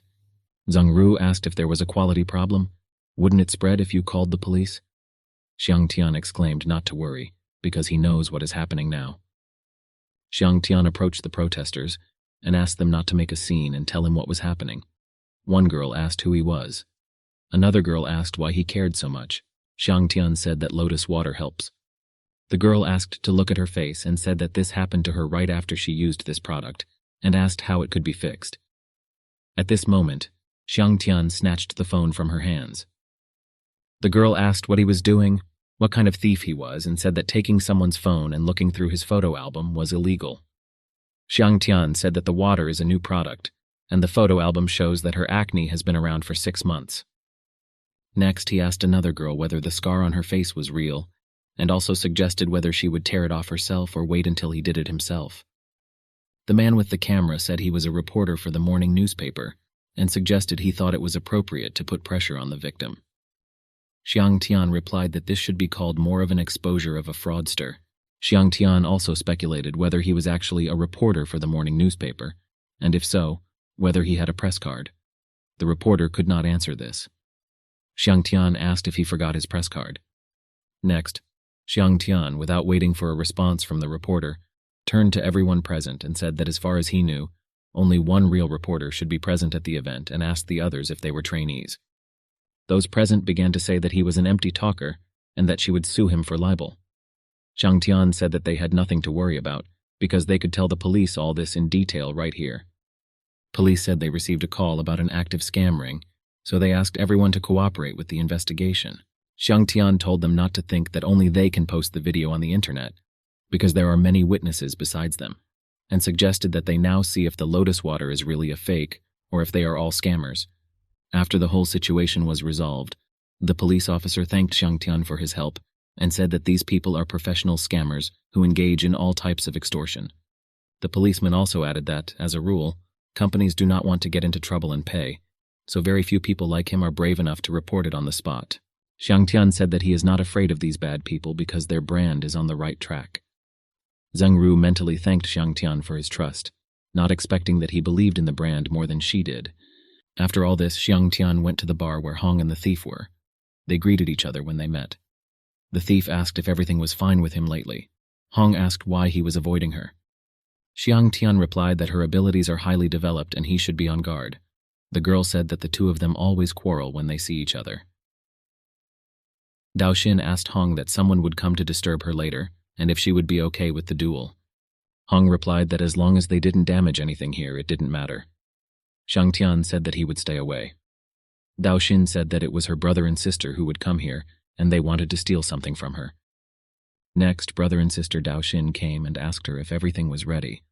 Speaker 1: Zheng Ru asked if there was a quality problem. Wouldn't it spread if you called the police? Xiang Tian exclaimed not to worry, because he knows what is happening now. Xiang Tian approached the protesters and asked them not to make a scene and tell him what was happening. One girl asked who he was. Another girl asked why he cared so much. Xiang Tian said that lotus water helps. The girl asked to look at her face and said that this happened to her right after she used this product, and asked how it could be fixed. At this moment, Xiang Tian snatched the phone from her hands. The girl asked what he was doing, what kind of thief he was, and said that taking someone's phone and looking through his photo album was illegal. Xiang Tian said that the water is a new product, and the photo album shows that her acne has been around for 6 months. Next, he asked another girl whether the scar on her face was real, and also suggested whether she would tear it off herself or wait until he did it himself. The man with the camera said he was a reporter for the morning newspaper, and suggested he thought it was appropriate to put pressure on the victim. Xiang Tian replied that this should be called more of an exposure of a fraudster. Xiang Tian also speculated whether he was actually a reporter for the morning newspaper, and if so, whether he had a press card. The reporter could not answer this. Xiang Tian asked if he forgot his press card. Next, Xiang Tian, without waiting for a response from the reporter, turned to everyone present and said that as far as he knew, only one real reporter should be present at the event and asked the others if they were trainees. Those present began to say that he was an empty talker and that she would sue him for libel. Xiang Tian said that they had nothing to worry about because they could tell the police all this in detail right here. Police said they received a call about an active scam ring, so they asked everyone to cooperate with the investigation. Xiang Tian told them not to think that only they can post the video on the internet, because there are many witnesses besides them, and suggested that they now see if the lotus water is really a fake or if they are all scammers. After the whole situation was resolved, the police officer thanked Xiang Tian for his help and said that these people are professional scammers who engage in all types of extortion. The policeman also added that, as a rule, companies do not want to get into trouble and pay, so very few people like him are brave enough to report it on the spot. Xiang Tian said that he is not afraid of these bad people because their brand is on the right track. Zheng Ru mentally thanked Xiang Tian for his trust, not expecting that he believed in the brand more than she did. After all this, Xiang Tian went to the bar where Hong and the thief were. They greeted each other when they met. The thief asked if everything was fine with him lately. Hong asked why he was avoiding her. Xiang Tian replied that her abilities are highly developed and he should be on guard. The girl said that the two of them always quarrel when they see each other. Dao Xin asked Hong that someone would come to disturb her later, and if she would be okay with the duel. Hong replied that as long as they didn't damage anything here, it didn't matter. Xiang Tian said that he would stay away. Dao Xin said that it was her brother and sister who would come here, and they wanted to steal something from her. Next, brother and sister Dao Xin came and asked her if everything was ready.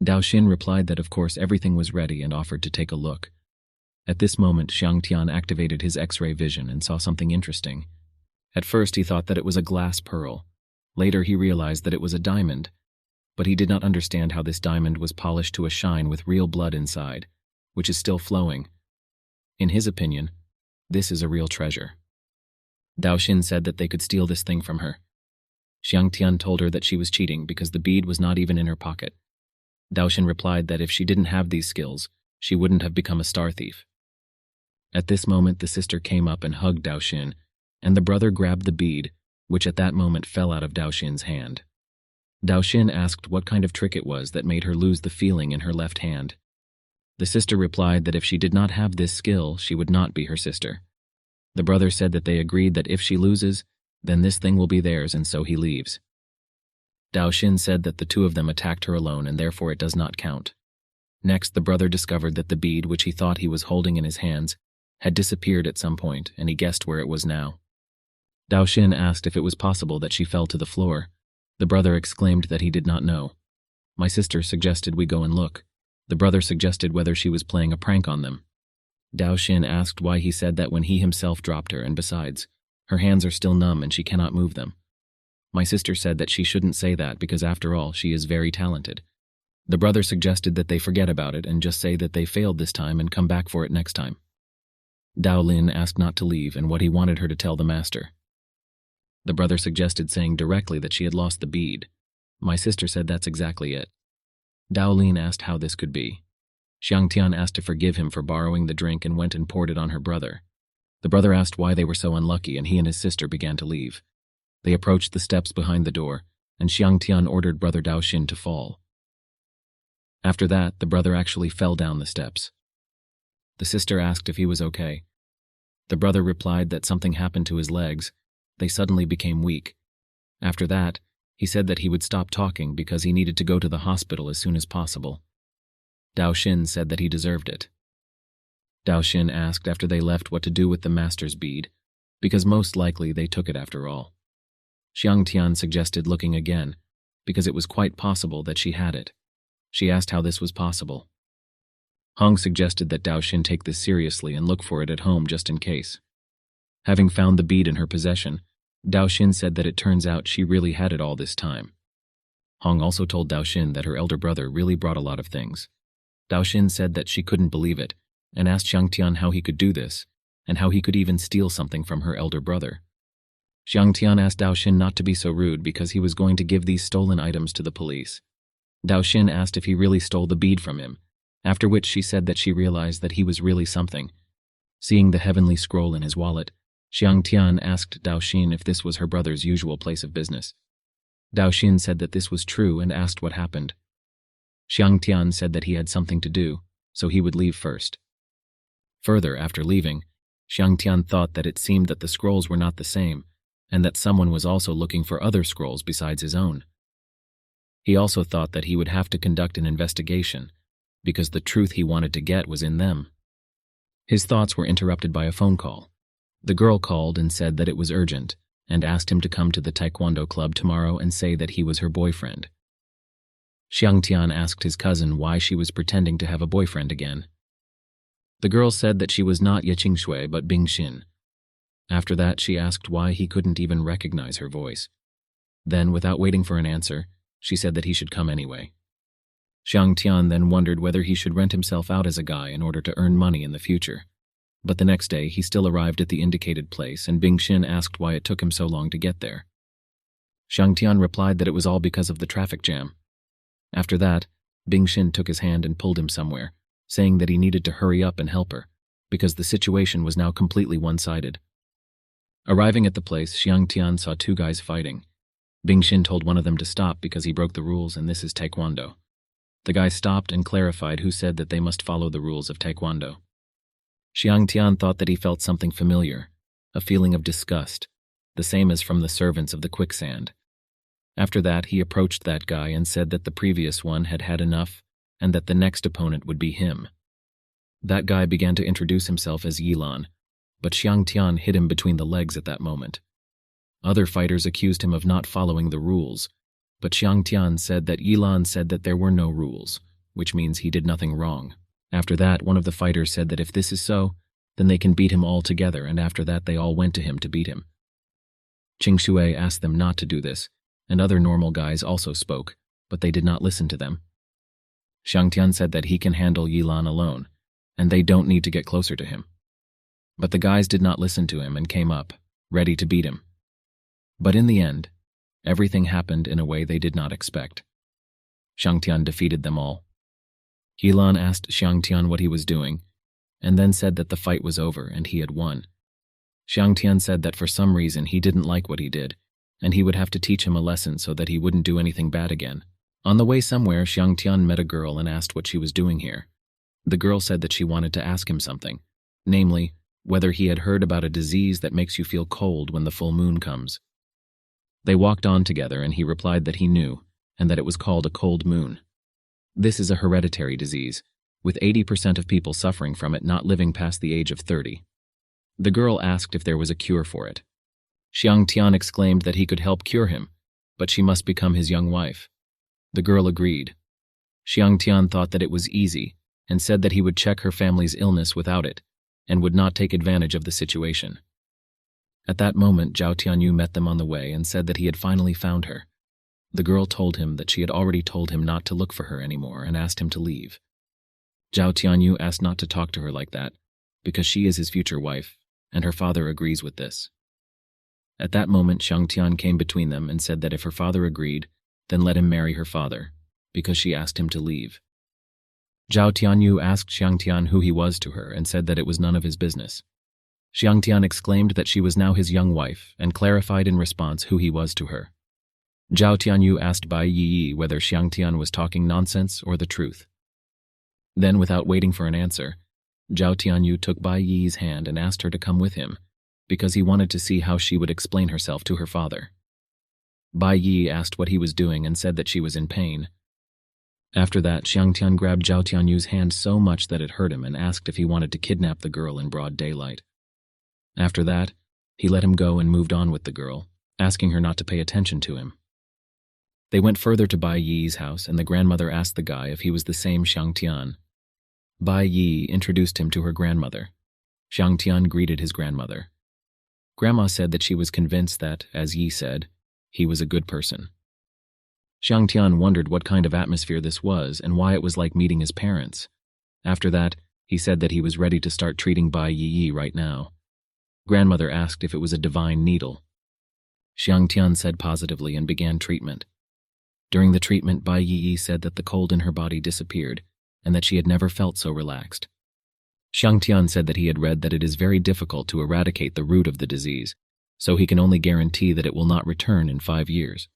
Speaker 1: Dao Xin replied that of course everything was ready and offered to take a look. At this moment, Xiang Tian activated his X-ray vision and saw something interesting. At first he thought that it was a glass pearl. Later he realized that it was a diamond, but he did not understand how this diamond was polished to a shine with real blood inside, which is still flowing. In his opinion, this is a real treasure. Dao Xin said that they could steal this thing from her. Xiang Tian told her that she was cheating because the bead was not even in her pocket. Dao Xin replied that if she didn't have these skills, she wouldn't have become a star thief. At this moment, the sister came up and hugged Dao Xin, and the brother grabbed the bead, which at that moment fell out of Dao Xin's hand. Dao Xin asked what kind of trick it was that made her lose the feeling in her left hand. The sister replied that if she did not have this skill, she would not be her sister. The brother said that they agreed that if she loses, then this thing will be theirs, and so he leaves. Dao Xin said that the two of them attacked her alone and therefore it does not count. Next, the brother discovered that the bead, which he thought he was holding in his hands, had disappeared at some point, and he guessed where it was now. Dao Xin asked if it was possible that she fell to the floor. The brother exclaimed that he did not know. My sister suggested we go and look. The brother suggested whether she was playing a prank on them. Dao Xin asked why he said that when he himself dropped her, and besides, her hands are still numb and she cannot move them. My sister said that she shouldn't say that because after all, she is very talented. The brother suggested that they forget about it and just say that they failed this time and come back for it next time. Dao Lin asked not to leave and what he wanted her to tell the master. The brother suggested saying directly that she had lost the bead. My sister said that's exactly it. Dao Lin asked how this could be. Xiang Tian asked to forgive him for borrowing the drink and went and poured it on her brother. The brother asked why they were so unlucky and he and his sister began to leave. They approached the steps behind the door, and Xiang Tian ordered brother Dao Xin to fall. After that, the brother actually fell down the steps. The sister asked if he was okay. The brother replied that something happened to his legs. They suddenly became weak. After that, he said that he would stop talking because he needed to go to the hospital as soon as possible. Dao Xin said that he deserved it. Dao Xin asked after they left what to do with the master's bead, because most likely they took it after all. Xiang Tian suggested looking again, because it was quite possible that she had it. She asked how this was possible. Hong suggested that Dao Xin take this seriously and look for it at home just in case. Having found the bead in her possession, Dao Xin said that it turns out she really had it all this time. Hong also told Dao Xin that her elder brother really brought a lot of things. Dao Xin said that she couldn't believe it, and asked Xiang Tian how he could do this, and how he could even steal something from her elder brother. Xiang Tian asked Dao Xin not to be so rude because he was going to give these stolen items to the police. Dao Xin asked if he really stole the bead from him, after which she said that she realized that he was really something. Seeing the heavenly scroll in his wallet, Xiang Tian asked Dao Xin if this was her brother's usual place of business. Dao Xin said that this was true and asked what happened. Xiang Tian said that he had something to do, so he would leave first. Further, after leaving, Xiang Tian thought that it seemed that the scrolls were not the same, and that someone was also looking for other scrolls besides his own. He also thought that he would have to conduct an investigation, because the truth he wanted to get was in them. His thoughts were interrupted by a phone call. The girl called and said that it was urgent, and asked him to come to the taekwondo club tomorrow and say that he was her boyfriend. Xiang Tian asked his cousin why she was pretending to have a boyfriend again. The girl said that she was not Ye Qingshui but Bing Xin. After that, she asked why he couldn't even recognize her voice. Then, without waiting for an answer, she said that he should come anyway. Xiang Tian then wondered whether he should rent himself out as a guy in order to earn money in the future. But the next day, he still arrived at the indicated place, and Bing Xin asked why it took him so long to get there. Xiang Tian replied that it was all because of the traffic jam. After that, Bing Xin took his hand and pulled him somewhere, saying that he needed to hurry up and help her, because the situation was now completely one-sided. Arriving at the place, Xiang Tian saw two guys fighting. Bing Xin told one of them to stop because he broke the rules, and this is Taekwondo. The guy stopped and clarified who said that they must follow the rules of Taekwondo. Xiang Tian thought that he felt something familiar, a feeling of disgust, the same as from the servants of the quicksand. After that, he approached that guy and said that the previous one had had enough and that the next opponent would be him. That guy began to introduce himself as Yilan, but Xiang Tian hit him between the legs at that moment. Other fighters accused him of not following the rules, but Xiang Tian said that Yilan said that there were no rules, which means he did nothing wrong. After that, one of the fighters said that if this is so, then they can beat him all together, and after that they all went to him to beat him. Qing Shui asked them not to do this, and other normal guys also spoke, but they did not listen to them. Xiang Tian said that he can handle Yilan alone, and they don't need to get closer to him. But the guys did not listen to him and came up, ready to beat him. But in the end, everything happened in a way they did not expect. Xiang Tian defeated them all. Yilan asked Xiang Tian what he was doing, and then said that the fight was over and he had won. Xiang Tian said that for some reason he didn't like what he did, and he would have to teach him a lesson so that he wouldn't do anything bad again. On the way somewhere, Xiang Tian met a girl and asked what she was doing here. The girl said that she wanted to ask him something, namely, whether he had heard about a disease that makes you feel cold when the full moon comes. They walked on together and he replied that he knew, and that it was called a cold moon. This is a hereditary disease, with 80% of people suffering from it not living past the age of 30. The girl asked if there was a cure for it. Xiang Tian exclaimed that he could help cure him, but she must become his young wife. The girl agreed. Xiang Tian thought that it was easy, and said that he would check her family's illness without it, and would not take advantage of the situation. At that moment, Zhao Tianyu met them on the way and said that he had finally found her. The girl told him that she had already told him not to look for her anymore and asked him to leave. Zhao Tianyu asked not to talk to her like that, because she is his future wife, and her father agrees with this. At that moment, Xiang Tian came between them and said that if her father agreed, then let him marry her father, because she asked him to leave. Zhao Tianyu asked Xiang Tian who he was to her and said that it was none of his business. Xiang Tian exclaimed that she was now his young wife and clarified in response who he was to her. Zhao Tianyu asked Bai Yi whether Xiang Tian was talking nonsense or the truth. Then, without waiting for an answer, Zhao Tianyu took Bai Yi's hand and asked her to come with him, because he wanted to see how she would explain herself to her father. Bai Yi asked what he was doing and said that she was in pain. After that, Xiang Tian grabbed Zhao Tianyu's hand so much that it hurt him and asked if he wanted to kidnap the girl in broad daylight. After that, he let him go and moved on with the girl, asking her not to pay attention to him. They went further to Bai Yi's house, and the grandmother asked the guy if he was the same Xiang Tian. Bai Yi introduced him to her grandmother. Xiang Tian greeted his grandmother. Grandma said that she was convinced that, as Yi said, he was a good person. Xiang Tian wondered what kind of atmosphere this was and why it was like meeting his parents. After that, he said that he was ready to start treating Bai Yi right now. Grandmother asked if it was a divine needle. Xiang Tian said positively and began treatment. During the treatment, Bai Yi said that the cold in her body disappeared and that she had never felt so relaxed. Xiang Tian said that he had read that it is very difficult to eradicate the root of the disease, so he can only guarantee that it will not return in 5 years.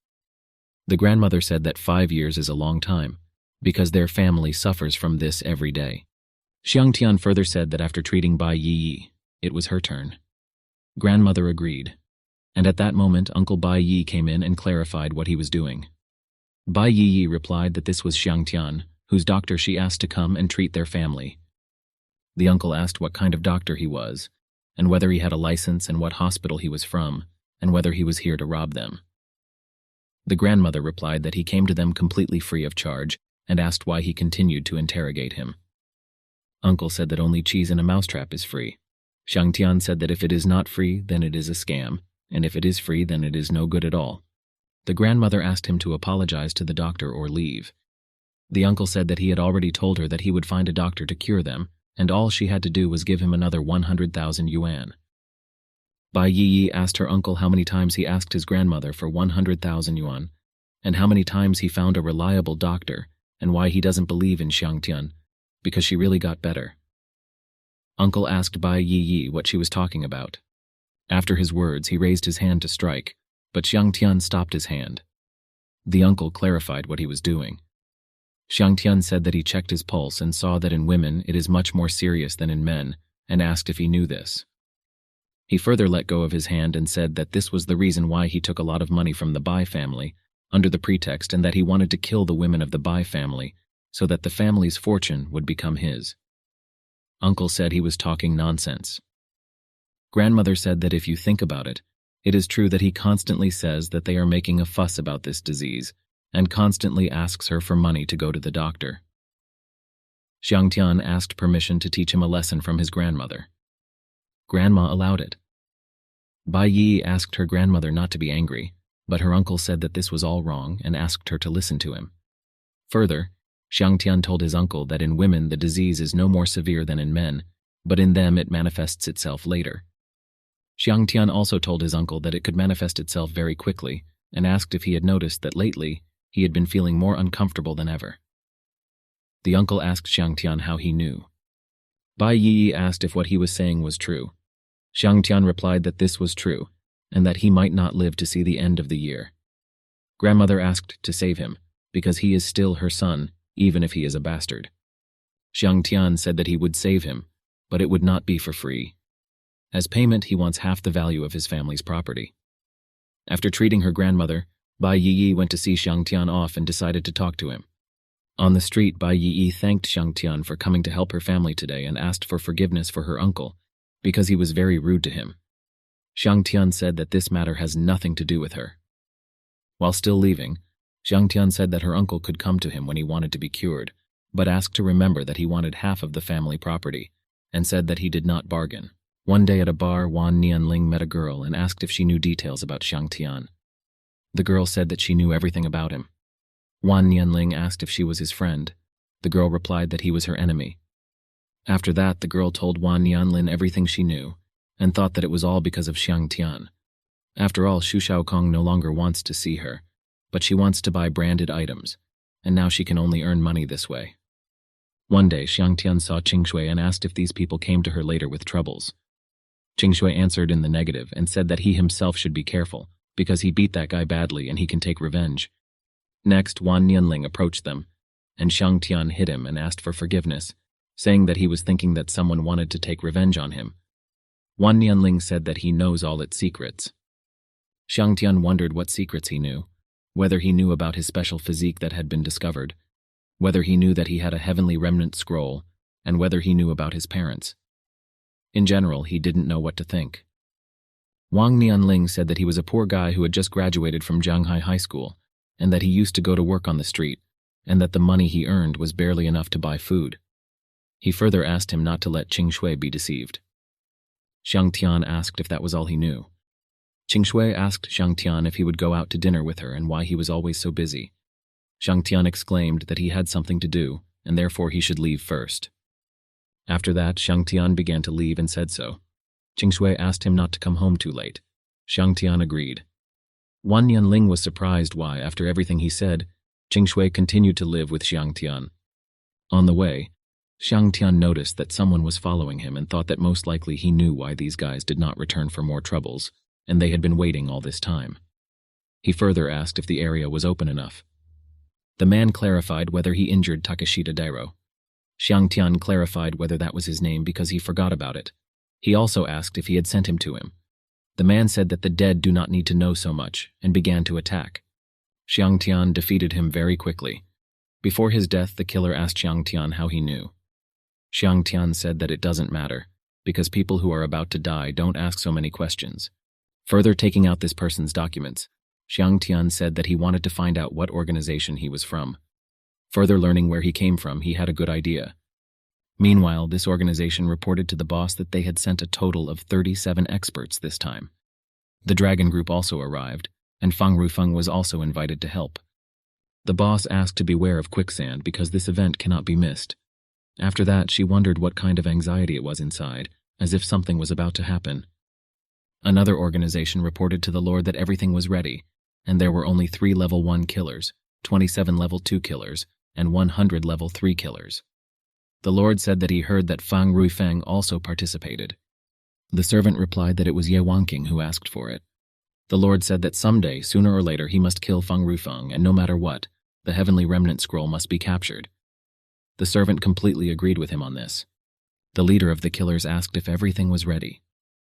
Speaker 1: The grandmother said that 5 years is a long time, because their family suffers from this every day. Xiang Tian further said that after treating Bai Yi, it was her turn. Grandmother agreed, and at that moment Uncle Bai Yi came in and clarified what he was doing. Bai Yi replied that this was Xiang Tian, whose doctor she asked to come and treat their family. The uncle asked what kind of doctor he was, and whether he had a license and what hospital he was from, and whether he was here to rob them. The grandmother replied that he came to them completely free of charge and asked why he continued to interrogate him. Uncle said that only cheese in a mousetrap is free. Xiang Tian said that if it is not free, then it is a scam, and if it is free, then it is no good at all. The grandmother asked him to apologize to the doctor or leave. The uncle said that he had already told her that he would find a doctor to cure them, and all she had to do was give him another 100,000 yuan. Bai Yi asked her uncle how many times he asked his grandmother for 100,000 yuan, and how many times he found a reliable doctor, and why he doesn't believe in Xiang Tian, because she really got better. Uncle asked Bai Yi what she was talking about. After his words, he raised his hand to strike, but Xiang Tian stopped his hand. The uncle clarified what he was doing. Xiang Tian said that he checked his pulse and saw that in women it is much more serious than in men, and asked if he knew this. He further let go of his hand and said that this was the reason why he took a lot of money from the Bai family, under the pretext and that he wanted to kill the women of the Bai family, so that the family's fortune would become his. Uncle said he was talking nonsense. Grandmother said that if you think about it, it is true that he constantly says that they are making a fuss about this disease, and constantly asks her for money to go to the doctor. Xiang Tian asked permission to teach him a lesson from his grandmother. Grandma allowed it. Bai Yi asked her grandmother not to be angry, but her uncle said that this was all wrong and asked her to listen to him. Further, Xiang Tian told his uncle that in women the disease is no more severe than in men, but in them it manifests itself later. Xiang Tian also told his uncle that it could manifest itself very quickly, and asked if he had noticed that lately he had been feeling more uncomfortable than ever. The uncle asked Xiang Tian how he knew. Bai Yi asked if what he was saying was true. Xiang Tian replied that this was true, and that he might not live to see the end of the year. Grandmother asked to save him, because he is still her son, even if he is a bastard. Xiang Tian said that he would save him, but it would not be for free. As payment, he wants half the value of his family's property. After treating her grandmother, Bai Yi went to see Xiang Tian off and decided to talk to him. On the street, Bai Yi thanked Xiang Tian for coming to help her family today and asked for forgiveness for her uncle, because he was very rude to him. Xiang Tian said that this matter has nothing to do with her. While still leaving, Xiang Tian said that her uncle could come to him when he wanted to be cured, but asked to remember that he wanted half of the family property, and said that he did not bargain. One day at a bar, Wan Nianling met a girl and asked if she knew details about Xiang Tian. The girl said that she knew everything about him. Wan Nianling asked if she was his friend. The girl replied that he was her enemy. After that, the girl told Wan Nianling everything she knew, and thought that it was all because of Xiang Tian. After all, Xu Shaokong no longer wants to see her, but she wants to buy branded items, and now she can only earn money this way. One day, Xiang Tian saw Qingshui and asked if these people came to her later with troubles. Qingshui answered in the negative and said that he himself should be careful, because he beat that guy badly and he can take revenge. Next, Wan Nianling approached them, and Xiang Tian hit him and asked for forgiveness, saying that he was thinking that someone wanted to take revenge on him. Wan Nianling said that he knows all its secrets. Xiang Tian wondered what secrets he knew, whether he knew about his special physique that had been discovered, whether he knew that he had a heavenly remnant scroll, and whether he knew about his parents. In general, he didn't know what to think. Wang Nianling said that he was a poor guy who had just graduated from Zhanghai High School, and that he used to go to work on the street, and that the money he earned was barely enough to buy food. He further asked him not to let Qingshui be deceived. Xiang Tian asked if that was all he knew. Qingshui asked Xiang Tian if he would go out to dinner with her and why he was always so busy. Xiang Tian exclaimed that he had something to do, and therefore he should leave first. After that, Xiang Tian began to leave and said so. Qingshui asked him not to come home too late. Xiang Tian agreed. Wan Nianling was surprised why, after everything he said, Qingshui continued to live with Xiang Tian. On the way, Xiang Tian noticed that someone was following him and thought that most likely he knew why these guys did not return for more troubles, and they had been waiting all this time. He further asked if the area was open enough. The man clarified whether he injured Takeshita Dairo. Xiang Tian clarified whether that was his name because he forgot about it. He also asked if he had sent him to him. The man said that the dead do not need to know so much, and began to attack. Xiang Tian defeated him very quickly. Before his death, the killer asked Xiang Tian how he knew. Xiang Tian said that it doesn't matter, because people who are about to die don't ask so many questions. Further taking out this person's documents, Xiang Tian said that he wanted to find out what organization he was from. Further learning where he came from, he had a good idea. Meanwhile, this organization reported to the boss that they had sent a total of 37 experts this time. The Dragon Group also arrived, and Fang Rufeng was also invited to help. The boss asked to beware of quicksand because this event cannot be missed. After that, she wondered what kind of anxiety it was inside, as if something was about to happen. Another organization reported to the Lord that everything was ready, and there were only 3 level 1 killers, 27 level 2 killers, and 100 level 3 killers. The Lord said that he heard that Fang Rufeng also participated. The servant replied that it was Ye Wanqing who asked for it. The Lord said that someday, sooner or later, he must kill Fang Rufeng, and no matter what, the Heavenly Remnant Scroll must be captured. The servant completely agreed with him on this. The leader of the killers asked if everything was ready.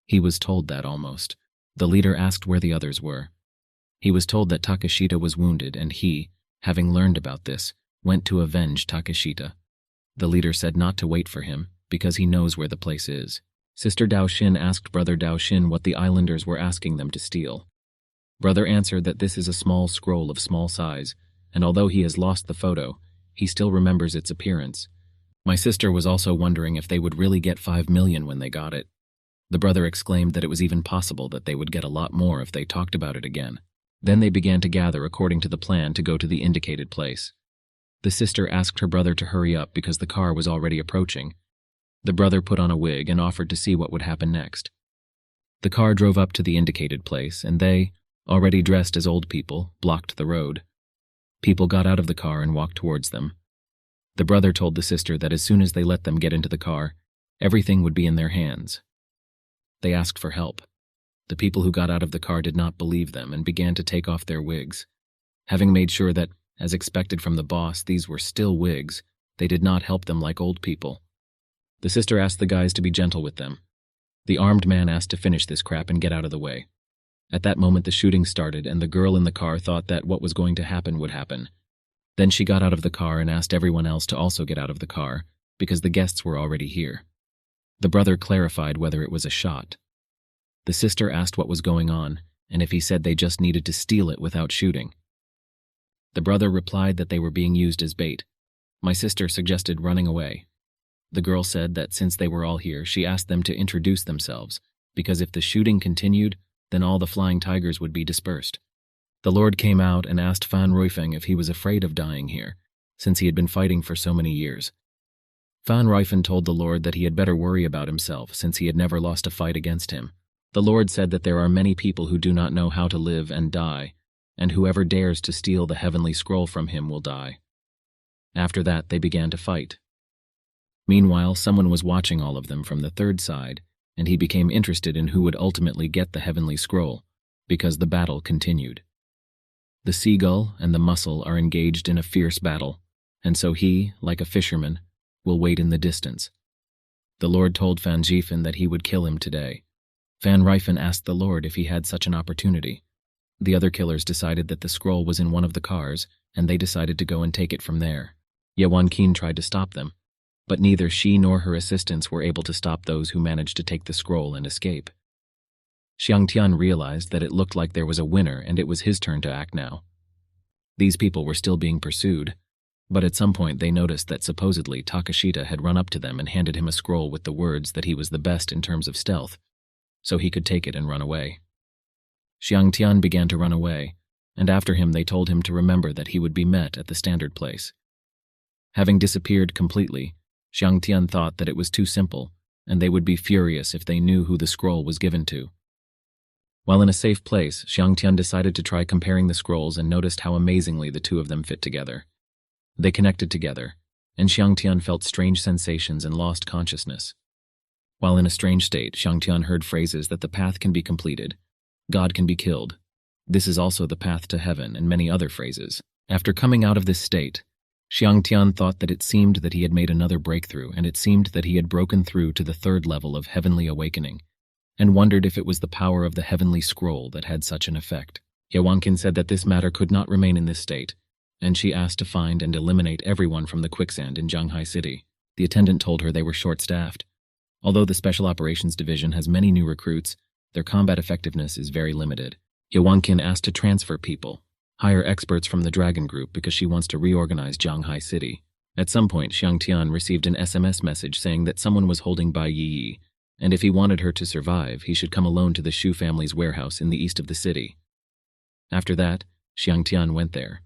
Speaker 1: He was told that almost. The leader asked where the others were. He was told that Takeshita was wounded, and he, having learned about this, went to avenge Takeshita. The leader said not to wait for him, because he knows where the place is. Sister Dao Xin asked Brother Dao Xin what the islanders were asking them to steal. Brother answered that this is a small scroll of small size, and although he has lost the photo, he still remembers its appearance. My sister was also wondering if they would really get 5 million when they got it. The brother exclaimed that it was even possible that they would get a lot more if they talked about it again. Then they began to gather according to the plan to go to the indicated place. The sister asked her brother to hurry up because the car was already approaching. The brother put on a wig and offered to see what would happen next. The car drove up to the indicated place, and they, already dressed as old people, blocked the road. People got out of the car and walked towards them. The brother told the sister that as soon as they let them get into the car, everything would be in their hands. They asked for help. The people who got out of the car did not believe them and began to take off their wigs. Having made sure that, as expected from the boss, these were still wigs, they did not help them like old people. The sister asked the guys to be gentle with them. The armed man asked to finish this crap and get out of the way. At that moment the shooting started, and the girl in the car thought that what was going to happen would happen. Then she got out of the car and asked everyone else to also get out of the car, because the guests were already here. The brother clarified whether it was a shot. The sister asked what was going on, and if he said they just needed to steal it without shooting. The brother replied that they were being used as bait. My sister suggested running away. The girl said that since they were all here, she asked them to introduce themselves, because if the shooting continued, then all the flying tigers would be dispersed. The Lord came out and asked Fan Ruifeng if he was afraid of dying here, since he had been fighting for so many years. Fan Ruifeng told the Lord that he had better worry about himself, since he had never lost a fight against him. The Lord said that there are many people who do not know how to live and die, and whoever dares to steal the heavenly scroll from him will die. After that, they began to fight. Meanwhile, someone was watching all of them from the third side, and he became interested in who would ultimately get the heavenly scroll, because the battle continued. The seagull and the mussel are engaged in a fierce battle, and so he, like a fisherman, will wait in the distance. The Lord told Fan Jifen that he would kill him today. Fan Rifen asked the Lord if he had such an opportunity. The other killers decided that the scroll was in one of the cars, and they decided to go and take it from there. Ye Wanqing tried to stop them, but neither she nor her assistants were able to stop those who managed to take the scroll and escape. Xiang Tian realized that it looked like there was a winner and it was his turn to act now. These people were still being pursued, but at some point they noticed that supposedly Takeshita had run up to them and handed him a scroll with the words that he was the best in terms of stealth, so he could take it and run away. Xiang Tian began to run away, and after him they told him to remember that he would be met at the standard place. Having disappeared completely, Xiang Tian thought that it was too simple, and they would be furious if they knew who the scroll was given to. While in a safe place, Xiang Tian decided to try comparing the scrolls and noticed how amazingly the two of them fit together. They connected together, and Xiang Tian felt strange sensations and lost consciousness. While in a strange state, Xiang Tian heard phrases that the path can be completed, God can be killed, this is also the path to heaven, and many other phrases. After coming out of this state, Xiang Tian thought that it seemed that he had made another breakthrough, and it seemed that he had broken through to the third level of heavenly awakening, and wondered if it was the power of the heavenly scroll that had such an effect. Ye Wanqing said that this matter could not remain in this state, and she asked to find and eliminate everyone from the quicksand in Zhanghai City. The attendant told her they were short-staffed. Although the Special Operations Division has many new recruits, their combat effectiveness is very limited. Ye Wanqing asked to transfer people, hire experts from the Dragon Group because she wants to reorganize Zhanghai City, At some point, Xiang Tian received an SMS message saying that someone was holding Bai Yi, and if he wanted her to survive, he should come alone to the Shu family's warehouse in the east of the city. After that, Xiang Tian went there.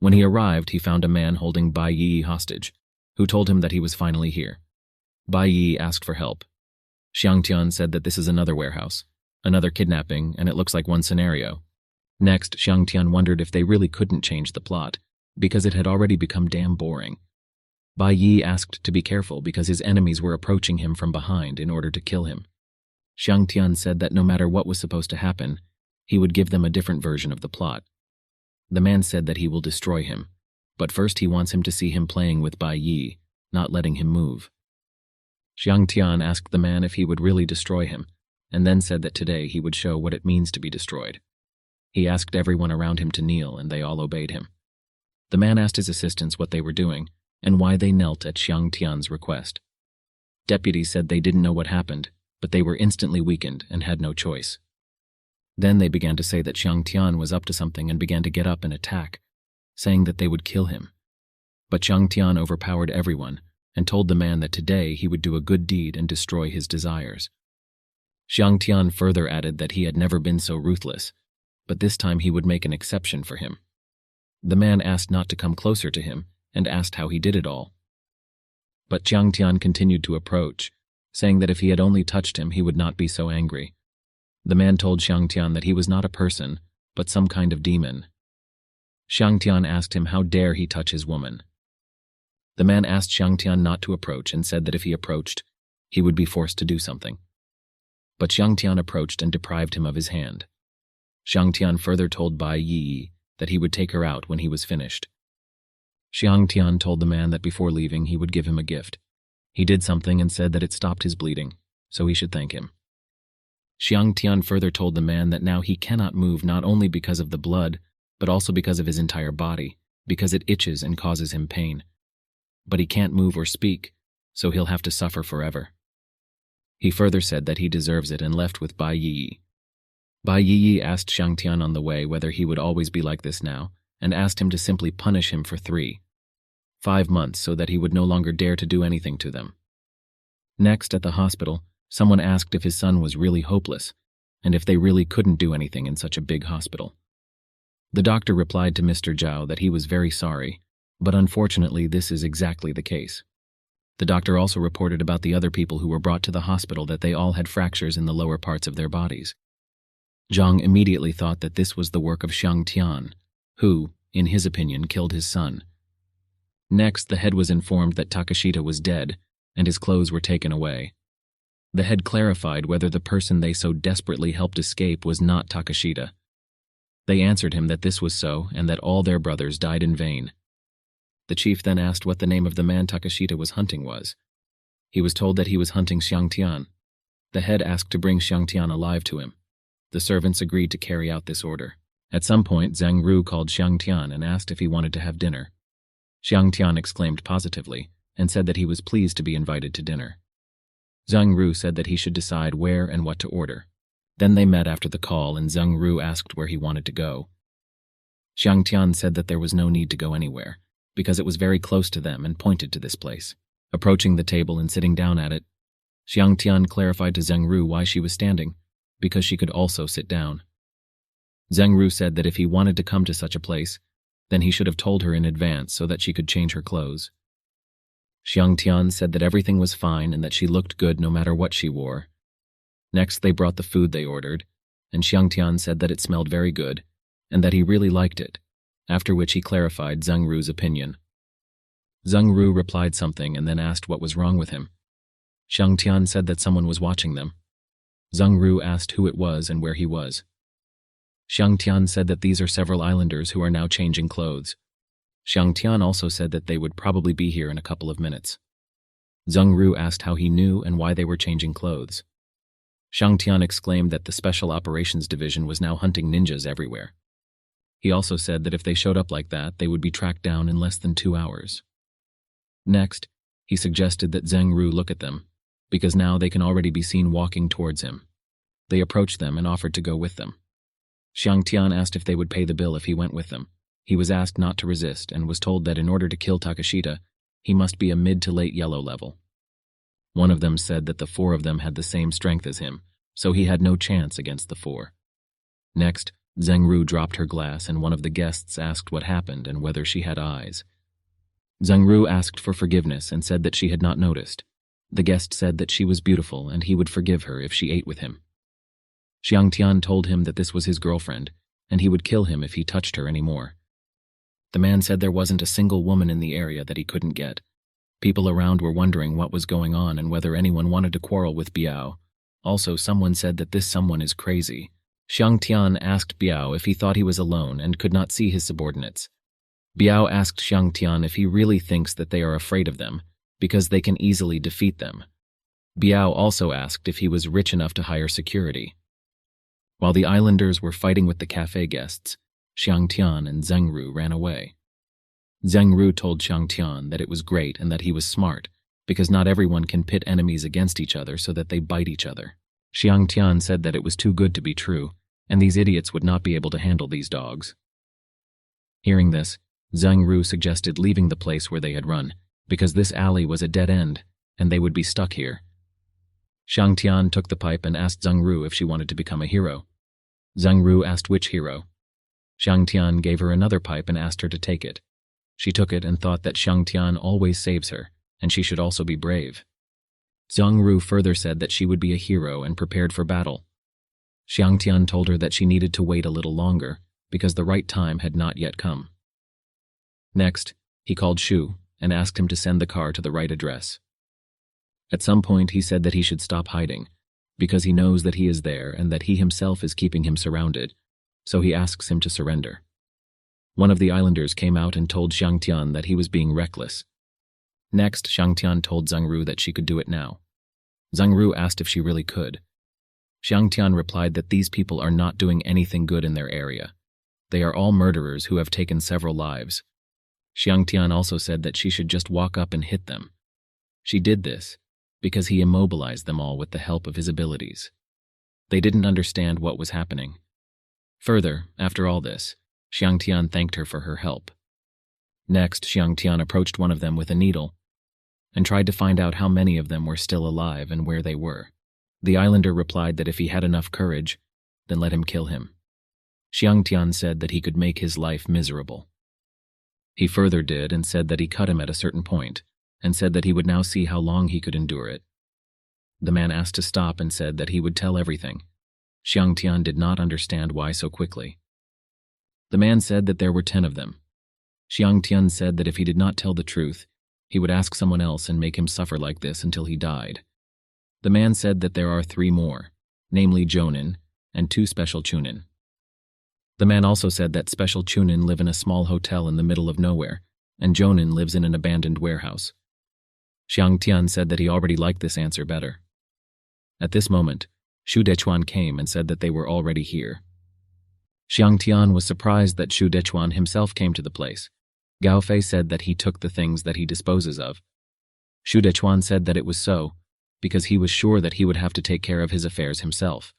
Speaker 1: When he arrived, he found a man holding Bai Yi hostage, who told him that he was finally here. Bai Yi asked for help. Xiang Tian said that this is another warehouse, another kidnapping, and it looks like one scenario. Next, Xiang Tian wondered if they really couldn't change the plot, because it had already become damn boring. Bai Yi asked to be careful because his enemies were approaching him from behind in order to kill him. Xiang Tian said that no matter what was supposed to happen, he would give them a different version of the plot. The man said that he will destroy him, but first he wants him to see him playing with Bai Yi, not letting him move. Xiang Tian asked the man if he would really destroy him, and then said that today he would show what it means to be destroyed. He asked everyone around him to kneel, and they all obeyed him. The man asked his assistants what they were doing, and why they knelt at Xiang Tian's request. Deputies said they didn't know what happened, but they were instantly weakened and had no choice. Then they began to say that Xiang Tian was up to something and began to get up and attack, saying that they would kill him. But Xiang Tian overpowered everyone and told the man that today he would do a good deed and destroy his desires. Xiang Tian further added that he had never been so ruthless, but this time he would make an exception for him. The man asked not to come closer to him and asked how he did it all. But Xiang Tian continued to approach, saying that if he had only touched him, he would not be so angry. The man told Xiang Tian that he was not a person, but some kind of demon. Xiang Tian asked him how dare he touch his woman. The man asked Xiang Tian not to approach and said that if he approached, he would be forced to do something. But Xiang Tian approached and deprived him of his hand. Xiang Tian further told Bai Yi that he would take her out when he was finished. Xiang Tian told the man that before leaving he would give him a gift. He did something and said that it stopped his bleeding, so he should thank him. Xiang Tian further told the man that now he cannot move not only because of the blood, but also because of his entire body, because it itches and causes him pain. But he can't move or speak, so he'll have to suffer forever. He further said that he deserves it and left with Bai Yi. Bai Yi asked Xiang Tian on the way whether he would always be like this now, and asked him to simply punish him for 5 months so that he would no longer dare to do anything to them. Next, at the hospital, someone asked if his son was really hopeless, and if they really couldn't do anything in such a big hospital. The doctor replied to Mr. Zhao that he was very sorry, but unfortunately this is exactly the case. The doctor also reported about the other people who were brought to the hospital that they all had fractures in the lower parts of their bodies. Zhang immediately thought that this was the work of Xiang Tian, who, in his opinion, killed his son. Next, the head was informed that Takashita was dead, and his clothes were taken away. The head clarified whether the person they so desperately helped escape was not Takashita. They answered him that this was so, and that all their brothers died in vain. The chief then asked what the name of the man Takashita was hunting was. He was told that he was hunting Xiang Tian. The head asked to bring Xiang Tian alive to him. The servants agreed to carry out this order. At some point, Zhang Ru called Xiang Tian and asked if he wanted to have dinner. Xiang Tian exclaimed positively and said that he was pleased to be invited to dinner. Zhang Ru said that he should decide where and what to order. Then they met after the call and Zhang Ru asked where he wanted to go. Xiang Tian said that there was no need to go anywhere, because it was very close to them and pointed to this place. Approaching the table and sitting down at it, Xiang Tian clarified to Zhang Ru why she was standing, because she could also sit down. Zhang Ru said that if he wanted to come to such a place, then he should have told her in advance so that she could change her clothes. Xiang Tian said that everything was fine and that she looked good no matter what she wore. Next, they brought the food they ordered, and Xiang Tian said that it smelled very good and that he really liked it, after which he clarified Zhang Ru's opinion. Zhang Ru replied something and then asked what was wrong with him. Xiang Tian said that someone was watching them. Zhang Ru asked who it was and where he was. Xiang Tian said that these are several islanders who are now changing clothes. Xiang Tian also said that they would probably be here in a couple of minutes. Zhang Ru asked how he knew and why they were changing clothes. Xiang Tian exclaimed that the Special Operations Division was now hunting ninjas everywhere. He also said that if they showed up like that, they would be tracked down in less than 2 hours. Next, he suggested that Zhang Ru look at them, because now they can already be seen walking towards him. They approached them and offered to go with them. Xiang Tian asked if they would pay the bill if he went with them. He was asked not to resist and was told that in order to kill Takashita, He must be a mid to late yellow level. One of them said that the four of them had the same strength as him, so he had no chance against the four. Next, Zheng Ru dropped her glass and one of the guests asked what happened and whether she had eyes. Zheng Ru asked for forgiveness and said that she had not noticed. The guest said that she was beautiful and he would forgive her if she ate with him. Xiang Tian told him that this was his girlfriend, and he would kill him if he touched her anymore. The man said there wasn't a single woman in the area that he couldn't get. People around were wondering what was going on and whether anyone wanted to quarrel with Biao. Also, someone said that this someone is crazy. Xiang Tian asked Biao if he thought he was alone and could not see his subordinates. Biao asked Xiang Tian if he really thinks that they are afraid of them, because they can easily defeat them. Biao also asked if he was rich enough to hire security. While the islanders were fighting with the cafe guests, Xiang Tian and Zheng Ru ran away. Zheng Ru told Xiang Tian that it was great and that he was smart, because not everyone can pit enemies against each other so that they bite each other. Xiang Tian said that it was too good to be true, and these idiots would not be able to handle these dogs. Hearing this, Zheng Ru suggested leaving the place where they had run, because this alley was a dead end, and they would be stuck here. Xiang Tian took the pipe and asked Zheng Ru if she wanted to become a hero. Zheng Ru asked which hero. Xiang Tian gave her another pipe and asked her to take it. She took it and thought that Xiang Tian always saves her, and she should also be brave. Zheng Ru further said that she would be a hero and prepared for battle. Xiang Tian told her that she needed to wait a little longer, because the right time had not yet come. Next, he called Shu and asked him to send the car to the right address. At some point, he said that he should stop hiding, because he knows that he is there and that he himself is keeping him surrounded, so he asks him to surrender. One of the islanders came out and told Xiang Tian that he was being reckless. Next, Xiang Tian told Zheng Ru that she could do it now. Zheng Ru asked if she really could. Xiang Tian replied that these people are not doing anything good in their area. They are all murderers who have taken several lives. Xiang Tian also said that she should just walk up and hit them. She did this because he immobilized them all with the help of his abilities. They didn't understand what was happening. Further, after all this, Xiang Tian thanked her for her help. Next, Xiang Tian approached one of them with a needle and tried to find out how many of them were still alive and where they were. The islander replied that if he had enough courage, then let him kill him. Xiang Tian said that he could make his life miserable. He further did and said that he cut him at a certain point, and said that he would now see how long he could endure it. The man asked to stop and said that he would tell everything. Xiang Tian did not understand why so quickly. The man said that there were 10 of them. Xiang Tian said that if he did not tell the truth, he would ask someone else and make him suffer like this until he died. The man said that there are 3 more, namely Jonin and 2 special Chunin. The man also said that special Chunin live in a small hotel in the middle of nowhere, and Jonin lives in an abandoned warehouse. Xiang Tian said that he already liked this answer better. At this moment, Shu Dechuan came and said that they were already here. Xiang Tian was surprised that Shu Dechuan himself came to the place. Gao Fei said that he took the things that he disposes of. Shu Dechuan said that it was so, because he was sure that he would have to take care of his affairs himself.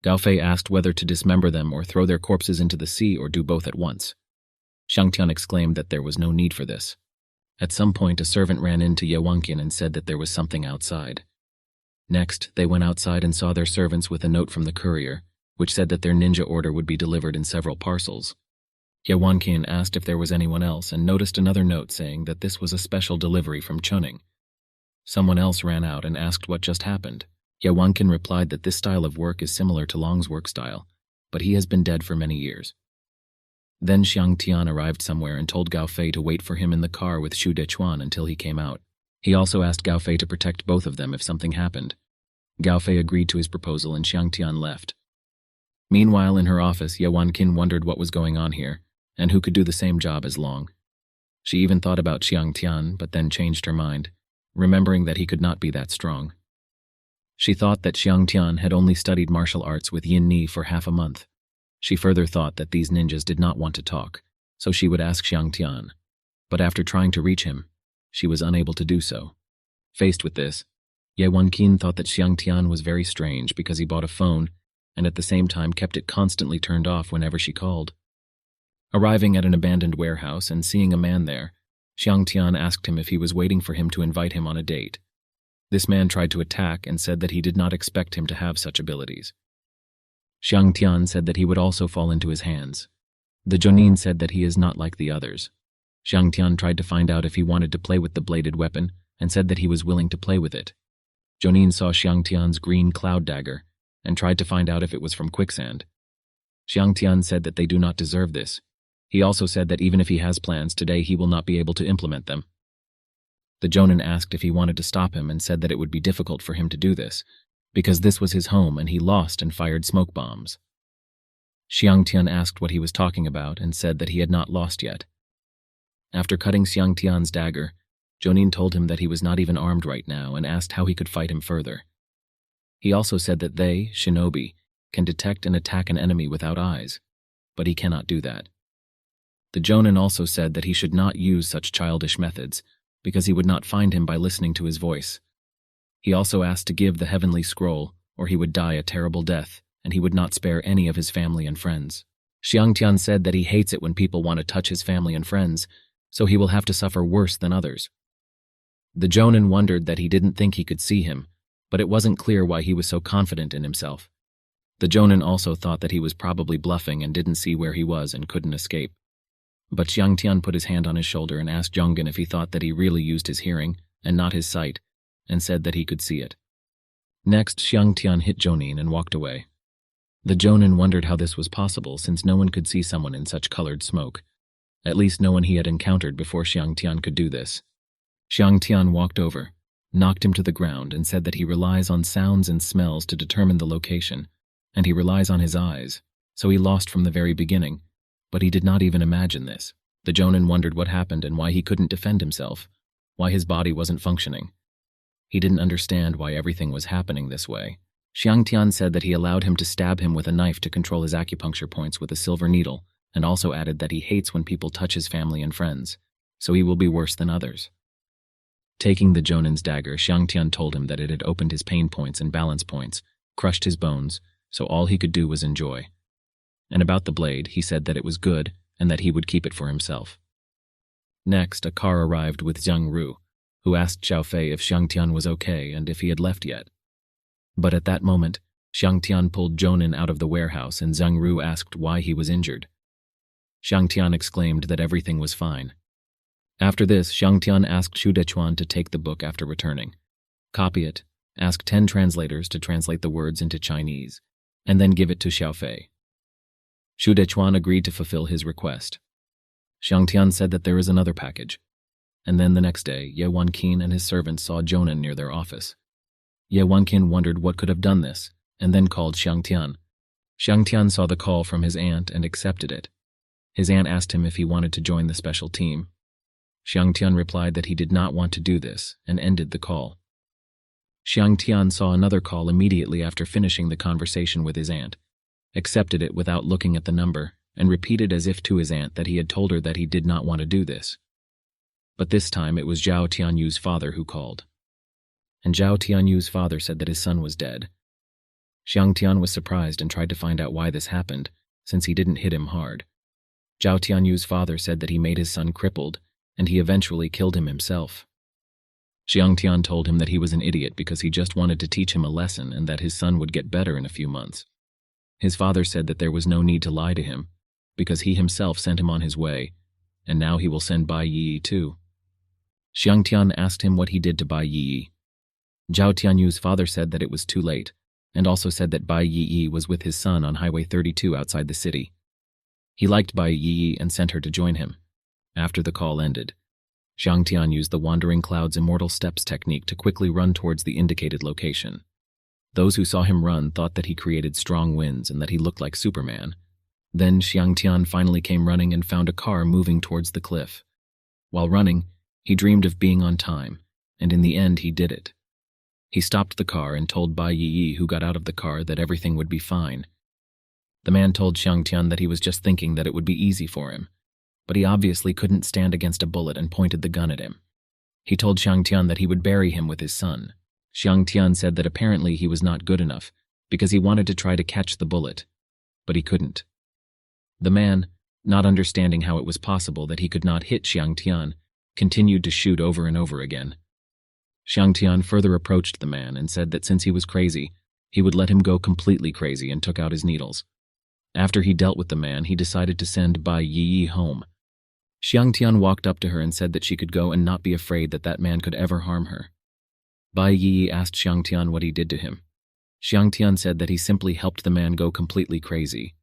Speaker 1: Gao Fei asked whether to dismember them or throw their corpses into the sea or do both at once. Xiang Tian exclaimed that there was no need for this. At some point, a servant ran into Ye Wanqian and said that there was something outside. Next, they went outside and saw their servants with a note from the courier, which said that their ninja order would be delivered in several parcels. Ye Wanqian asked if there was anyone else and noticed another note saying that this was a special delivery from Chuning. Someone else ran out and asked what just happened. Ye Wanqian replied that this style of work is similar to Long's work style, but he has been dead for many years. Then Xiang Tian arrived somewhere and told Gao Fei to wait for him in the car with Shu Dechuan until he came out. He also asked Gao Fei to protect both of them if something happened. Gao Fei agreed to his proposal and Xiang Tian left. Meanwhile, in her office, Ye Wanqian wondered what was going on here, and who could do the same job as Long. She even thought about Xiang Tian, but then changed her mind, remembering that he could not be that strong. She thought that Xiang Tian had only studied martial arts with Yin Ni for half a month. She further thought that these ninjas did not want to talk, so she would ask Xiang Tian. But after trying to reach him, she was unable to do so. Faced with this, Ye Wanqian thought that Xiang Tian was very strange because he bought a phone and at the same time kept it constantly turned off whenever she called. Arriving at an abandoned warehouse and seeing a man there, Xiang Tian asked him if he was waiting for him to invite him on a date. This man tried to attack and said that he did not expect him to have such abilities. Xiang Tian said that he would also fall into his hands. The Jonin said that he is not like the others. Xiang Tian tried to find out if he wanted to play with the bladed weapon and said that he was willing to play with it. Jonin saw Xiang Tian's green cloud dagger and tried to find out if it was from quicksand. Xiang Tian said that they do not deserve this. He also said that even if he has plans today, he will not be able to implement them. The Jonin asked if he wanted to stop him and said that it would be difficult for him to do this, because this was his home and he lost and fired smoke bombs. Xiang Tian asked what he was talking about and said that he had not lost yet. After cutting Xiang Tian's dagger, Jonin told him that he was not even armed right now and asked how he could fight him further. He also said that they, shinobi, can detect and attack an enemy without eyes, but he cannot do that. The Jonin also said that he should not use such childish methods, because he would not find him by listening to his voice. He also asked to give the heavenly scroll, or he would die a terrible death, and he would not spare any of his family and friends. Xiang Tian said that he hates it when people want to touch his family and friends, so he will have to suffer worse than others. The Jonin wondered that he didn't think he could see him, but it wasn't clear why he was so confident in himself. The Jonin also thought that he was probably bluffing and didn't see where he was and couldn't escape. But Xiang Tian put his hand on his shoulder and asked Zhonggen if he thought that he really used his hearing and not his sight, and said that he could see it. Next, Xiang Tian hit Jonin and walked away. The Jonin wondered how this was possible since no one could see someone in such colored smoke. At least no one he had encountered before Xiang Tian could do this. Xiang Tian walked over, knocked him to the ground, and said that he relies on sounds and smells to determine the location, and he relies on his eyes, so he lost from the very beginning, but he did not even imagine this. The Jonin wondered what happened and why he couldn't defend himself, why his body wasn't functioning. He didn't understand why everything was happening this way. Xiang Tian said that he allowed him to stab him with a knife to control his acupuncture points with a silver needle, and also added that he hates when people touch his family and friends, so he will be worse than others. Taking the Jonin's dagger, Xiang Tian told him that it had opened his pain points and balance points, crushed his bones, so all he could do was enjoy. And about the blade, he said that it was good and that he would keep it for himself. Next, a car arrived with Zhang Ru, who asked Xiao Fei if Xiang Tian was okay and if he had left yet. But at that moment, Xiang Tian pulled Jonin out of the warehouse and Zhang Ru asked why he was injured. Xiang Tian exclaimed that everything was fine. After this, Xiang Tian asked Xu Dechuan to take the book after returning, copy it, ask 10 translators to translate the words into Chinese, and then give it to Xiao Fei. Xu Dechuan agreed to fulfill his request. Xiang Tian said that there is another package, and then the next day, Ye Wanqin and his servants saw Jonin near their office. Ye Wanqin wondered what could have done this, and then called Xiang Tian. Xiang Tian saw the call from his aunt and accepted it. His aunt asked him if he wanted to join the special team. Xiang Tian replied that he did not want to do this and ended the call. Xiang Tian saw another call immediately after finishing the conversation with his aunt, accepted it without looking at the number, and repeated as if to his aunt that he had told her that he did not want to do this. But this time it was Zhao Tianyu's father who called. And Zhao Tianyu's father said that his son was dead. Xiang Tian was surprised and tried to find out why this happened, since he didn't hit him hard. Zhao Tianyu's father said that he made his son crippled, and he eventually killed him himself. Xiang Tian told him that he was an idiot because he just wanted to teach him a lesson and that his son would get better in a few months. His father said that there was no need to lie to him, because he himself sent him on his way, and now he will send Bai Yi too. Xiang Tian asked him what he did to Bai Yi. Zhao Tianyu's father said that it was too late, and also said that Bai Yi was with his son on Highway 32 outside the city. He liked Bai Yi and sent her to join him. After the call ended, Xiang Tian used the Wandering Cloud's Immortal Steps technique to quickly run towards the indicated location. Those who saw him run thought that he created strong winds and that he looked like Superman. Then Xiang Tian finally came running and found a car moving towards the cliff. While running, he dreamed of being on time, and in the end he did it. He stopped the car and told Bai Yi, who got out of the car, that everything would be fine. The man told Xiang Tian that he was just thinking that it would be easy for him, but he obviously couldn't stand against a bullet and pointed the gun at him. He told Xiang Tian that he would bury him with his son. Xiang Tian said that apparently he was not good enough because he wanted to try to catch the bullet, but he couldn't. The man, not understanding how it was possible that he could not hit Xiang Tian, continued to shoot over and over again. Xiangtian further approached the man and said that since he was crazy, he would let him go completely crazy and took out his needles. After he dealt with the man, he decided to send Bai Yi home. Xiangtian walked up to her and said that she could go and not be afraid that that man could ever harm her. Bai Yi asked Xiangtian what he did to him. Xiangtian said that he simply helped the man go completely crazy.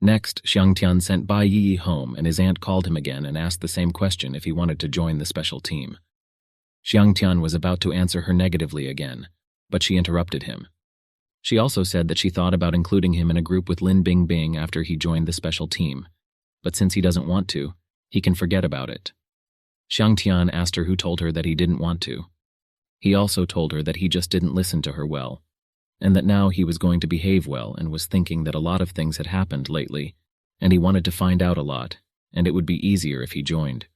Speaker 1: Next, Xiangtian sent Bai Yi home, and his aunt called him again and asked the same question if he wanted to join the special team. Xiangtian was about to answer her negatively again, but she interrupted him. She also said that she thought about including him in a group with Lin Bingbing after he joined the special team, but since he doesn't want to, he can forget about it. Xiangtian asked her who told her that he didn't want to. He also told her that he just didn't listen to her well, and that now he was going to behave well and was thinking that a lot of things had happened lately, and he wanted to find out a lot, and it would be easier if he joined.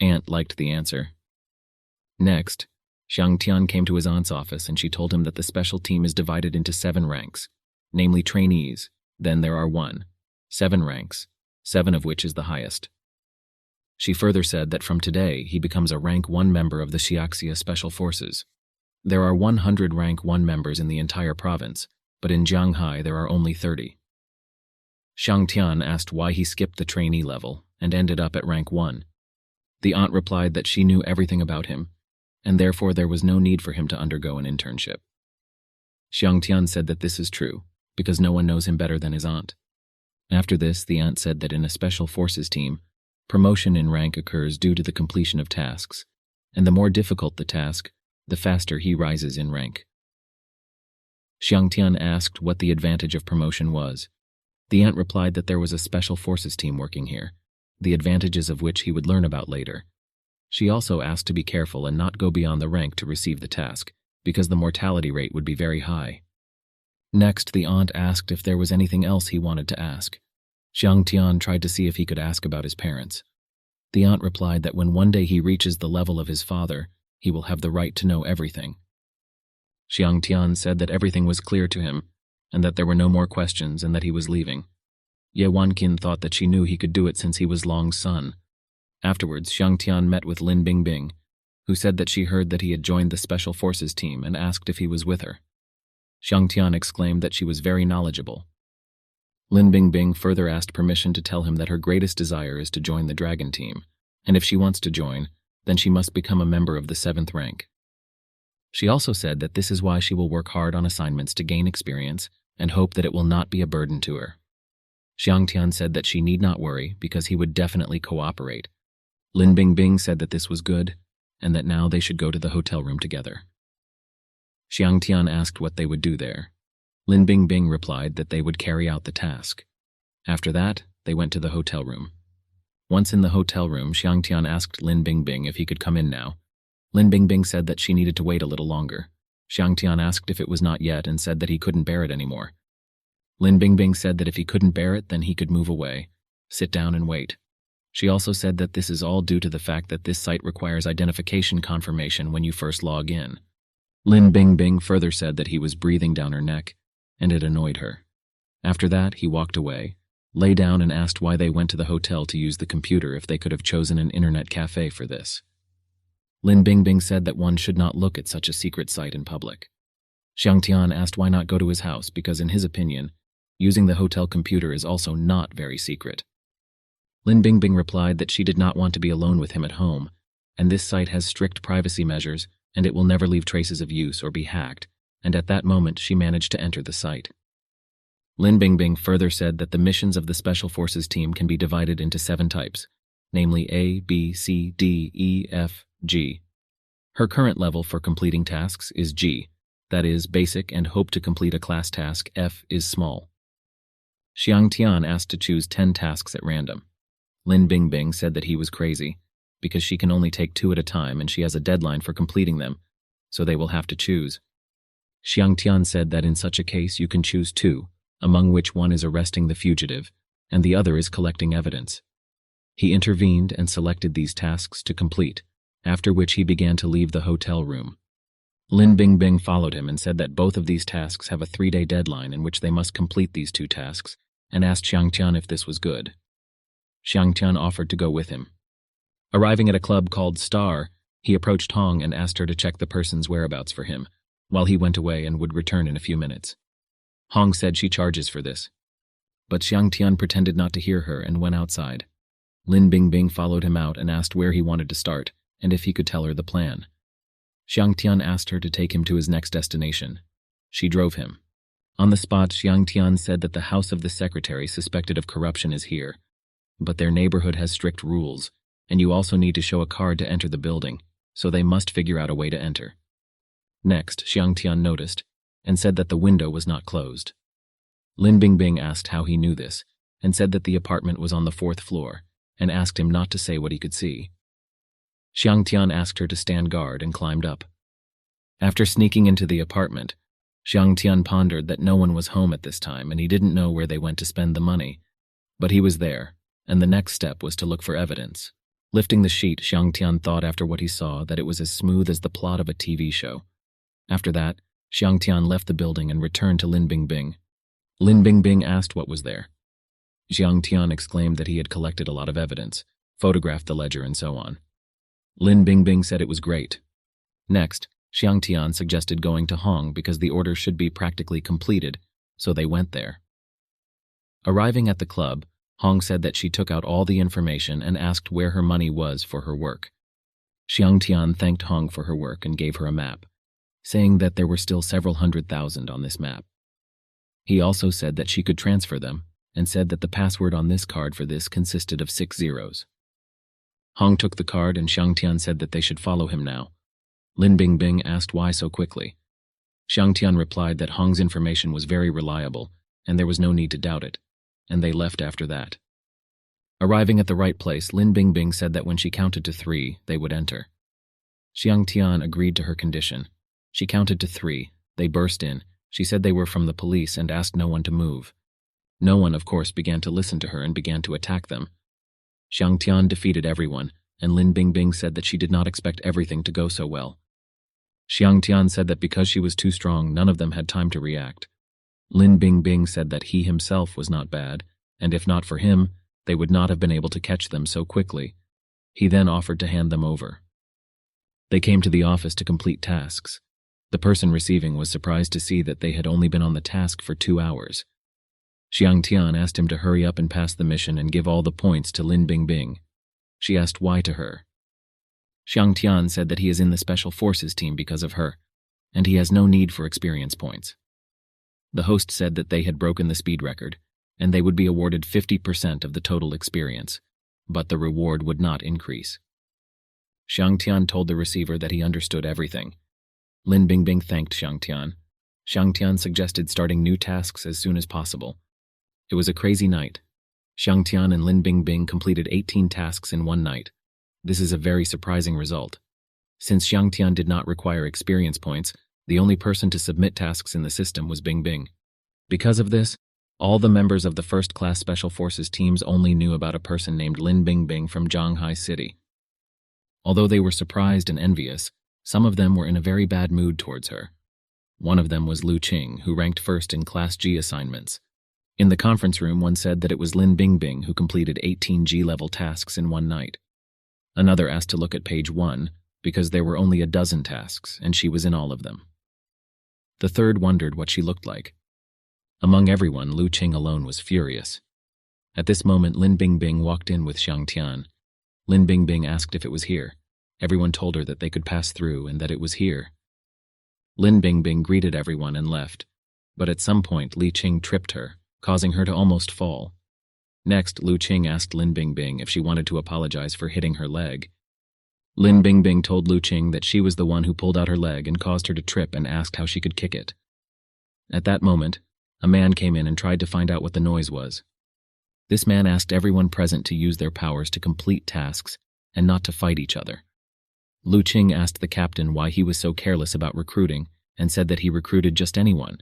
Speaker 1: Aunt liked the answer. Next, Xiangtian came to his aunt's office and she told him that the special team is divided into 7 ranks, namely trainees, then there are 7 ranks, 7 of which is the highest. She further said that from today he becomes a rank 1 member of the Xiaxia Special Forces. There are 100 rank 1 members in the entire province, but in Jianghai there are only 30. Xiangtian asked why he skipped the trainee level and ended up at rank 1. The aunt replied that she knew everything about him, and therefore there was no need for him to undergo an internship. Xiangtian said that this is true, because no one knows him better than his aunt. After this, the aunt said that in a special forces team, promotion in rank occurs due to the completion of tasks, and the more difficult the task, the faster he rises in rank. Xiangtian asked what the advantage of promotion was. The aunt replied that there was a special forces team working here, the advantages of which he would learn about later. She also asked to be careful and not go beyond the rank to receive the task, because the mortality rate would be very high. Next, the aunt asked if there was anything else he wanted to ask. Xiangtian tried to see if he could ask about his parents. The aunt replied that when one day he reaches the level of his father, he will have the right to know everything. Xiangtian said that everything was clear to him, and that there were no more questions and that he was leaving. Ye Wanqin thought that she knew he could do it since he was Long's son. Afterwards, Xiangtian met with Lin Bingbing, who said that she heard that he had joined the Special Forces team and asked if he was with her. Xiangtian exclaimed that she was very knowledgeable. Lin Bingbing further asked permission to tell him that her greatest desire is to join the Dragon team, and if she wants to join, then she must become a member of the 7th rank. She also said that this is why she will work hard on assignments to gain experience and hope that it will not be a burden to her. Xiangtian said that she need not worry because he would definitely cooperate. Lin Bingbing said that this was good, and that now they should go to the hotel room together. Xiangtian asked what they would do there. Lin Bingbing replied that they would carry out the task. After that, they went to the hotel room. Once in the hotel room, Xiangtian asked Lin Bingbing if he could come in now. Lin Bingbing said that she needed to wait a little longer. Xiangtian asked if it was not yet and said that he couldn't bear it anymore. Lin Bingbing said that if he couldn't bear it, then he could move away, sit down and wait. She also said that this is all due to the fact that this site requires identification confirmation when you first log in. Lin Bingbing further said that he was breathing down her neck, and it annoyed her. After that, he walked away, lay down and asked why they went to the hotel to use the computer if they could have chosen an internet cafe for this. Lin Bingbing said that one should not look at such a secret site in public. Xiangtian asked why not go to his house because in his opinion, using the hotel computer is also not very secret. Lin Bingbing replied that she did not want to be alone with him at home, and this site has strict privacy measures, and it will never leave traces of use or be hacked, and at that moment she managed to enter the site. Lin Bingbing further said that the missions of the Special Forces team can be divided into 7 types, namely A, B, C, D, E, F, G. Her current level for completing tasks is G, that is, basic, and hope to complete a class task F is small. Xiangtian asked to choose 10 tasks at random. Lin Bingbing said that he was crazy, because she can only take 2 at a time and she has a deadline for completing them, so they will have to choose. Xiangtian said that in such a case you can choose 2, among which one is arresting the fugitive, and the other is collecting evidence. He intervened and selected these tasks to complete, after which he began to leave the hotel room. Lin Bingbing followed him and said that both of these tasks have a 3-day deadline in which they must complete these 2 tasks, and asked Xiangtian if this was good. Xiangtian offered to go with him. Arriving at a club called Star, he approached Hong and asked her to check the person's whereabouts for him, while he went away and would return in a few minutes. Hong said she charges for this. But Xiang Tian pretended not to hear her and went outside. Lin Bingbing followed him out and asked where he wanted to start and if he could tell her the plan. Xiang Tian asked her to take him to his next destination. She drove him. On the spot, Xiang Tian said that the house of the secretary suspected of corruption is here, but their neighborhood has strict rules, and you also need to show a card to enter the building, so they must figure out a way to enter. Next, Xiang Tian noticed and said that the window was not closed. Lin Bingbing asked how he knew this and said that the apartment was on the 4th floor and asked him not to say what he could see. Xiang Tian asked her to stand guard and climbed up. After sneaking into the apartment, Xiang Tian pondered that no one was home at this time and he didn't know where they went to spend the money. But he was there, and the next step was to look for evidence. Lifting the sheet, Xiang Tian thought after what he saw that it was as smooth as the plot of a TV show. After that, Xiang Tian left the building and returned to Lin Bingbing. Lin Bingbing asked what was there. Xiang Tian exclaimed that he had collected a lot of evidence, photographed the ledger and so on. Lin Bingbing said it was great. Next, Xiang Tian suggested going to Hong because the order should be practically completed, so they went there. Arriving at the club, Hong said that she took out all the information and asked where her money was for her work. Xiang Tian thanked Hong for her work and gave her a map, saying that there were still several 100,000 on this map. He also said that she could transfer them, and said that the password on this card for this consisted of 6 zeros. Hong took the card and Xiang Tian said that they should follow him now. Lin Bingbing asked why so quickly. Xiang Tian replied that Hong's information was very reliable, and there was no need to doubt it, and they left after that. Arriving at the right place, Lin Bingbing said that when she counted to 3, they would enter. Xiang Tian agreed to her condition. She counted to 3, they burst in. She said they were from the police and asked no one to move. No one, of course, began to listen to her and began to attack them. Xiang Tian defeated everyone, and Lin Bingbing said that she did not expect everything to go so well. Xiang Tian said that because she was too strong, none of them had time to react. Lin Bingbing said that he himself was not bad, and if not for him, they would not have been able to catch them so quickly. He then offered to hand them over. They came to the office to complete tasks. The person receiving was surprised to see that they had only been on the task for 2 hours. Xiang Tian asked him to hurry up and pass the mission and give all the points to Lin Bingbing. She asked why to her. Xiang Tian said that he is in the Special Forces team because of her, and he has no need for experience points. The host said that they had broken the speed record, and they would be awarded 50% of the total experience, but the reward would not increase. Xiang Tian told the receiver that he understood everything. Lin Bingbing thanked Xiang Tian. Xiang Tian suggested starting new tasks as soon as possible. It was a crazy night. Xiang Tian and Lin Bingbing completed 18 tasks in one night. This is a very surprising result. Since Xiang Tian did not require experience points, the only person to submit tasks in the system was Bingbing. Because of this, all the members of the first-class Special Forces teams only knew about a person named Lin Bingbing from Zhanghai City. Although they were surprised and envious, some of them were in a very bad mood towards her. One of them was Lu Qing, who ranked first in Class G assignments. In the conference room, one said that it was Lin Bingbing who completed 18 G-level tasks in one night. Another asked to look at page 1, because there were only a dozen tasks, and she was in all of them. The third wondered what she looked like. Among everyone, Lu Qing alone was furious. At this moment, Lin Bingbing walked in with Xiang Tian. Lin Bingbing asked if it was here. Everyone told her that they could pass through and that it was here. Lin Bingbing greeted everyone and left, but at some point Li Qing tripped her, causing her to almost fall. Next, Lu Qing asked Lin Bingbing if she wanted to apologize for hitting her leg. Lin Bingbing told Lu Qing that she was the one who pulled out her leg and caused her to trip and asked how she could kick it. At that moment, a man came in and tried to find out what the noise was. This man asked everyone present to use their powers to complete tasks and not to fight each other. Lu Qing asked the captain why he was so careless about recruiting and said that he recruited just anyone.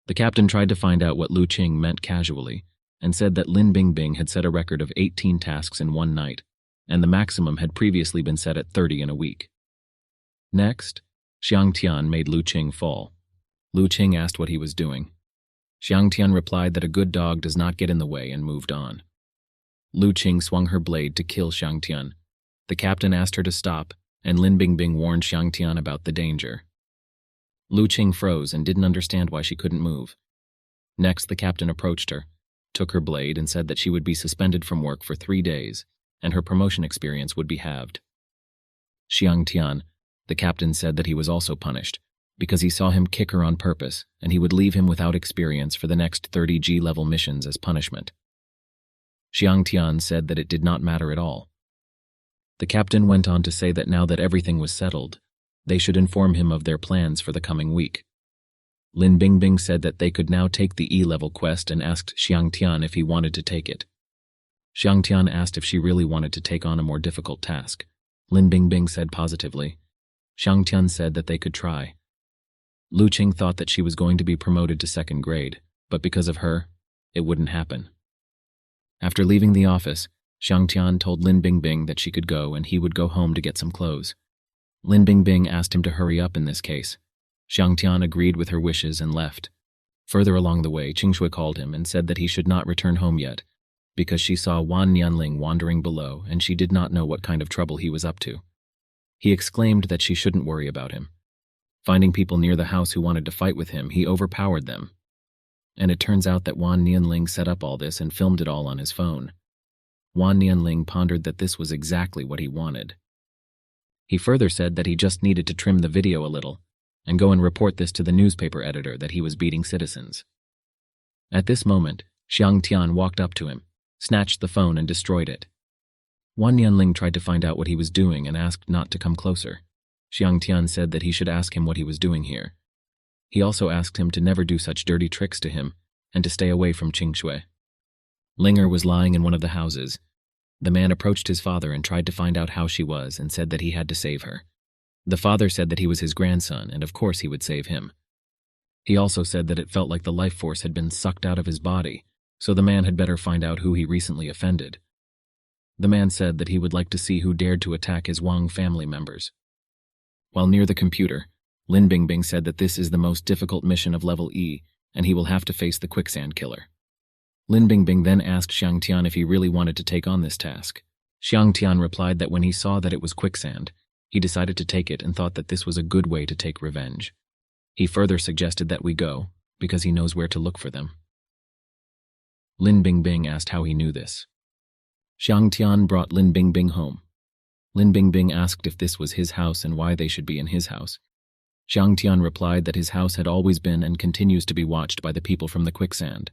Speaker 1: The captain tried to find out what Lu Qing meant casually and said that Lin Bingbing had set a record of 18 tasks in one night, and the maximum had previously been set at 30 in a week. Next, Xiang Tian made Lu Qing fall. Lu Qing asked what he was doing. Xiang Tian replied that a good dog does not get in the way and moved on. Lu Qing swung her blade to kill Xiang Tian. The captain asked her to stop, and Lin Bingbing warned Xiang Tian about the danger. Lu Qing froze and didn't understand why she couldn't move. Next, the captain approached her, took her blade, and said that she would be suspended from work for 3 days, and her promotion experience would be halved. Xiang Tian, the captain, said that he was also punished, because he saw him kick her on purpose, and he would leave him without experience for the next 30 G-level missions as punishment. Xiang Tian said that it did not matter at all. The captain went on to say that now that everything was settled, they should inform him of their plans for the coming week. Lin Bingbing said that they could now take the E-level quest and asked Xiang Tian if he wanted to take it. Xiang Tian asked if she really wanted to take on a more difficult task. Lin Bingbing said positively. Xiang Tian said that they could try. Lu Qing thought that she was going to be promoted to 2nd grade, but because of her, it wouldn't happen. After leaving the office, Xiang Tian told Lin Bingbing that she could go and he would go home to get some clothes. Lin Bingbing asked him to hurry up in this case. Xiang Tian agreed with her wishes and left. Further along the way, Qingshui called him and said that he should not return home yet, because she saw Wan Nianling wandering below and she did not know what kind of trouble he was up to. He exclaimed that she shouldn't worry about him. Finding people near the house who wanted to fight with him, he overpowered them. And it turns out that Wan Nianling set up all this and filmed it all on his phone. Wan Nianling pondered that this was exactly what he wanted. He further said that he just needed to trim the video a little and go and report this to the newspaper editor that he was beating citizens. At this moment, Xiang Tian walked up to him, snatched the phone and destroyed it. Wan Nianling tried to find out what he was doing and asked not to come closer. Xiang Tian said that he should ask him what he was doing here. He also asked him to never do such dirty tricks to him and to stay away from Qingshui. Linger was lying in one of the houses. The man approached his father and tried to find out how she was and said that he had to save her. The father said that he was his grandson and of course he would save him. He also said that it felt like the life force had been sucked out of his body, so the man had better find out who he recently offended. The man said that he would like to see who dared to attack his Wang family members. While near the computer, Lin Bingbing said that this is the most difficult mission of level E, and he will have to face the quicksand killer. Lin Bingbing then asked Xiang Tian if he really wanted to take on this task. Xiang Tian replied that when he saw that it was quicksand, he decided to take it and thought that this was a good way to take revenge. He further suggested that we go, because he knows where to look for them. Lin Bingbing asked how he knew this. Xiang Tian brought Lin Bingbing home. Lin Bingbing asked if this was his house and why they should be in his house. Xiang Tian replied that his house had always been and continues to be watched by the people from the quicksand.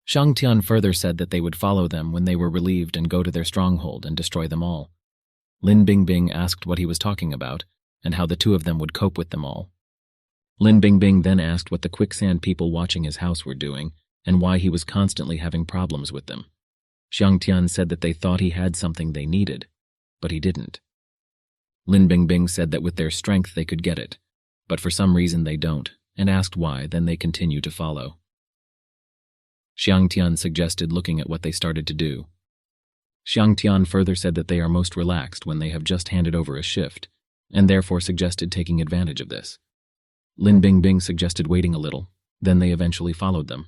Speaker 1: Xiang Tian further said that they would follow them when they were relieved and go to their stronghold and destroy them all. Lin Bingbing asked what he was talking about and how the two of them would cope with them all. Lin Bingbing then asked what the quicksand people watching his house were doing and why he was constantly having problems with them. Xiang Tian said that they thought he had something they needed, but he didn't. Lin Bingbing said that with their strength they could get it, but for some reason they don't, and asked why, then they continue to follow. Xiang Tian suggested looking at what they started to do. Xiang Tian further said that they are most relaxed when they have just handed over a shift, and therefore suggested taking advantage of this. Lin Bingbing suggested waiting a little, then they eventually followed them.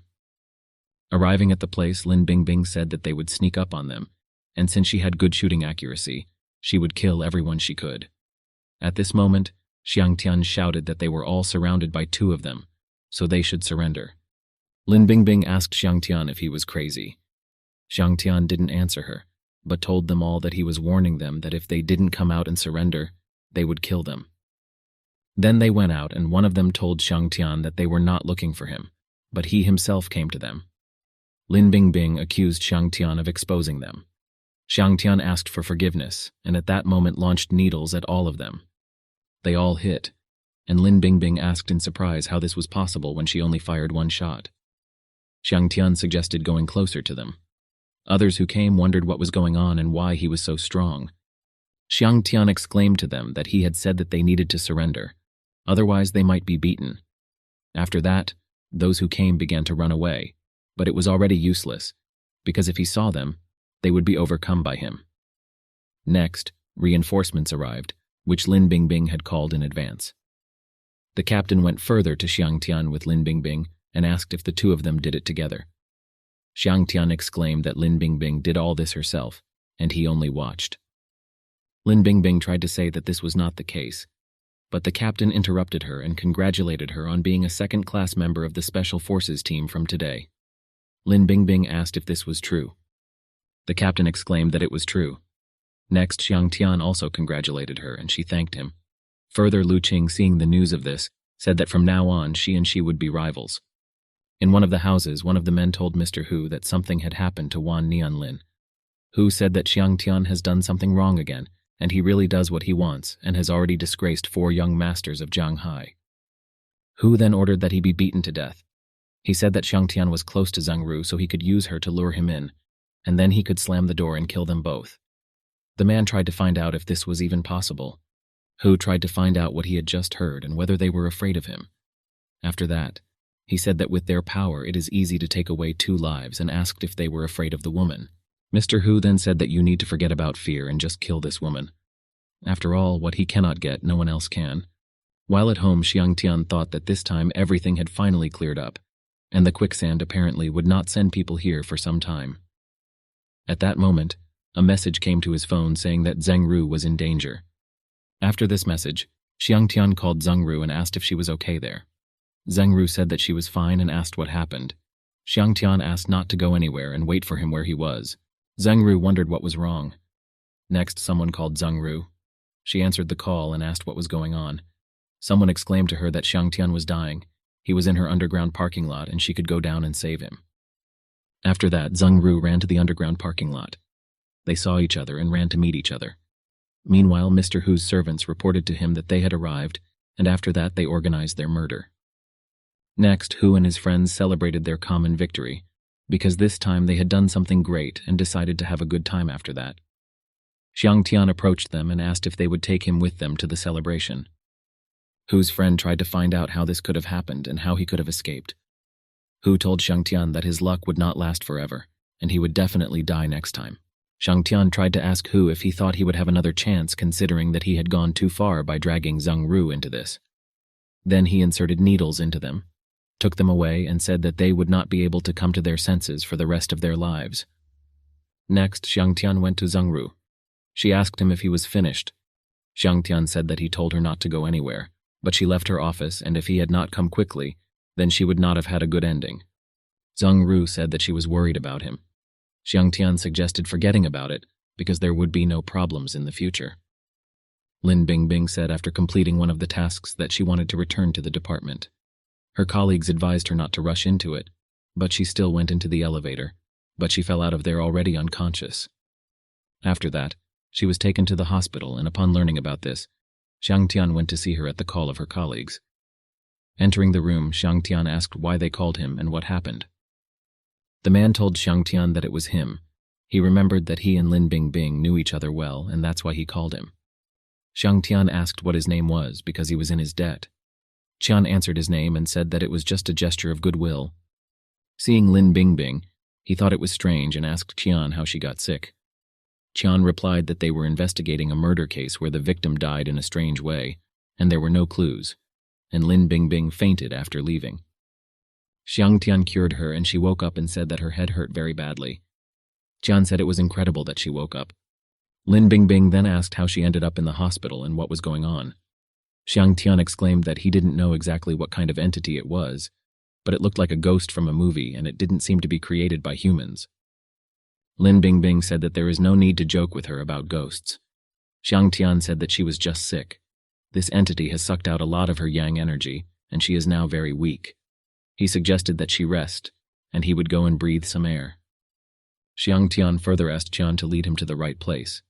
Speaker 1: Arriving at the place, Lin Bingbing said that they would sneak up on them, and since she had good shooting accuracy, she would kill everyone she could. At this moment, Xiang Tian shouted that they were all surrounded by 2 of them, so they should surrender. Lin Bingbing asked Xiang Tian if he was crazy. Xiang Tian didn't answer her, but told them all that he was warning them that if they didn't come out and surrender, they would kill them. Then they went out and one of them told Xiang Tian that they were not looking for him, but he himself came to them. Lin Bingbing accused Xiang Tian of exposing them. Xiang Tian asked for forgiveness, and at that moment launched needles at all of them. They all hit, and Lin Bingbing asked in surprise how this was possible when she only fired 1 shot. Xiang Tian suggested going closer to them. Others who came wondered what was going on and why he was so strong. Xiang Tian exclaimed to them that he had said that they needed to surrender, otherwise they might be beaten. After that, those who came began to run away, but it was already useless, because if he saw them, they would be overcome by him. Next, reinforcements arrived, which Lin Bingbing had called in advance. The captain went further to Xiang Tian with Lin Bingbing and asked if the 2 of them did it together. Xiang Tian exclaimed that Lin Bingbing did all this herself, and he only watched. Lin Bingbing tried to say that this was not the case, but the captain interrupted her and congratulated her on being a second-class member of the Special Forces team from today. Lin Bingbing asked if this was true. The captain exclaimed that it was true. Next, Xiang Tian also congratulated her and she thanked him. Further, Lu Qing, seeing the news of this, said that from now on she and she would be rivals. In one of the houses, one of the men told Mr. Hu that something had happened to Wan Nianlin. Hu said that Xiang Tian has done something wrong again, and he really does what he wants and has already disgraced 4 young masters of Jianghai. Hu then ordered that he be beaten to death. He said that Xiang Tian was close to Zheng Ru so he could use her to lure him in, and then he could slam the door and kill them both. The man tried to find out if this was even possible. Hu tried to find out what he had just heard and whether they were afraid of him. After that, he said that with their power it is easy to take away 2 lives and asked if they were afraid of the woman. Mr. Hu then said that you need to forget about fear and just kill this woman. After all, what he cannot get, no one else can. While at home, Xiang Tian thought that this time everything had finally cleared up, and the quicksand apparently would not send people here for some time. At that moment, a message came to his phone saying that Zheng Ru was in danger. After this message, Xiang Tian called Zheng Ru and asked if she was okay there. Zheng Ru said that she was fine and asked what happened. Xiang Tian asked not to go anywhere and wait for him where he was. Zheng Ru wondered what was wrong. Next, someone called Zheng Ru. She answered the call and asked what was going on. Someone exclaimed to her that Xiang Tian was dying. He was in her underground parking lot and she could go down and save him. After that, Zheng Ru ran to the underground parking lot. They saw each other and ran to meet each other. Meanwhile, Mr. Hu's servants reported to him that they had arrived, and after that they organized their murder. Next, Hu and his friends celebrated their common victory, because this time they had done something great and decided to have a good time after that. Xiang Tian approached them and asked if they would take him with them to the celebration. Hu's friend tried to find out how this could have happened and how he could have escaped. Hu told Xiang Tian that his luck would not last forever, and he would definitely die next time. Xiang Tian tried to ask Hu if he thought he would have another chance considering that he had gone too far by dragging Zheng Ru into this. Then he inserted needles into them, took them away and said that they would not be able to come to their senses for the rest of their lives. Next, Xiang Tian went to Zheng Ru. She asked him if he was finished. Xiang Tian said that he told her not to go anywhere, but she left her office and if he had not come quickly, then she would not have had a good ending. Zheng Ru said that she was worried about him. Xiang Tian suggested forgetting about it because there would be no problems in the future. Lin Bingbing said after completing one of the tasks that she wanted to return to the department. Her colleagues advised her not to rush into it, but she still went into the elevator, but she fell out of there already unconscious. After that, she was taken to the hospital and upon learning about this, Xiang Tian went to see her at the call of her colleagues. Entering the room, Xiang Tian asked why they called him and what happened. The man told Xiang Tian that it was him. He remembered that he and Lin Bingbing knew each other well and that's why he called him. Xiang Tian asked what his name was because he was in his debt. Qian answered his name and said that it was just a gesture of goodwill. Seeing Lin Bingbing, he thought it was strange and asked Qian how she got sick. Qian replied that they were investigating a murder case where the victim died in a strange way, and there were no clues, and Lin Bingbing fainted after leaving. Xiang Tian cured her and she woke up and said that her head hurt very badly. Qian said it was incredible that she woke up. Lin Bingbing then asked how she ended up in the hospital and what was going on. Xiang Tian exclaimed that he didn't know exactly what kind of entity it was, but it looked like a ghost from a movie and it didn't seem to be created by humans. Lin Bingbing said that there is no need to joke with her about ghosts. Xiang Tian said that she was just sick. This entity has sucked out a lot of her yang energy, and she is now very weak. He suggested that she rest, and he would go and breathe some air. Xiang Tian further asked Qian to lead him to the right place.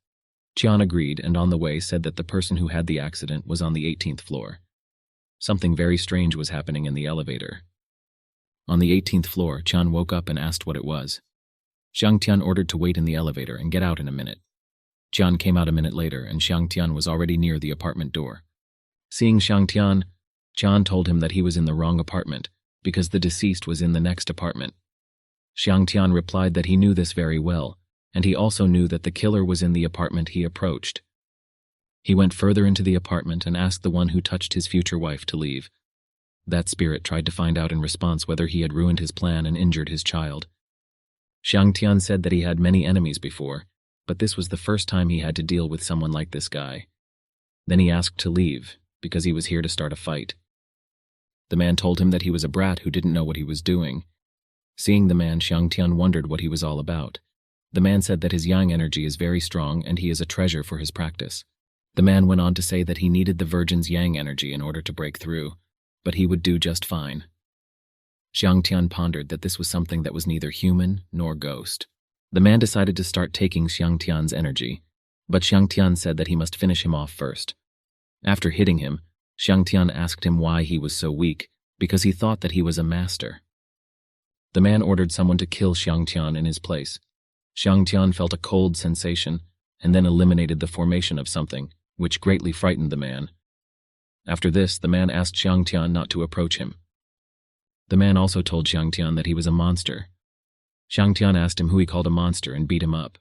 Speaker 1: Qian agreed and on the way said that the person who had the accident was on the 18th floor. Something very strange was happening in the elevator. On the 18th floor, Qian woke up and asked what it was. Xiang Tian ordered to wait in the elevator and get out in a minute. Qian came out a minute later and Xiang Tian was already near the apartment door. Seeing Xiang Tian, Qian told him that he was in the wrong apartment because the deceased was in the next apartment. Xiang Tian replied that he knew this very well, and he also knew that the killer was in the apartment he approached. He went further into the apartment and asked the one who touched his future wife to leave. That spirit tried to find out in response whether he had ruined his plan and injured his child. Xiang Tian said that he had many enemies before, but this was the first time he had to deal with someone like this guy. Then he asked to leave, because he was here to start a fight. The man told him that he was a brat who didn't know what he was doing. Seeing the man, Xiangtian wondered what he was all about. The man said that his yang energy is very strong and he is a treasure for his practice. The man went on to say that he needed the virgin's yang energy in order to break through, but he would do just fine. Xiangtian pondered that this was something that was neither human nor ghost. The man decided to start taking Xiangtian's energy, but Xiangtian said that he must finish him off first. After hitting him, Xiangtian asked him why he was so weak, because he thought that he was a master. The man ordered someone to kill Xiangtian in his place. Xiangtian felt a cold sensation and then eliminated the formation of something, which greatly frightened the man. After this, the man asked Xiangtian not to approach him. The man also told Xiangtian that he was a monster. Xiangtian asked him who he called a monster and beat him up.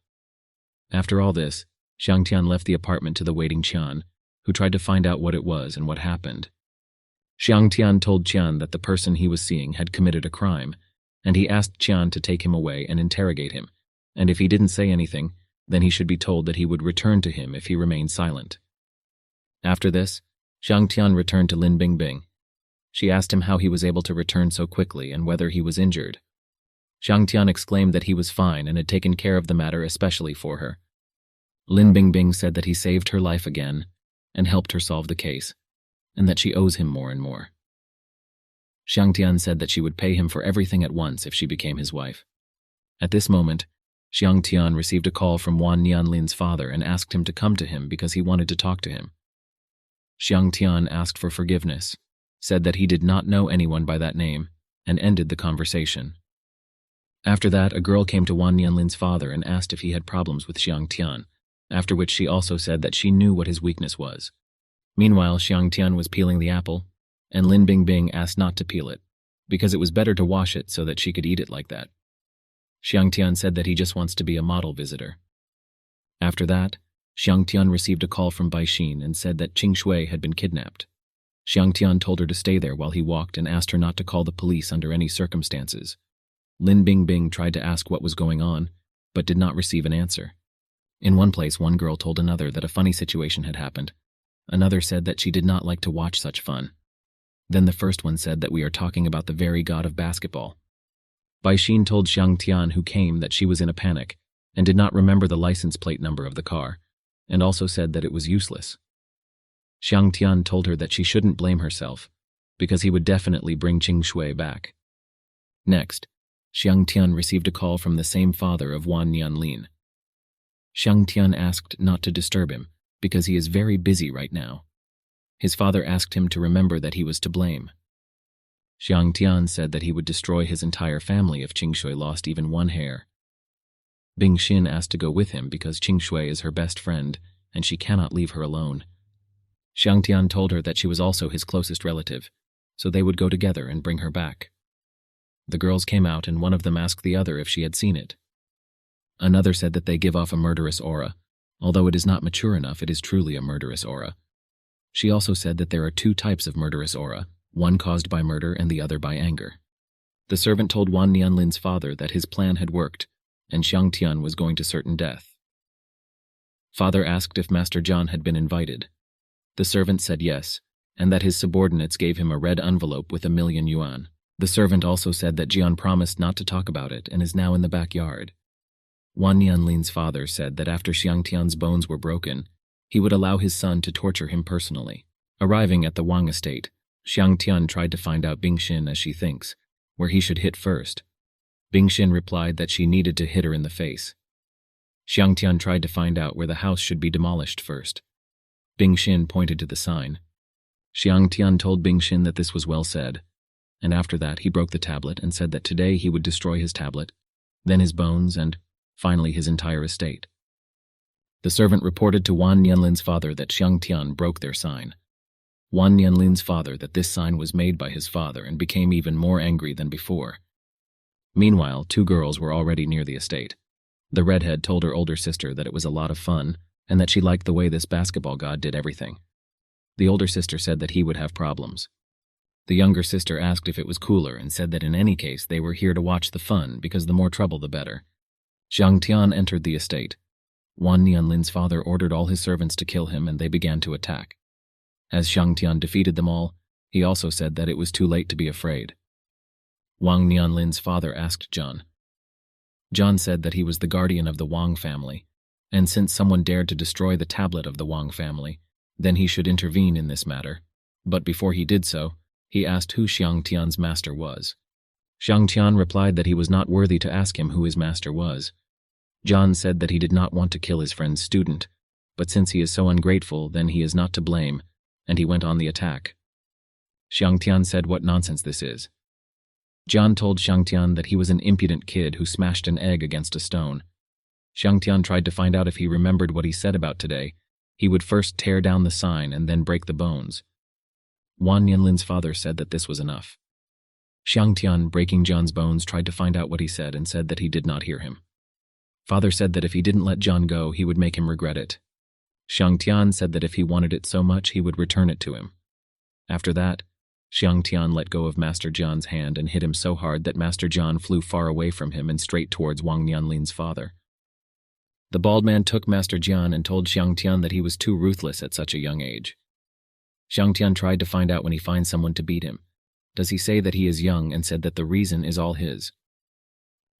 Speaker 1: After all this, Xiangtian left the apartment to the waiting Qian, who tried to find out what it was and what happened. Xiangtian told Qian that the person he was seeing had committed a crime, and he asked Qian to take him away and interrogate him, and if he didn't say anything, then he should be told that he would return to him if he remained silent. After this, Xiangtian returned to Lin Bingbing. She asked him how he was able to return so quickly and whether he was injured. Xiangtian exclaimed that he was fine and had taken care of the matter especially for her. Lin Bingbing said that he saved her life again and helped her solve the case, and that she owes him more and more. Xiangtian said that she would pay him for everything at once if she became his wife. At this moment, Xiangtian received a call from Wan Nianlin's father and asked him to come to him because he wanted to talk to him. Xiangtian asked for forgiveness, said that he did not know anyone by that name, and ended the conversation. After that, a girl came to Wan Nianlin's father and asked if he had problems with Xiangtian, after which she also said that she knew what his weakness was. Meanwhile, Xiangtian was peeling the apple, and Lin Bingbing asked not to peel it, because it was better to wash it so that she could eat it like that. Xiangtian said that he just wants to be a model visitor. After that, Xiangtian received a call from Baixin and said that Qing Shui had been kidnapped. Xiangtian told her to stay there while he walked and asked her not to call the police under any circumstances. Lin Bingbing tried to ask what was going on, but did not receive an answer. In one place, one girl told another that a funny situation had happened. Another said that she did not like to watch such fun. Then the first one said that we are talking about the very god of basketball. Baixin told Xiangtian who came that she was in a panic and did not remember the license plate number of the car, and also said that it was useless. Xiangtian told her that she shouldn't blame herself, because he would definitely bring Qing Shui back. Next, Xiangtian received a call from the same father of Wan Nianlin. Xiangtian asked not to disturb him, because he is very busy right now. His father asked him to remember that he was to blame. Xiangtian said that he would destroy his entire family if Qing Shui lost even one hair. Bing Xin asked to go with him because Qing Shui is her best friend, and she cannot leave her alone. Xiangtian told her that she was also his closest relative, so they would go together and bring her back. The girls came out and one of them asked the other if she had seen it. Another said that they give off a murderous aura. Although it is not mature enough, it is truly a murderous aura. She also said that there are two types of murderous aura, one caused by murder and the other by anger. The servant told Wan Nianlin's father that his plan had worked, and Xiangtian was going to certain death. Father asked if Master John had been invited. The servant said yes, and that his subordinates gave him a red envelope with 1,000,000 yuan. The servant also said that Jian promised not to talk about it and is now in the backyard. Wan Nianlin's father said that after Xiangtian's bones were broken, he would allow his son to torture him personally. Arriving at the Wang estate, Xiangtian tried to find out Bingxin as she thinks, where he should hit first. Bingxin replied that she needed to hit her in the face. Xiangtian tried to find out where the house should be demolished first. Bingxin pointed to the sign. Xiangtian told Bingxin that this was well said, and after that he broke the tablet and said that today he would destroy his tablet, then his bones, and finally his entire estate. The servant reported to Wan Nianlin's father that Xiangtian broke their sign. Wan Nianlin's father that this sign was made by his father and became even more angry than before. Meanwhile, two girls were already near the estate. The redhead told her older sister that it was a lot of fun and that she liked the way this basketball god did everything. The older sister said that he would have problems. The younger sister asked if it was cooler and said that in any case they were here to watch the fun because the more trouble the better. Xiangtian entered the estate. Wan Nianlin's father ordered all his servants to kill him, and they began to attack. As Xiang Tian defeated them all, he also said that it was too late to be afraid. Wang Nianlin's father asked John. John said that he was the guardian of the Wang family, and since someone dared to destroy the tablet of the Wang family, then he should intervene in this matter. But before he did so, he asked who Xiang Tian's master was. Xiang Tian replied that he was not worthy to ask him who his master was. John said that he did not want to kill his friend's student, but since he is so ungrateful, then he is not to blame, and he went on the attack. Xiang Tian said what nonsense this is. John told Xiang Tian that he was an impudent kid who smashed an egg against a stone. Xiang Tian tried to find out if he remembered what he said about today. He would first tear down the sign and then break the bones. Wan Nianlin's father said that this was enough. Xiang Tian, breaking John's bones, tried to find out what he said and said that he did not hear him. Father said that if he didn't let John go, he would make him regret it. Xiang Tian said that if he wanted it so much, he would return it to him. After that, Xiang Tian let go of Master John's hand and hit him so hard that Master John flew far away from him and straight towards Wang Nianlin's father. The bald man took Master John and told Xiang Tian that he was too ruthless at such a young age. Xiang Tian tried to find out when he finds someone to beat him. Does he say that he is young, and said that the reason is all his.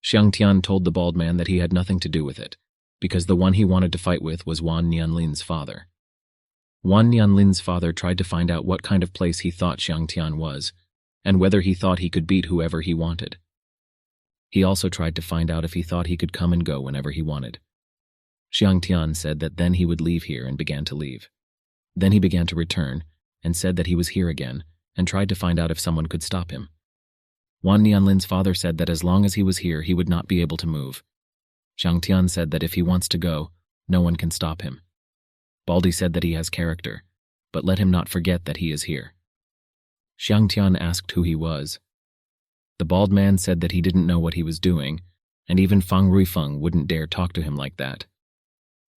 Speaker 1: Xiang Tian told the bald man that he had nothing to do with it, because the one he wanted to fight with was Wan Nianlin's father. Wan Nianlin's father tried to find out what kind of place he thought Xiang Tian was, and whether he thought he could beat whoever he wanted. He also tried to find out if he thought he could come and go whenever he wanted. Xiang Tian said that then he would leave here and began to leave. Then he began to return, and said that he was here again, and tried to find out if someone could stop him. Wan Nianlin's father said that as long as he was here, he would not be able to move. Xiang Tian said that if he wants to go, no one can stop him. Baldy said that he has character, but let him not forget that he is here. Xiang Tian asked who he was. The bald man said that he didn't know what he was doing, and even Fang Ruifeng wouldn't dare talk to him like that.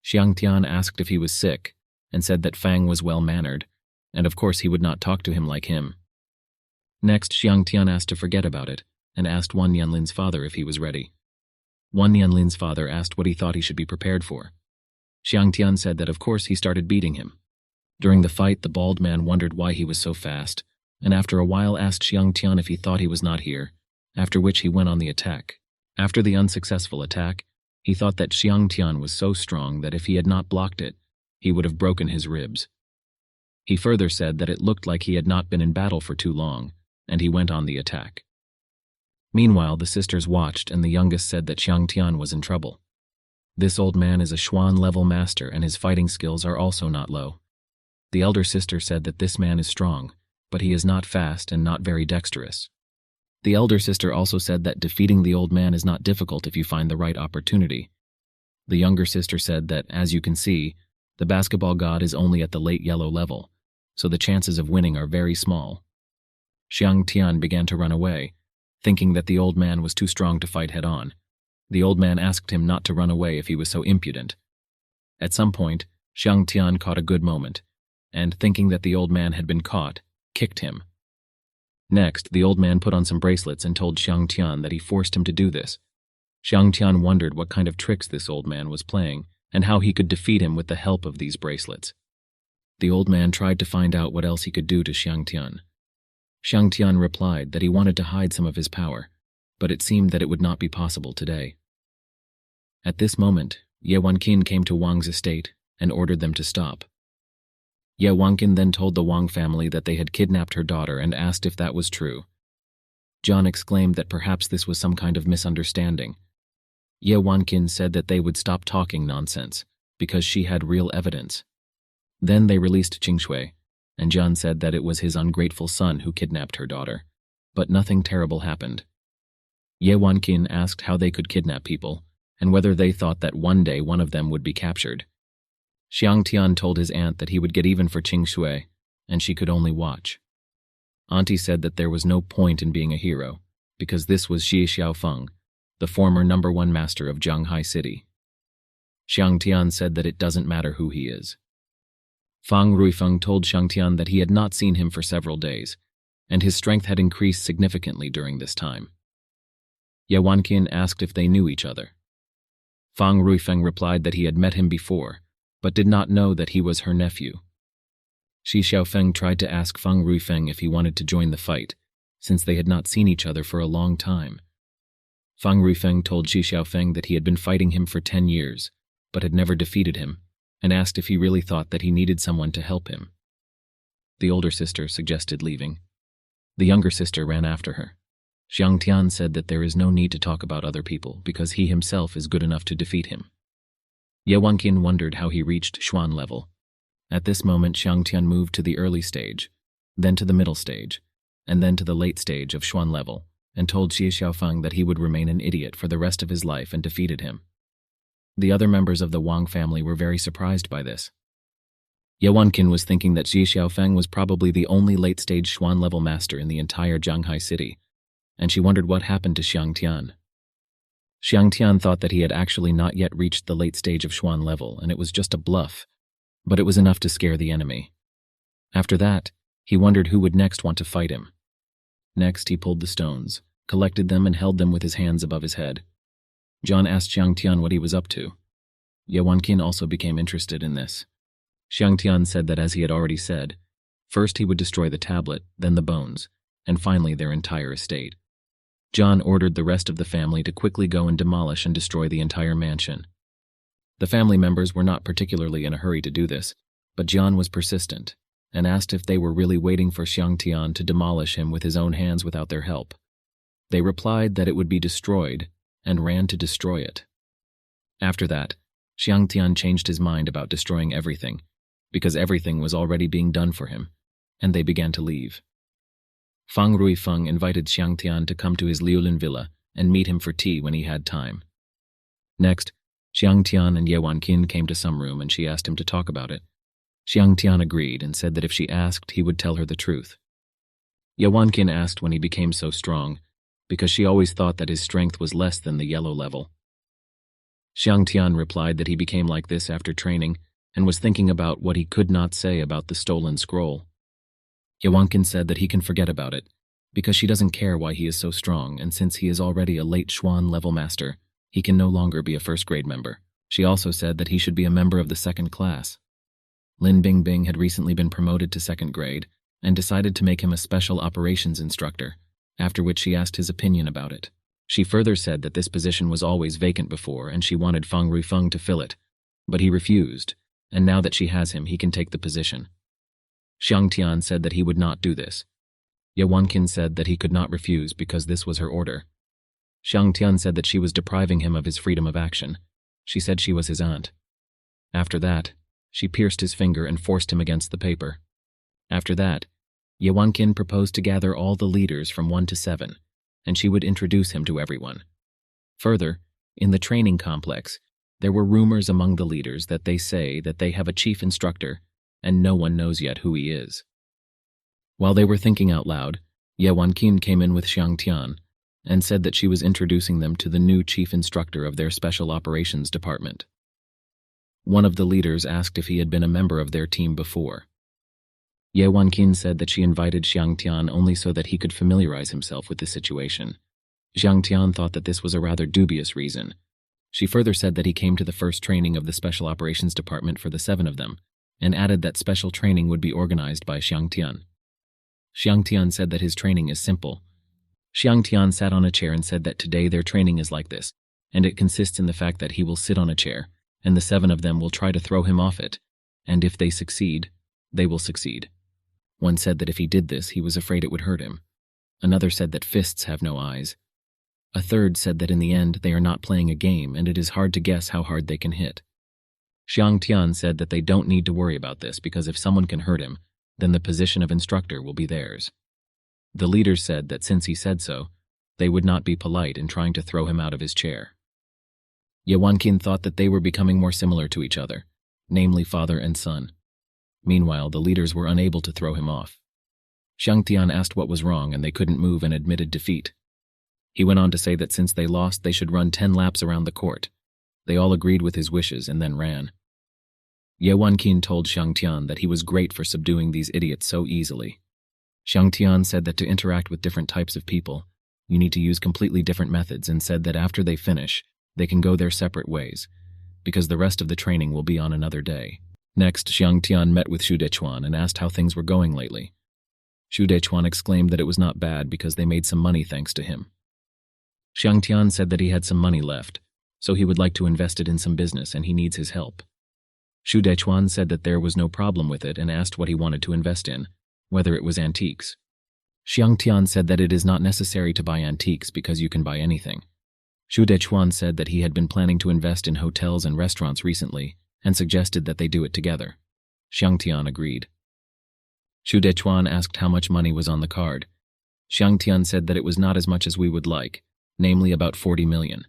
Speaker 1: Xiang Tian asked if he was sick, and said that Fang was well-mannered, and of course he would not talk to him like him. Next, Xiang Tian asked to forget about it, and asked Wan Nianlin's father if he was ready. Wan Nianlin's father asked what he thought he should be prepared for. Xiang Tian said that of course he started beating him. During the fight, the bald man wondered why he was so fast, and after a while asked Xiang Tian if he thought he was not here, after which he went on the attack. After the unsuccessful attack, he thought that Xiang Tian was so strong that if he had not blocked it, he would have broken his ribs. He further said that it looked like he had not been in battle for too long, and he went on the attack. Meanwhile, the sisters watched, and the youngest said that Xiang Tian was in trouble. This old man is a Xuan-level master, and his fighting skills are also not low. The elder sister said that this man is strong, but he is not fast and not very dexterous. The elder sister also said that defeating the old man is not difficult if you find the right opportunity. The younger sister said that, as you can see, the basketball god is only at the late yellow level, so the chances of winning are very small. Xiang Tian began to run away, thinking that the old man was too strong to fight head-on. The old man asked him not to run away if he was so impudent. At some point, Xiang Tian caught a good moment, and thinking that the old man had been caught, kicked him. Next, the old man put on some bracelets and told Xiang Tian that he forced him to do this. Xiang Tian wondered what kind of tricks this old man was playing, and how he could defeat him with the help of these bracelets. The old man tried to find out what else he could do to Xiang Tian. Xiang Tian replied that he wanted to hide some of his power, but it seemed that it would not be possible today. At this moment, Ye Wanqin came to Wang's estate and ordered them to stop. Ye Wanqin then told the Wang family that they had kidnapped her daughter and asked if that was true. John exclaimed that perhaps this was some kind of misunderstanding. Ye Wanqin said that they would stop talking nonsense, because she had real evidence. Then they released Qingshui, and John said that it was his ungrateful son who kidnapped her daughter, but nothing terrible happened. Ye Wanqin asked how they could kidnap people, and whether they thought that one day one of them would be captured. Xiang Tian told his aunt that he would get even for Qingshui, and she could only watch. Auntie said that there was no point in being a hero, because this was Xi Xiaofeng, the former #1 master of Zhanghai City. Xiang Tian said that it doesn't matter who he is. Fang Ruifeng told Xiang Tian that he had not seen him for several days, and his strength had increased significantly during this time. Ye Wanqin asked if they knew each other. Fang Ruifeng replied that he had met him before, but did not know that he was her nephew. Shi Xiaofeng tried to ask Fang Ruifeng if he wanted to join the fight, since they had not seen each other for a long time. Fang Ruifeng told Shi Xiaofeng that he had been fighting him for 10 years, but had never defeated him, and asked if he really thought that he needed someone to help him. The older sister suggested leaving. The younger sister ran after her. Xiang Tian said that there is no need to talk about other people because he himself is good enough to defeat him. Ye Wanqin wondered how he reached Xuan level. At this moment, Xiang Tian moved to the early stage, then to the middle stage, and then to the late stage of Xuan level, and told Shi Xiaofeng that he would remain an idiot for the rest of his life and defeated him. The other members of the Wang family were very surprised by this. Ye Wanqin was thinking that Shi Xiaofeng was probably the only late-stage Xuan level master in the entire Zhanghai city, and she wondered what happened to Xiang Tian. Xiang Tian thought that he had actually not yet reached the late stage of Xuan level, and it was just a bluff, but it was enough to scare the enemy. After that, he wondered who would next want to fight him. Next, he pulled the stones, collected them, and held them with his hands above his head. John asked Xiang Tian what he was up to. Ye Wanqin also became interested in this. Xiang Tian said that, as he had already said, first he would destroy the tablet, then the bones, and finally their entire estate. John ordered the rest of the family to quickly go and demolish and destroy the entire mansion. The family members were not particularly in a hurry to do this, but John was persistent and asked if they were really waiting for Xiang Tian to demolish him with his own hands without their help. They replied that it would be destroyed and ran to destroy it. After that, Xiang Tian changed his mind about destroying everything, because everything was already being done for him, and they began to leave. Fang Ruifeng invited Xiang Tian to come to his Liulin villa and meet him for tea when he had time. Next, Xiang Tian and Ye Wanqin came to some room and she asked him to talk about it. Xiang Tian agreed and said that if she asked, he would tell her the truth. Ye Wanqin asked when he became so strong, because she always thought that his strength was less than the yellow level. Xiang Tian replied that he became like this after training and was thinking about what he could not say about the stolen scroll. Ye Wanqin said that he can forget about it, because she doesn't care why he is so strong, and since he is already a late Xuan level master, he can no longer be a first-grade member. She also said that he should be a member of the second class. Lin Bingbing had recently been promoted to second grade and decided to make him a special operations instructor, after which she asked his opinion about it. She further said that this position was always vacant before and she wanted Fang Ruifeng to fill it, but he refused, and now that she has him, he can take the position. Xiang Tian said that he would not do this. Ye Wanqin said that he could not refuse because this was her order. Xiang Tian said that she was depriving him of his freedom of action. She said she was his aunt. After that, she pierced his finger and forced him against the paper. After that, Ye Wanqin proposed to gather all the leaders from 1 to 7, and she would introduce him to everyone. Further, in the training complex, there were rumors among the leaders that they say that they have a chief instructor, and no one knows yet who he is. While they were thinking out loud, Ye Wanqin came in with Xiang Tian and said that she was introducing them to the new chief instructor of their special operations department. One of the leaders asked if he had been a member of their team before. Ye Wanqin said that she invited Xiang Tian only so that he could familiarize himself with the situation. Xiang Tian thought that this was a rather dubious reason. She further said that he came to the first training of the special operations department for the 7 of them, and added that special training would be organized by Xiang Tian. Xiang Tian said that his training is simple. Xiang Tian sat on a chair and said that today their training is like this, and it consists in the fact that he will sit on a chair, and the 7 of them will try to throw him off it, and if they succeed, they will succeed. One said that if he did this, he was afraid it would hurt him. Another said that fists have no eyes. A third said that in the end they are not playing a game and it is hard to guess how hard they can hit. Xiang Tian said that they don't need to worry about this because if someone can hurt him, then the position of instructor will be theirs. The leaders said that since he said so, they would not be polite in trying to throw him out of his chair. Ye Wanqin thought that they were becoming more similar to each other, namely father and son. Meanwhile, the leaders were unable to throw him off. Xiang Tian asked what was wrong and they couldn't move and admitted defeat. He went on to say that since they lost, they should run 10 laps around the court. They all agreed with his wishes and then ran. Ye Wanqin told Xiang Tian that he was great for subduing these idiots so easily. Xiang Tian said that to interact with different types of people, you need to use completely different methods and said that after they finish, They can go their separate ways, because the rest of the training will be on another day. Next, Xiang Tian met with Xu Dechuan and asked how things were going lately. Xu Dechuan exclaimed that it was not bad because they made some money thanks to him. Xiang Tian said that he had some money left, so he would like to invest it in some business and he needs his help. Xu Dechuan said that there was no problem with it and asked what he wanted to invest in, whether it was antiques. Xiang Tian said that it is not necessary to buy antiques because you can buy anything. Xu Dechuan said that he had been planning to invest in hotels and restaurants recently and suggested that they do it together. Xiang Tian agreed. Xu Dechuan asked how much money was on the card. Xiang Tian said that it was not as much as we would like, namely about 40 million.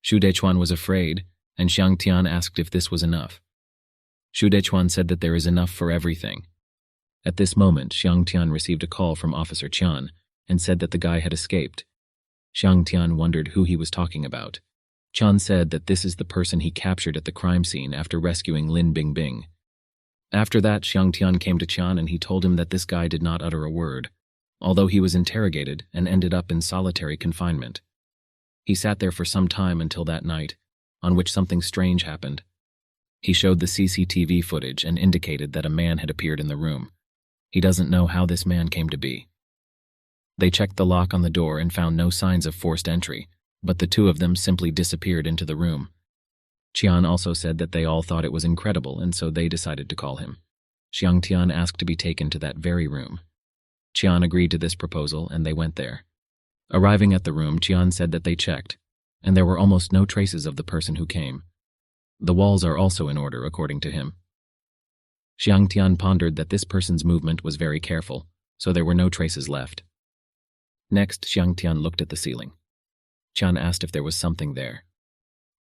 Speaker 1: Xu Dechuan was afraid, and Xiang Tian asked if this was enough. Xu Dechuan said that there is enough for everything. At this moment, Xiang Tian received a call from Officer Qian and said that the guy had escaped. Xiang Tian wondered who he was talking about. Qian said that this is the person he captured at the crime scene after rescuing Lin Bingbing. After that, Xiang Tian came to Qian and he told him that this guy did not utter a word, although he was interrogated and ended up in solitary confinement. He sat there for some time until that night, on which something strange happened. He showed the CCTV footage and indicated that a man had appeared in the room. He doesn't know how this man came to be. They checked the lock on the door and found no signs of forced entry, but the two of them simply disappeared into the room. Qian also said that they all thought it was incredible, and so they decided to call him. Xiang Tian asked to be taken to that very room. Qian agreed to this proposal, and they went there. Arriving at the room, Qian said that they checked, and there were almost no traces of the person who came. The walls are also in order, according to him. Xiang Tian pondered that this person's movement was very careful, so there were no traces left. Next, Xiang Tian looked at the ceiling. Qian asked if there was something there.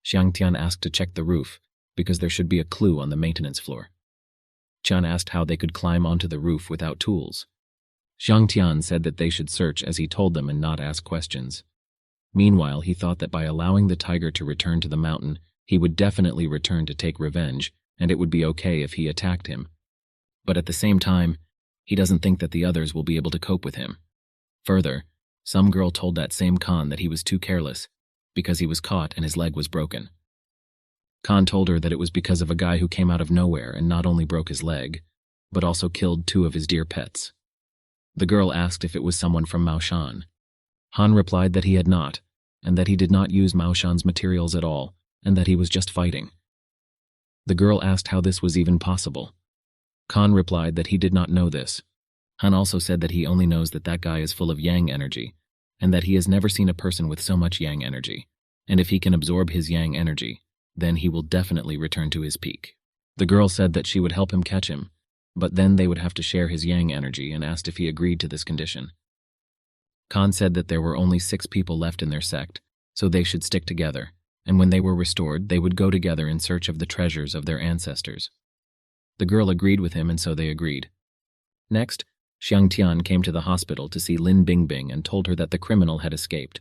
Speaker 1: Xiang Tian asked to check the roof, because there should be a clue on the maintenance floor. Qian asked how they could climb onto the roof without tools. Xiang Tian said that they should search as he told them and not ask questions. Meanwhile, he thought that by allowing the tiger to return to the mountain, he would definitely return to take revenge, and it would be okay if he attacked him. But at the same time, he doesn't think that the others will be able to cope with him. Further, some girl told that same Khan that he was too careless, because he was caught and his leg was broken. Khan told her that it was because of a guy who came out of nowhere and not only broke his leg, but also killed 2 of his dear pets. The girl asked if it was someone from Mao Shan. Han replied that he had not, and that he did not use Mao Shan's materials at all, and that he was just fighting. The girl asked how this was even possible. Khan replied that he did not know this. Han also said that he only knows that that guy is full of yang energy, and that he has never seen a person with so much yang energy, and if he can absorb his yang energy, then he will definitely return to his peak. The girl said that she would help him catch him, but then they would have to share his yang energy and asked if he agreed to this condition. Khan said that there were only 6 people left in their sect, so they should stick together, and when they were restored, they would go together in search of the treasures of their ancestors. The girl agreed with him, and so they agreed. Next, Xiang Tian came to the hospital to see Lin Bingbing and told her that the criminal had escaped.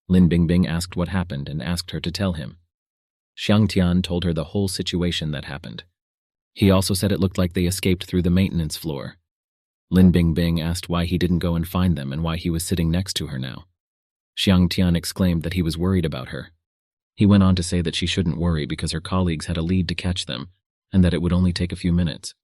Speaker 1: Lin Bingbing asked what happened and asked her to tell him. Xiang Tian told her the whole situation that happened. He also said it looked like they escaped through the maintenance floor. Lin Bingbing asked why he didn't go and find them and why he was sitting next to her now. Xiang Tian exclaimed that he was worried about her. He went on to say that she shouldn't worry because her colleagues had a lead to catch them, and that it would only take a few minutes.